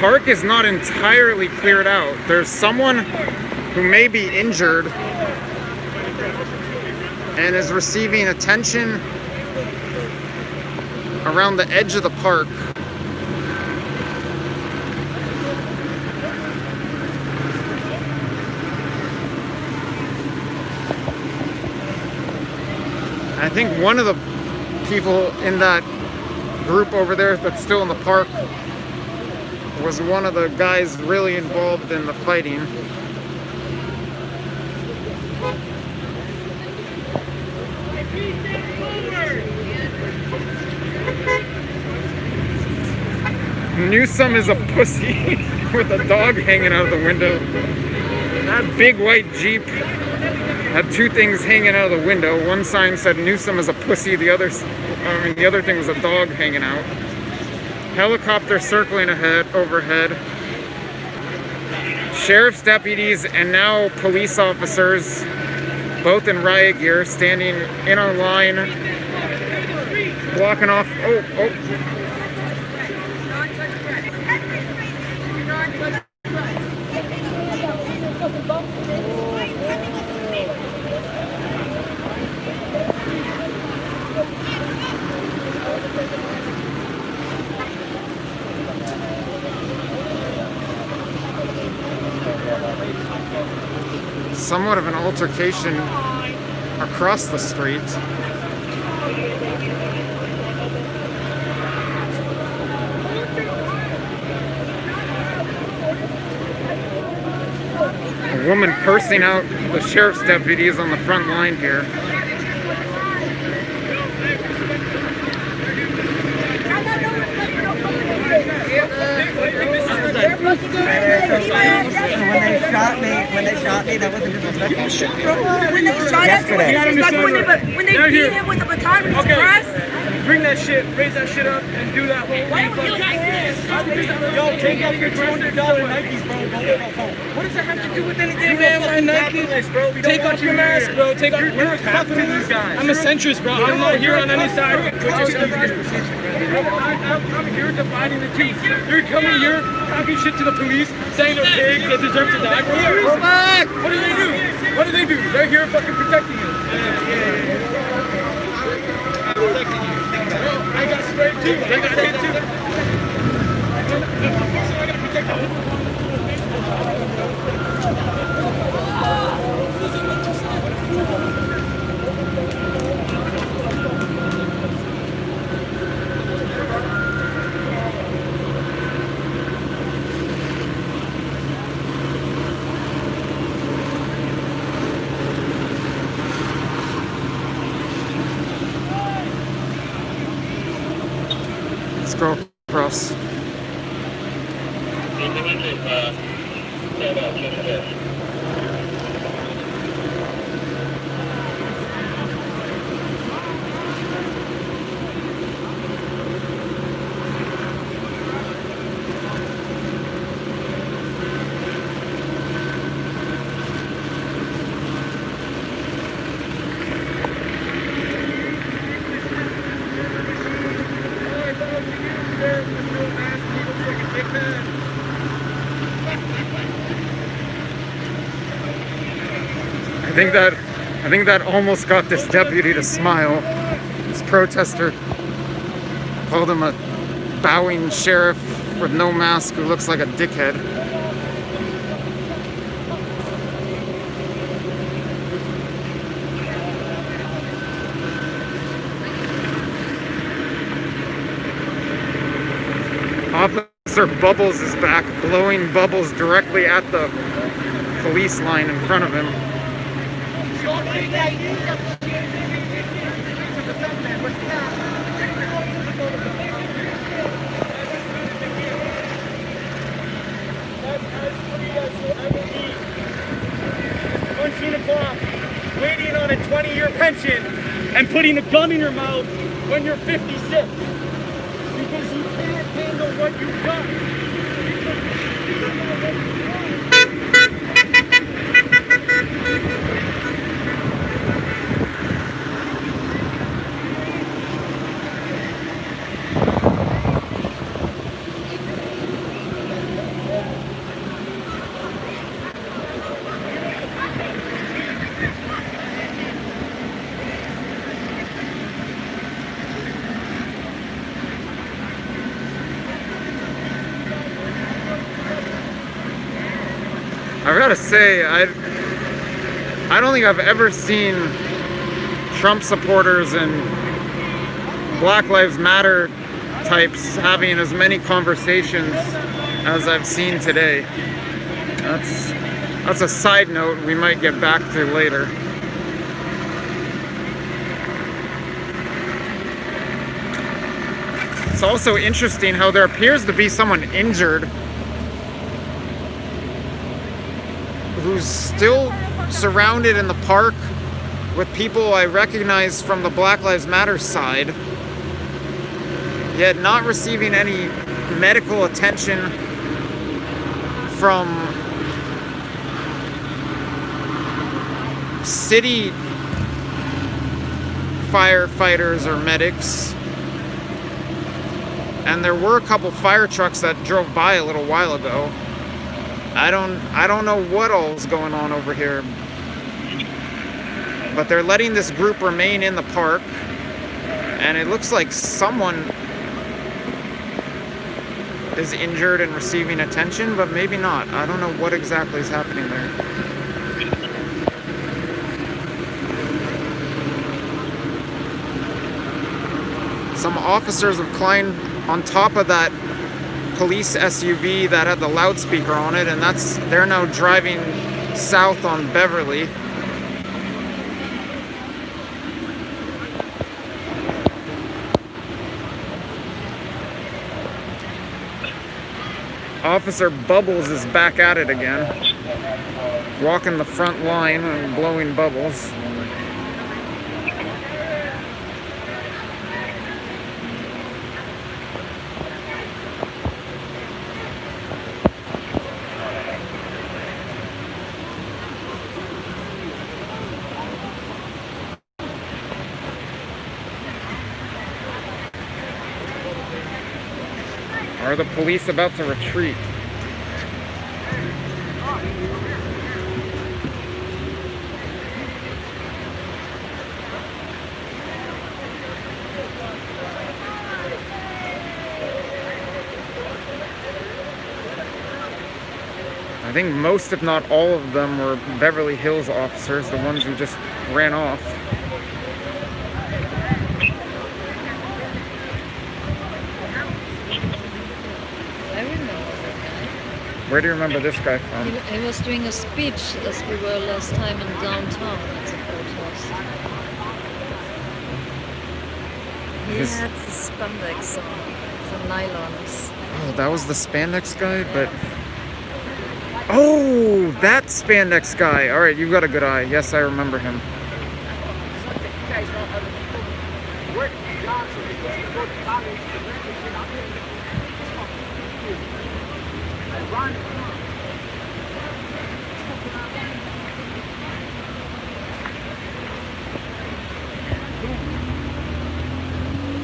park is not entirely cleared out. There's someone who may be injured and is receiving attention around the edge of the park. I think one of the people in that group over there that's still in the park was one of the guys really involved in the fighting. Newsome is a pussy with a dog hanging out of the window. That big white Jeep had two things hanging out of the window. One sign said Newsome is a pussy, the other thing was a dog hanging out. Helicopter circling overhead. Sheriff's deputies and now police officers, both in riot gear, standing in a line, blocking off. Somewhat of an altercation across the street. A woman cursing out the sheriff's deputies on the front line here. When they shot me, that wasn't disrespectful. When they shot us, it was disrespectful. When they beat him with the baton in his press. Bring that shit, raise that shit up, and do that whole thing. Yo, take off your $200 Nikes, bro. What does that have to do with anything, man? My Nikes, bro. Take off your mask, bro. Take off. You're talking to these guys. I'm a centrist, bro. I'm not here on any side. I'm here dividing the team. You're coming here talking shit to the police, saying they're pigs that deserve to die. For what reason? What do they do? What do they do? They're here fucking protecting you. Protecting you. I got sprayed too. I got hit too. I gotta protect you. Let's go across. I think that almost got this deputy to smile. This protester called him a bowing sheriff with no mask who looks like a dickhead. Officer Bubbles is back, blowing bubbles directly at the police line in front of him. Waiting on a 20-year pension and putting a gun in your mouth when you're 56 because you can't handle what you've done. gotta say, I don't think I've ever seen Trump supporters and Black Lives Matter types having as many conversations as I've seen today. That's a side note we might get back to later. It's also interesting how there appears to be someone injured who's still surrounded in the park with people I recognize from the Black Lives Matter side, yet not receiving any medical attention from city firefighters or medics. And there were a couple fire trucks that drove by a little while ago. I don't know what all's going on over here. But they're letting this group remain in the park. And it looks like someone is injured and receiving attention, but maybe not. I don't know what exactly is happening there. Some officers have climbed on top of that police SUV that had the loudspeaker on it, and they're now driving south on Beverly. Officer Bubbles is back at it again, walking the front line and blowing bubbles. Are the police about to retreat? I think most, if not all of them, were Beverly Hills officers, the ones who just ran off. Where do you remember this guy from? He was doing a speech as we were last time in downtown at the protest. He had the spandex on, the nylons. Oh, that was the spandex guy, but... Oh, that spandex guy. All right, you've got a good eye. Yes, I remember him.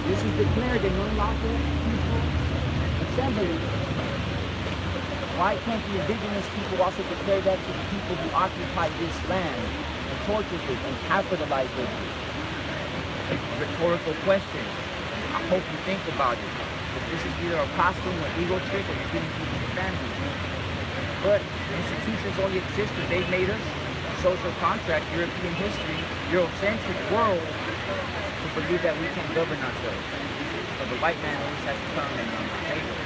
This is declared an unlawful people assembly. Why can't the indigenous people also declare that to the people who occupied this land and tortured it and capitalized it? Rhetorical question. I hope you think about it. If this is either a costume or ego trick or you're getting people in family. But institutions only exist because they've made us a social contract, European history, Eurocentric world, to believe that we can govern ourselves. So the white man always has to come and save us.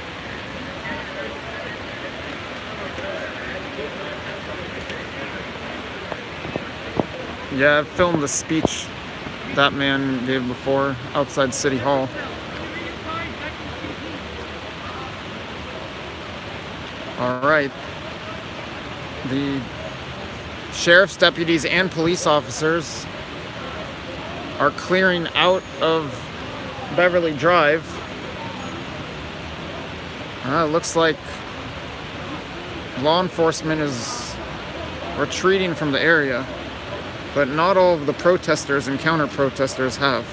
Yeah, I've filmed the speech that man gave before outside City Hall. All right. The sheriff's deputies and police officers are clearing out of Beverly Drive. It looks like law enforcement is retreating from the area, but not all of the protesters and counter-protesters have.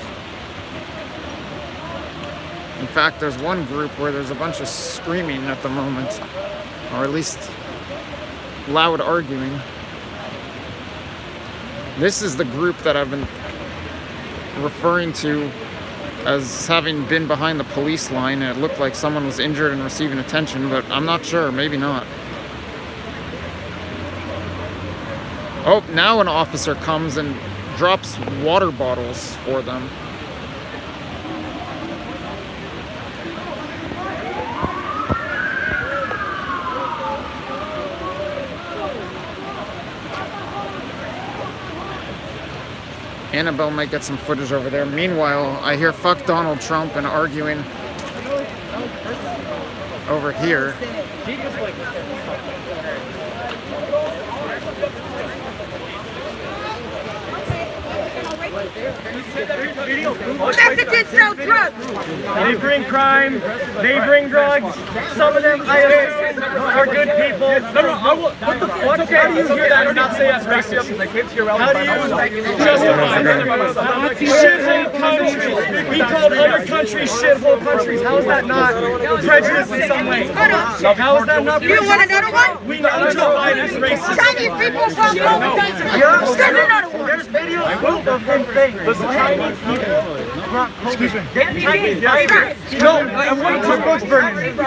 In fact, there's one group where there's a bunch of screaming at the moment, or at least loud arguing. This is the group that I've been referring to as having been behind the police line. It looked like someone was injured and receiving attention, but I'm not sure, maybe not. Oh, now an officer comes and drops water bottles for them. Annabelle might get some footage over there. Meanwhile, I hear fuck Donald Trump and arguing over here. Mexicans sell drugs. They bring crime, they bring drugs. Some of them, I assume, are good people. What the fuck? It's okay. How do you hear that and not say that's racist? How do you justify shithole countries? We called other countries shithole countries. How is that not prejudice in some way? How is that not prejudice? You want another one? We not justify as racist. Chinese people from There's another one. There's videos of them saying, listen, Chinese people. Excuse me. No, I'm waiting till books burning.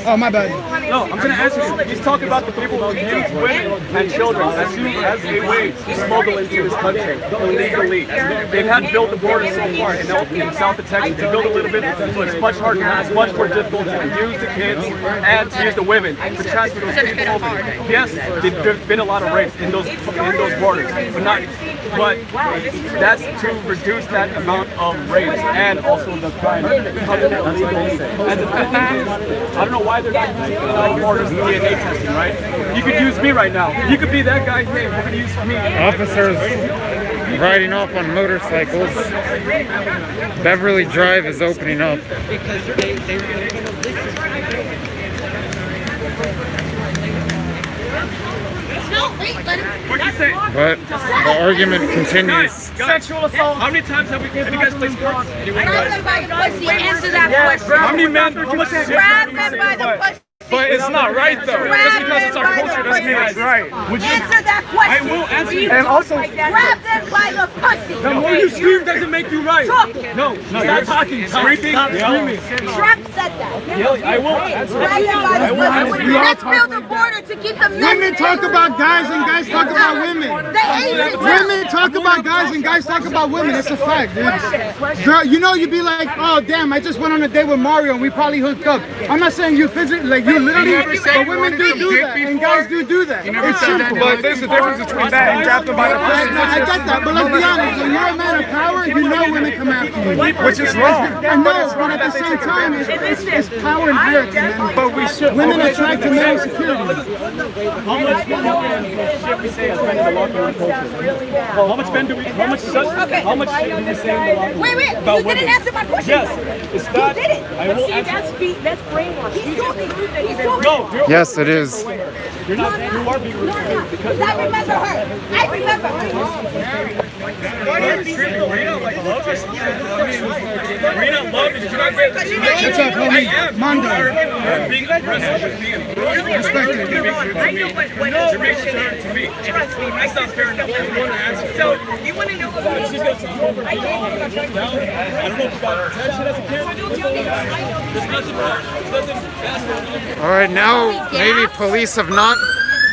Oh, my bad. No, I'm going to answer you. He's talking about the people who use women and children as a way to smuggle into this country illegally. They've had to build the border so far in south of Texas. To build a little bit, so it's much harder now. It's much more difficult to use the kids and to use the women to transfer those people over. Yes, there's been a lot of rape in those borders, but that's to reduce that amount of rape and also the crime. And the thing is, I don't know why they're not using borders DNA testing, right? You could use me right now. You could be that guy here. You could use me. Officers riding off on motorcycles. Beverly Drive is opening up. Because they But the argument continues. Sexual assault. How many times have you guys played sports? Answer that question. How many men? How much Grab them by the pussy. But it's not right though. Just because it's our culture doesn't mean it's right. Would you? Answer that question. I will answer you. And also, grab them by the pussy. The more you scream doesn't make you right. No, stop talking. Screaming. Screaming. Trump said that. I will answer. Grab them by the pussy. Let's build a border to keep the men. Women talk about guys and guys talk about women. Women talk about guys and guys talk about women. It's a fact, dude. Girl, you know, you'd be like, oh damn, I just went on a date with Mario and we probably hooked up. I'm not saying you physically, like you literally, but women do that and guys do that. It's simple. But there's a difference between that and grab them by the pussy. I get that, but let's be honest. When you're a man of power, you know women come after you. Which is wrong. I know, but at the same time, it's power inherent in men. But we should. Women attract to male security. How much should we say as men in the locker room culture? How much men do we? How much should we say in the locker room? Wait, you didn't answer my question. Yes, it's that. You did it. I will answer. That's brainwashing. He's talking. No, Yes, it is. You're not. You are being rude because I remember her. I remember her. Rena, love is not great. What's up, homie? Mondo. Being aggressive is being Respect it. to me. Trust me, that's not fair enough. I want to answer. So, you want to know what she's going to talk over I don't know if you got attention as a kid. There's nothing wrong. All right, now maybe police have not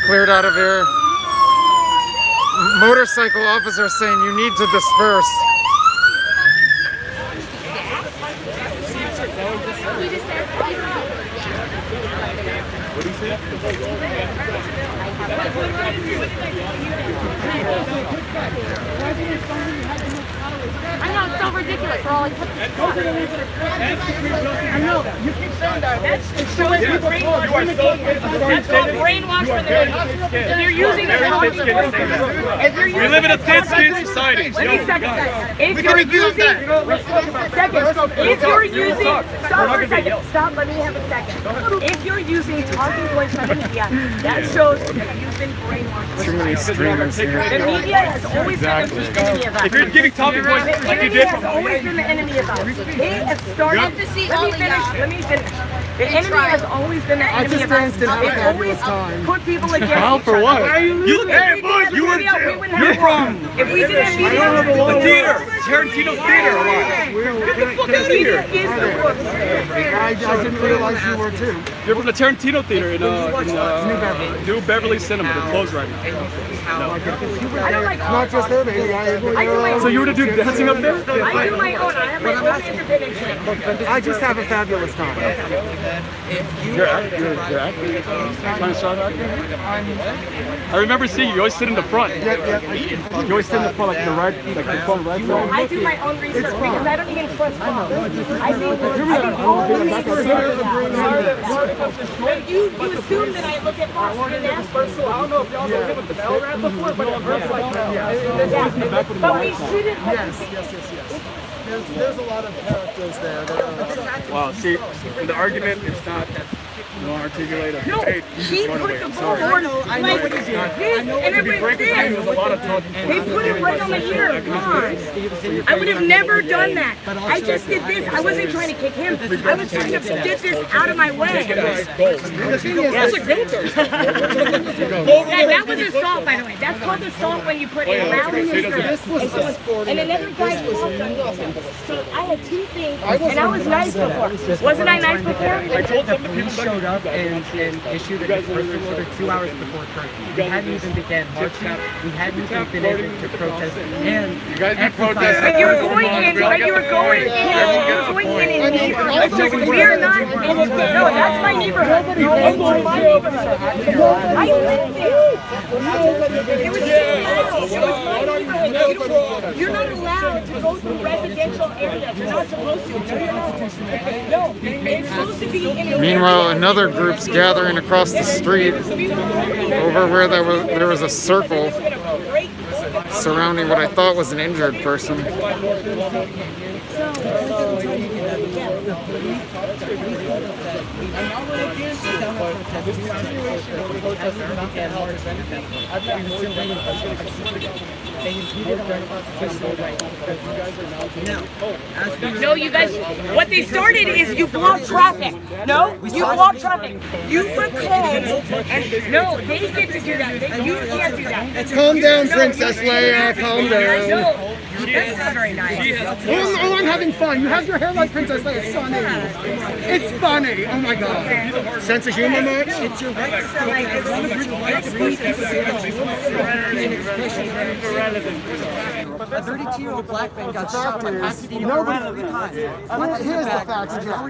cleared out of here. Motorcycle officer saying you need to disperse. What do you say? I know, it's so ridiculous. We're all like, what the fuck? I know, you keep saying that. That's called brainwash for the If you're using the We live in a thin-skinned society. Let me second. If you're using, if you're using, stop for a second. Stop. Let me have a second. If you're using talking points from the media, that shows that you've been brainwashed. Too many streamers here. The media has always been the enemy of us. If you're giving talking points like you did has always been the enemy of us. They have started. Let me finish. The enemy has always been the enemy of us. They always put people against each other. Why are you losing? Hey, boys, you're from. If we didn't media, the theater. Tarantino Theater a lot. Get the fuck out of here. I didn't realize you were too. You're from the Tarantino Theater in New Beverly Cinema. They're closed right now. I don't like Not just there, baby. So you were the dude dancing up there? I do my own. I have my own independent thing. I just have a fabulous time. You're acting? Kind of start acting? I remember seeing you. You always sit in the front. You always sit in the front, like the right, like the front right side. I do my own research because I don't even trust Bob. I think all the you assume that I look at Fox and Dispersal. I don't know if y'all know him with the bell rap before, but it hurts like that. But we shouldn't. Yes. There's a lot of characters there. Wow, see, in the argument, it's not, you don't articulate a No, debate, you he just run put away. the I'm ball sorry. on I know what he did. and everybody did. There's a lot of talking. They put it right on my ear. Come on. I would have never done that. I just did this. I wasn't trying to kick him. I was trying to get this out of my way. That was assault, by the way. That's called assault when you put a loud in your shirt. And another guy walked on me. So I had two things, and I was nice before. Wasn't I nice before? I told some of the people showed up and issued a dispersal order 2 hours before curfew. We hadn't even begun marching. We hadn't even been able to protest. And you guys been protesting. But you were going in. But you were going in. You were going in neighborhoods. We're not. No, that's my neighborhood. It's my neighborhood. I lived there. It was so loud. It was my neighborhood. You're not allowed to go through residential areas. You're not supposed to. No, it's supposed to be in a. Meanwhile, another group's gathering across the street over where there was a circle surrounding what I thought was an injured person. No, you guys, what they started is you block traffic. No, you block traffic. You were called, and no, they get to do that. You can't do that. Calm down, Princess Leia. Calm down. No, that's not very nice. Oh, I'm having fun. You have your hair like Princess Leia. It's funny. It's funny. Oh my god. Sense of humor, much? it's your right to like a 32-year-old black man got shot by Pasadena Nobody. 3 times. Here's the facts, Joe.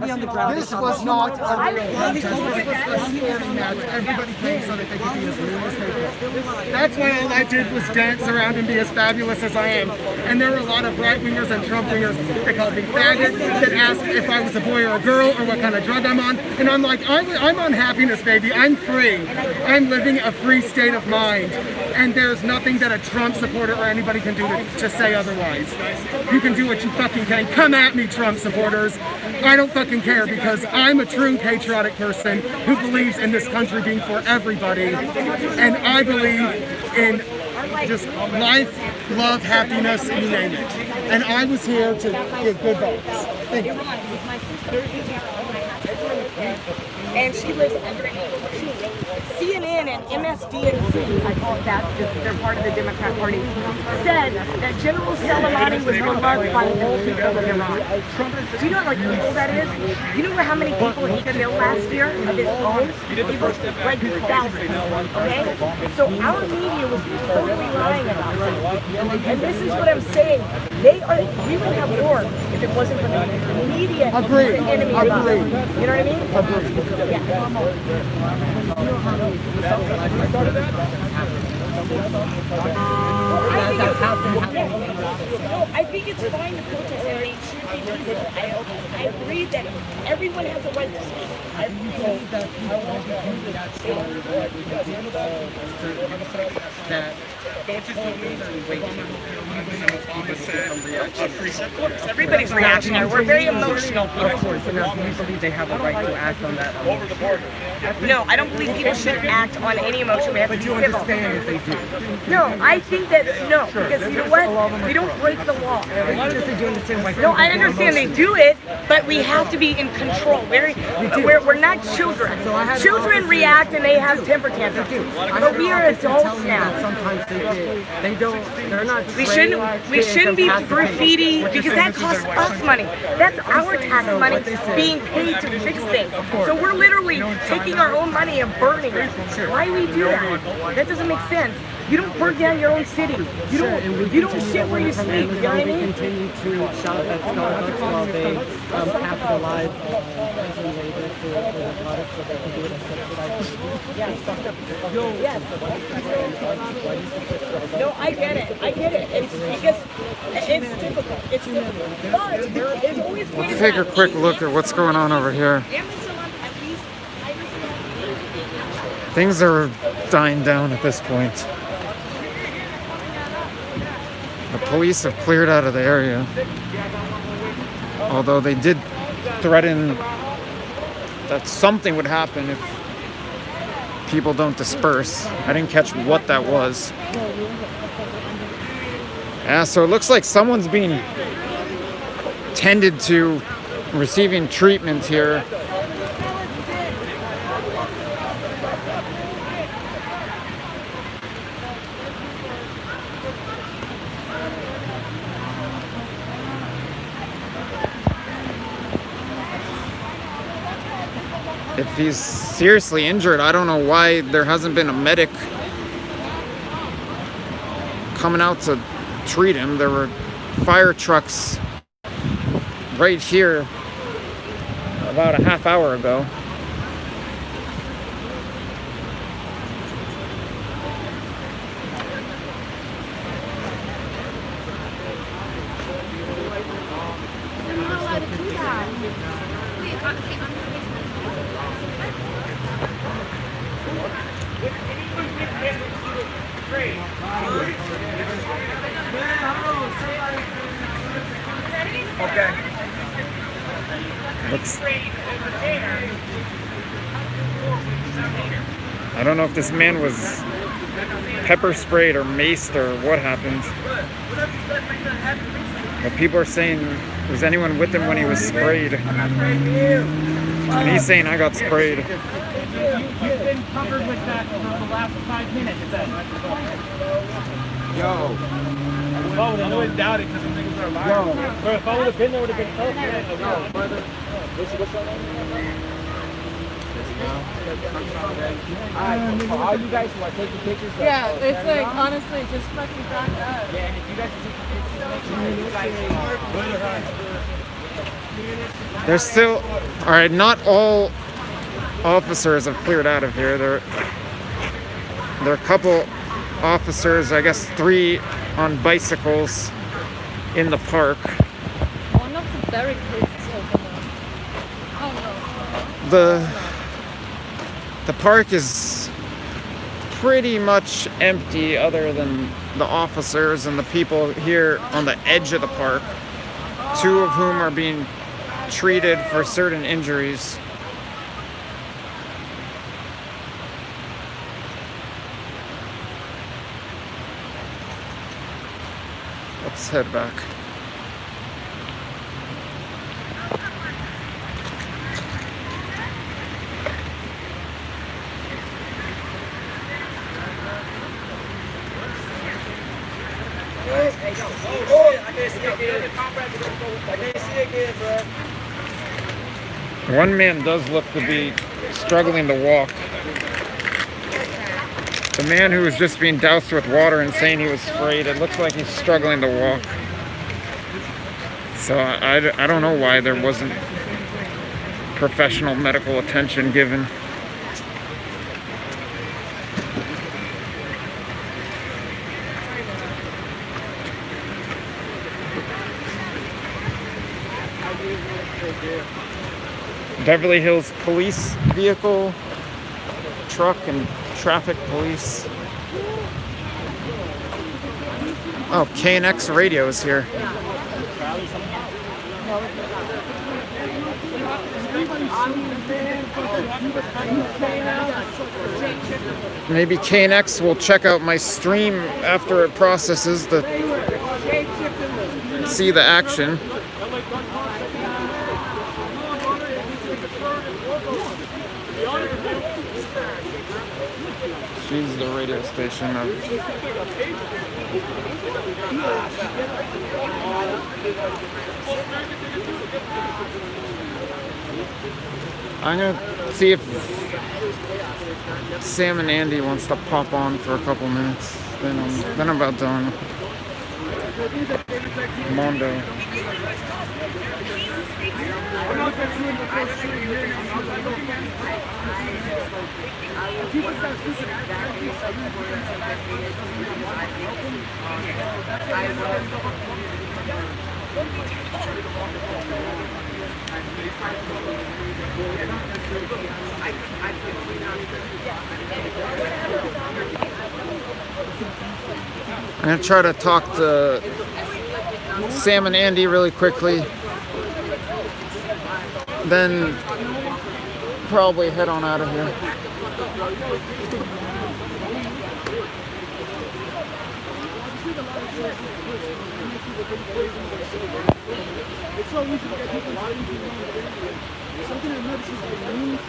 This was not a real protest. This was a sporting match. Everybody came so that they could be as real as they could. That's why all I did was dance around and be as fabulous as I am. And there were a lot of right-wingers and Trump-wingers that called me faggot, that asked if I was a boy or a girl or what kind of drug I'm on. And I'm like, I'm on happiness, baby. I'm free. I'm living a free state of mind. And there's nothing that a Trump supporter or anybody can do to say otherwise. You can do what you fucking can. Come at me, Trump supporters. I don't fucking care because I'm a true patriotic person who believes in this country being for everybody. And I believe in just life, love, happiness, you name it. And I was here to give good vibes. Thank you. And she lives under CNN and MSDNC, I call it that because they're part of the Democrat Party, said that General Soleimani was beloved by all people in Iran. Do you know like how old that is? You know how many people he killed last year of his own? Like thousands. Okay? So our media was totally lying about it. And this is what I'm saying. We would have war if it wasn't for the media. Agreed. The enemy of us. Agreed. You know what I mean? Agreed. Yeah. I think it's fine to protest and they should be peaceful. I agree that everyone has a right to speak. I believe that everybody's reactionary. We're very emotional. Of course, and we believe they have a right to act on that. Over the border. No, I don't believe people should act on any emotion. We have to be civil. Understand if they do. No, I think that, no, because you know what? We don't break the law. No, I understand they do it, but we have to be in control. We're not children. Children react and they have temper tantrums. But we are adults now. Sometimes they don't, they're not. We shouldn't be graffiti because that costs us money. That's our tax money being paid to fix things. So we're literally taking our own money and burning it. Why do we do that? That doesn't make sense. You don't burn down your own city. You don't shit where you sleep. You know what I mean? Continue to shout at Starbucks while they capitalize on prison labor for the products so they can do it at subsidized. Yeah, it's fucked up. No, I get it. It's because it's difficult. It's difficult. But there's always Let's take a quick look at what's going on over here. Things are dying down at this point. The police have cleared out of the area. Although they did threaten that something would happen if people don't disperse. I didn't catch what that was. Yeah, so it looks like someone's being tended to, receiving treatment here. If he's seriously injured, I don't know why there hasn't been a medic coming out to treat him. There were fire trucks right here about a half hour ago. I don't know if this man was pepper sprayed or maced or what happened. But people are saying, was anyone with him when he was sprayed? And he's saying, I got sprayed. You've been covered with that for the last 5 minutes. Yo. I wouldn't doubt it because the niggas are lying. Bro, if I would have been there, it would have been tough. What's your name? Alright, for all you guys who are taking pictures, Yeah, it's like, honestly, just fucking back up. Yeah, and if you guys are taking pictures, make sure you guys There's still, all right, not all officers have cleared out of here. There are a couple officers, I guess 3 on bicycles in the park. One of the barricades is open now. Oh no. The park is pretty much empty other than the officers and the people here on the edge of the park, 2 of whom are being treated for certain injuries. Let's head back. One man does look to be struggling to walk. The man who was just being doused with water and saying he was sprayed, it looks like he's struggling to walk. So I don't know why there wasn't professional medical attention given. Beverly Hills police vehicle, truck, and traffic police. Oh, KNX radio is here. Maybe KNX will check out my stream after it processes to see the action. She's the radio station of I'm gonna see if Sam and Andy wants to pop on for a couple minutes. Then I'm about done. Mondo. I'm gonna try to talk to Sam and Andy really quickly, then probably head on out of here. It's so easy to get people something I noticed is like memes,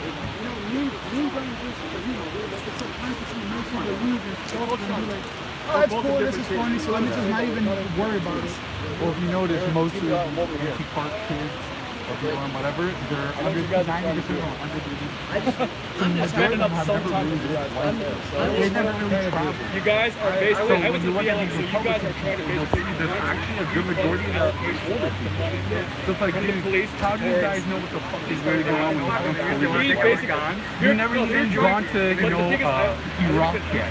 memes aren't just for like it's subconsciously mentioned the memes and stuff and be like, oh, that's cool, this is funny, so let me just not even worry about it. Well, if you notice, most of the anti-park kids or people and whatever, they're under 90% or under 30. It's been enough sometimes. They never really travel. You guys are basically, So I when went to you look at BLM, these so you guys are trying to Republicans, basically, there's actually a good majority that are older people. So it's like, dude, how do you guys know what the fuck is going to go on with Afghanistan? You never even gone to, Iraq yet.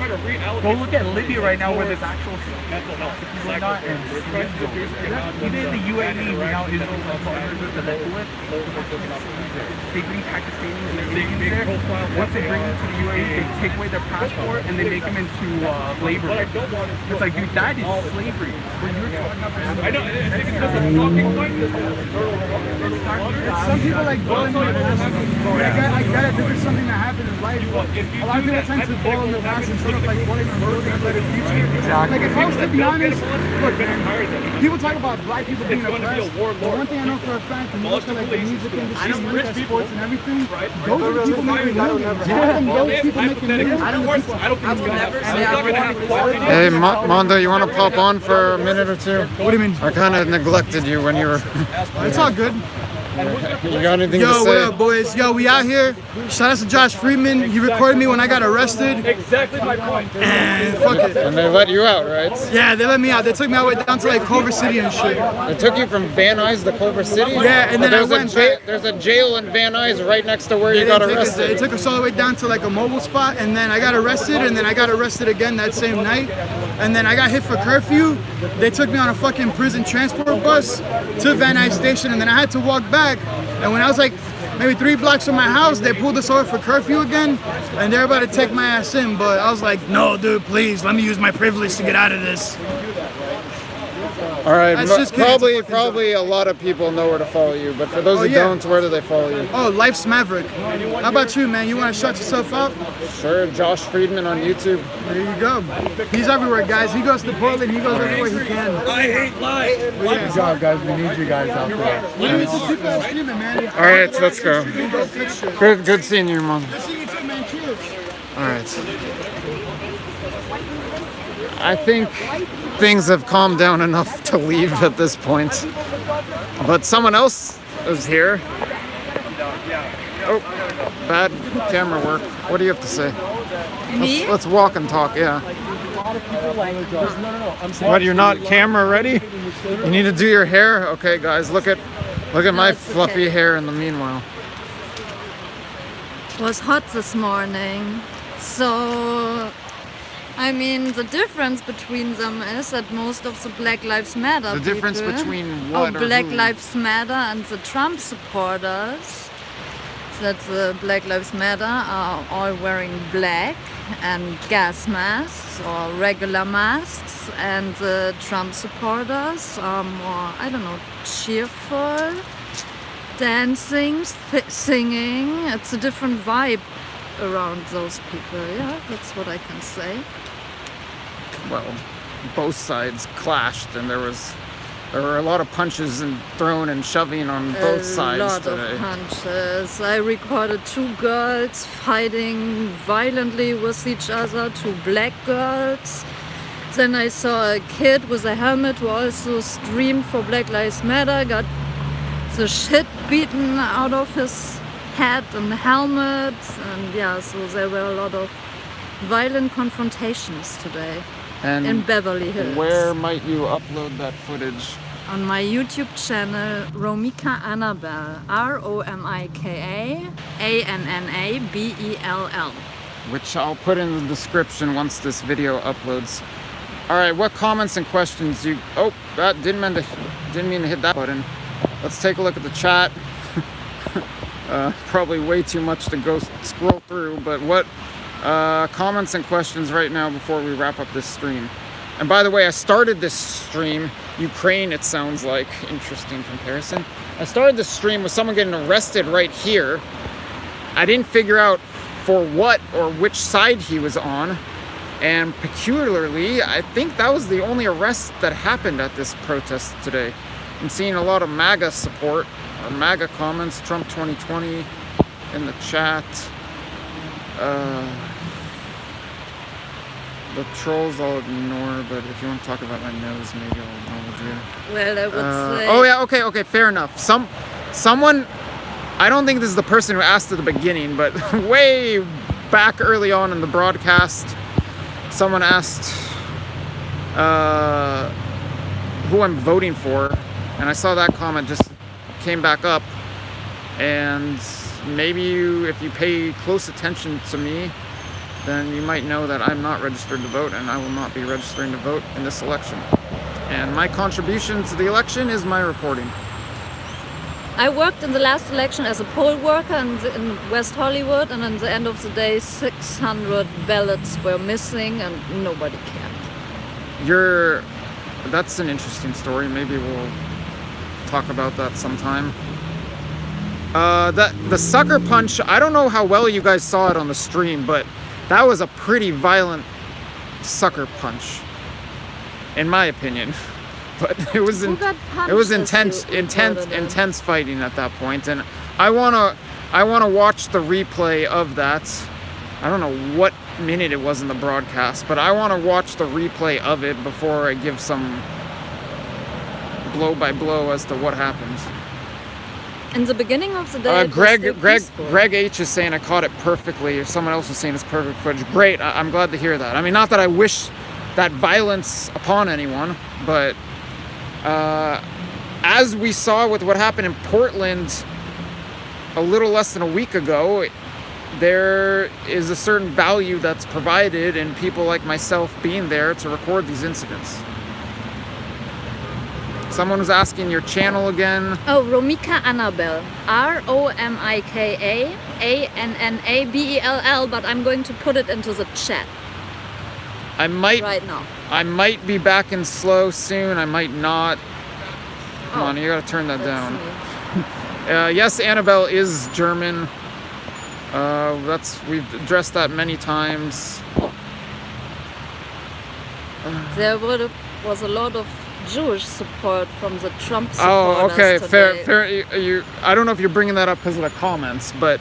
Go look at Libya right now where there's actual mental health going on and even in the UAE, now Israel's like partners with the Lekuit. They bring Pakistanis and Indians there. Once they bring them to the UAE, they take away their passport and they make them into labor. It's like, dude, that is slavery. When you're talking about, I know, it's because of talking point. Some people like boil in the past. I get it, this is something that happened in life. A lot of people tend to boil in the past instead of like boiling and building a better future. Like if I was to be honest, look, man, people talk about black people being oppressed. But one thing I know for a fact, when you look at like the music industry, you look at sports and everything, those are the people making millions. Those people making millions. I don't think it's going to happen. Hey, Mondo, you want to pop on for a minute or two? What do you mean? I kind of neglected you when you were... It's all good. You got anything to say? Yo, what up, boys? Yo, we out here. Shout out to Josh Friedman. He recorded me when I got arrested. Exactly my point. And fuck it. And they let you out, right? Yeah, they let me out. They took me all the way down to like Culver City and shit. They took you from Van Nuys to Culver City? Yeah, and then there's I went back. There's a jail in Van Nuys right next to where you got arrested. They took us all the way down to like a mobile spot, and then I got arrested, and then I got arrested again that same night. And then I got hit for curfew. They took me on a fucking prison transport bus to Van Nuys Station, and then I had to walk back. And when I was like maybe 3 blocks from my house, they pulled us over for curfew again, and they're about to take my ass in. But I was like, no, dude, please, let me use my privilege to get out of this. All right, probably a lot of people know where to follow you, but for those who don't, where do they follow you? Oh, Life's Maverick. How about you, man? You want to shut yourself up? Sure, Josh Friedman on YouTube. There you go. He's everywhere, guys. He goes to Portland. He goes everywhere he can. I hate life. Good job, guys. We need you guys out there. All right, so let's go. Good seeing you, Mom. Good seeing you too, man. Cheers. All right. I think things have calmed down enough to leave at this point. But someone else is here. Oh, bad camera work. What do you have to say? Me? Let's walk and talk, yeah. What, you're not camera ready? You need to do your hair? Okay, guys, look at my fluffy hair in the meanwhile. It was hot this morning, so I mean the difference between them is that most of the Black Lives Matter The difference people, between what or Black who? Lives Matter and the Trump supporters, that the Black Lives Matter are all wearing black and gas masks or regular masks, and the Trump supporters are more, I don't know, cheerful dancing, singing. It's a different vibe around those people. Yeah, that's what I can say. Well, both sides clashed, and there were a lot of punches and thrown and shoving on both sides A lot today. of punches. I recorded 2 girls fighting violently with each other, 2 black girls. Then I saw a kid with a helmet who also streamed for Black Lives Matter, got the shit beaten out of his head and helmet. And yeah, so there were a lot of violent confrontations today And in Beverly Hills. where might you upload that footage? On my YouTube channel, Romika Annabelle, Romika Annabell, Which I'll put in the description once this video uploads. All right, what comments and questions you? Oh, that didn't mean to hit that button. Let's take a look at the chat. Probably way too much to go scroll through, but what comments and questions right now before we wrap up this stream? And by the way, I started this stream, Ukraine it sounds like, interesting comparison. I started this stream with someone getting arrested right here. I didn't figure out for what or which side he was on. And peculiarly, I think that was the only arrest that happened at this protest today. I'm seeing a lot of MAGA support, or MAGA comments, Trump 2020 in the chat. The trolls I'll ignore, but if you want to talk about my nose, maybe I'll acknowledge you. Well, I would say... Oh yeah, okay, fair enough. Someone, I don't think this is the person who asked at the beginning, but way back early on in the broadcast, someone asked who I'm voting for, and I saw that comment just came back up, and maybe if you pay close attention to me, then you might know that I'm not registered to vote, and I will not be registering to vote in this election. And my contribution to the election is my reporting. I worked in the last election as a poll worker in West Hollywood, and at the end of the day, 600 ballots were missing, and nobody cared. That's an interesting story. Maybe we'll talk about that sometime. The sucker punch, I don't know how well you guys saw it on the stream, but that was a pretty violent sucker punch, in my opinion. But it was intense fighting at that point, and I wanna watch the replay of that. I don't know what minute it was in the broadcast, but I want to watch the replay of it before I give some blow by blow as to what happened. In the beginning of the day, Greg H is saying I caught it perfectly. Or someone else was saying it's perfect footage. Great, I'm glad to hear that. I mean, not that I wish that violence upon anyone, but as we saw with what happened in Portland a little less than a week ago, there is a certain value that's provided in people like myself being there to record these incidents. Someone was asking your channel again. Oh, Romika Annabelle. Romika Annabell, but I'm going to put it into the chat. Right now. I might be back in slow soon. I might not. Come on, you gotta turn that down. Yes, Annabelle is German. We've addressed that many times. There was a lot of Jewish support from the Trump supporters. Oh, okay, today. fair. I don't know if you're bringing that up because of the comments, but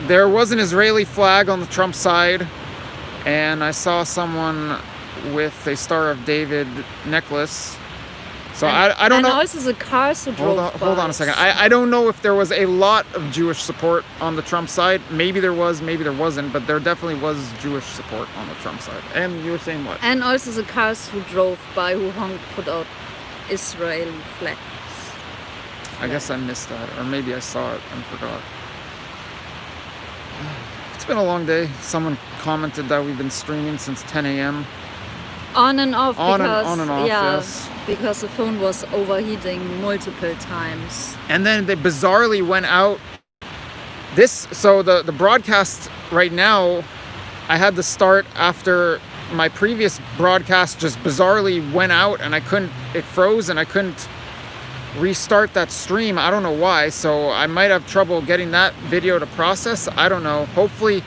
there was an Israeli flag on the Trump side, and I saw someone with a Star of David necklace. So I don't know. And also the cars who drove Hold on a second. I don't know if there was a lot of Jewish support on the Trump side. Maybe there was, maybe there wasn't, but there definitely was Jewish support on the Trump side. And you were saying what? And also the cars who drove by who put out Israeli flags. I guess I missed that, or maybe I saw it and forgot. It's been a long day. Someone commented that we've been streaming since 10 a.m. On and off, on and off, yes. Because the phone was overheating multiple times. And then they bizarrely went out. So the broadcast right now, I had to start after my previous broadcast just bizarrely went out, and it froze, and I couldn't restart that stream. I don't know why, so I might have trouble getting that video to process. I don't know. Hopefully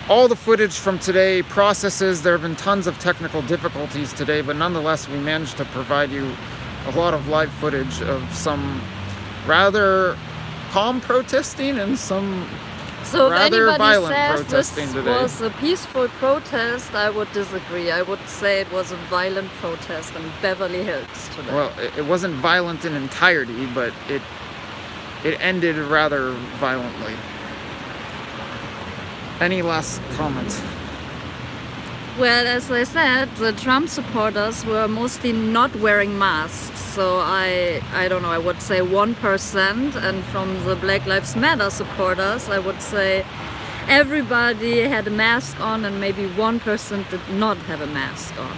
all the footage from today processes. There have been tons of technical difficulties today, but nonetheless we managed to provide you a lot of live footage of some rather calm protesting and some So if rather anybody violent says protesting this today. was a peaceful protest, I would disagree. I would say it was a violent protest in Beverly Hills today. Well, it wasn't violent in entirety, but it ended rather violently. Any last comments? Well, as I said, the Trump supporters were mostly not wearing masks. So I don't know, I would say 1%. And from the Black Lives Matter supporters, I would say everybody had a mask on and maybe 1% did not have a mask on.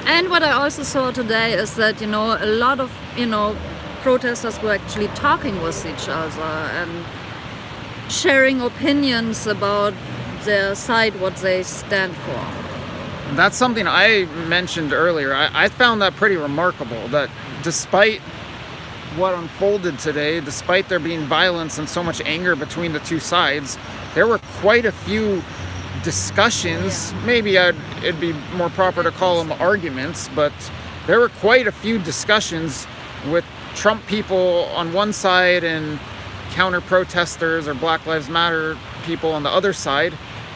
And what I also saw today is that, you know, a lot of, you know, protesters were actually talking with each other and sharing opinions about their side, what they stand for. That's something I mentioned earlier. I found that pretty remarkable, that despite what unfolded today, despite there being violence and so much anger between the two sides, there were quite a few discussions. Maybe it'd be more proper to call them arguments, but there were quite a few discussions with Trump people on one side and counter protesters or Black Lives Matter people on the other side,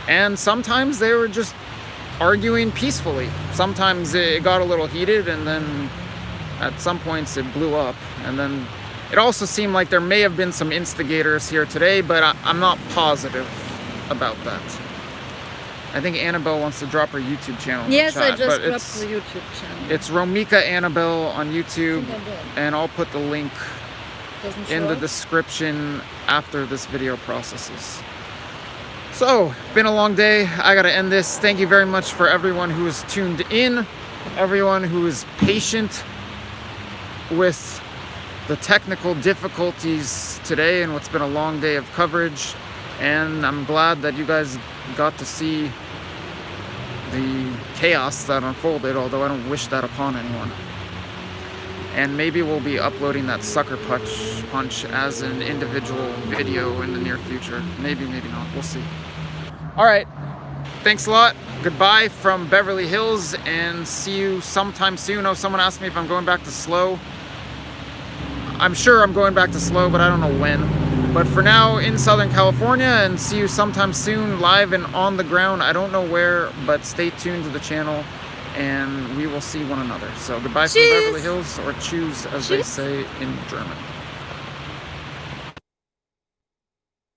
and sometimes they were just arguing peacefully. Sometimes it got a little heated, and then at some points it blew up. And then it also seemed like there may have been some instigators here today, but I'm not positive about that. I think Annabelle wants to drop her YouTube channel in the Yes, chat, I just but dropped the YouTube channel. it's Romika Annabelle on YouTube, and I'll put the link in the description after this video processes. So, been a long day. I gotta end this. Thank you very much for everyone who is tuned in, everyone who is patient with the technical difficulties today and what's been a long day of coverage. And I'm glad that you guys got to see the chaos that unfolded, although I don't wish that upon anyone. And maybe we'll be uploading that sucker punch as an individual video in the near future. Maybe, maybe not. We'll see. All right. Thanks a lot. Goodbye from Beverly Hills, and see you sometime soon. Oh, someone asked me if I'm going back to slow. I'm sure I'm going back to slow, but I don't know when. But for now, in Southern California, and see you sometime soon, live and on the ground. I don't know where, but stay tuned to the channel, and we will see one another. So goodbye from Beverly Hills, or choose, as they say in German.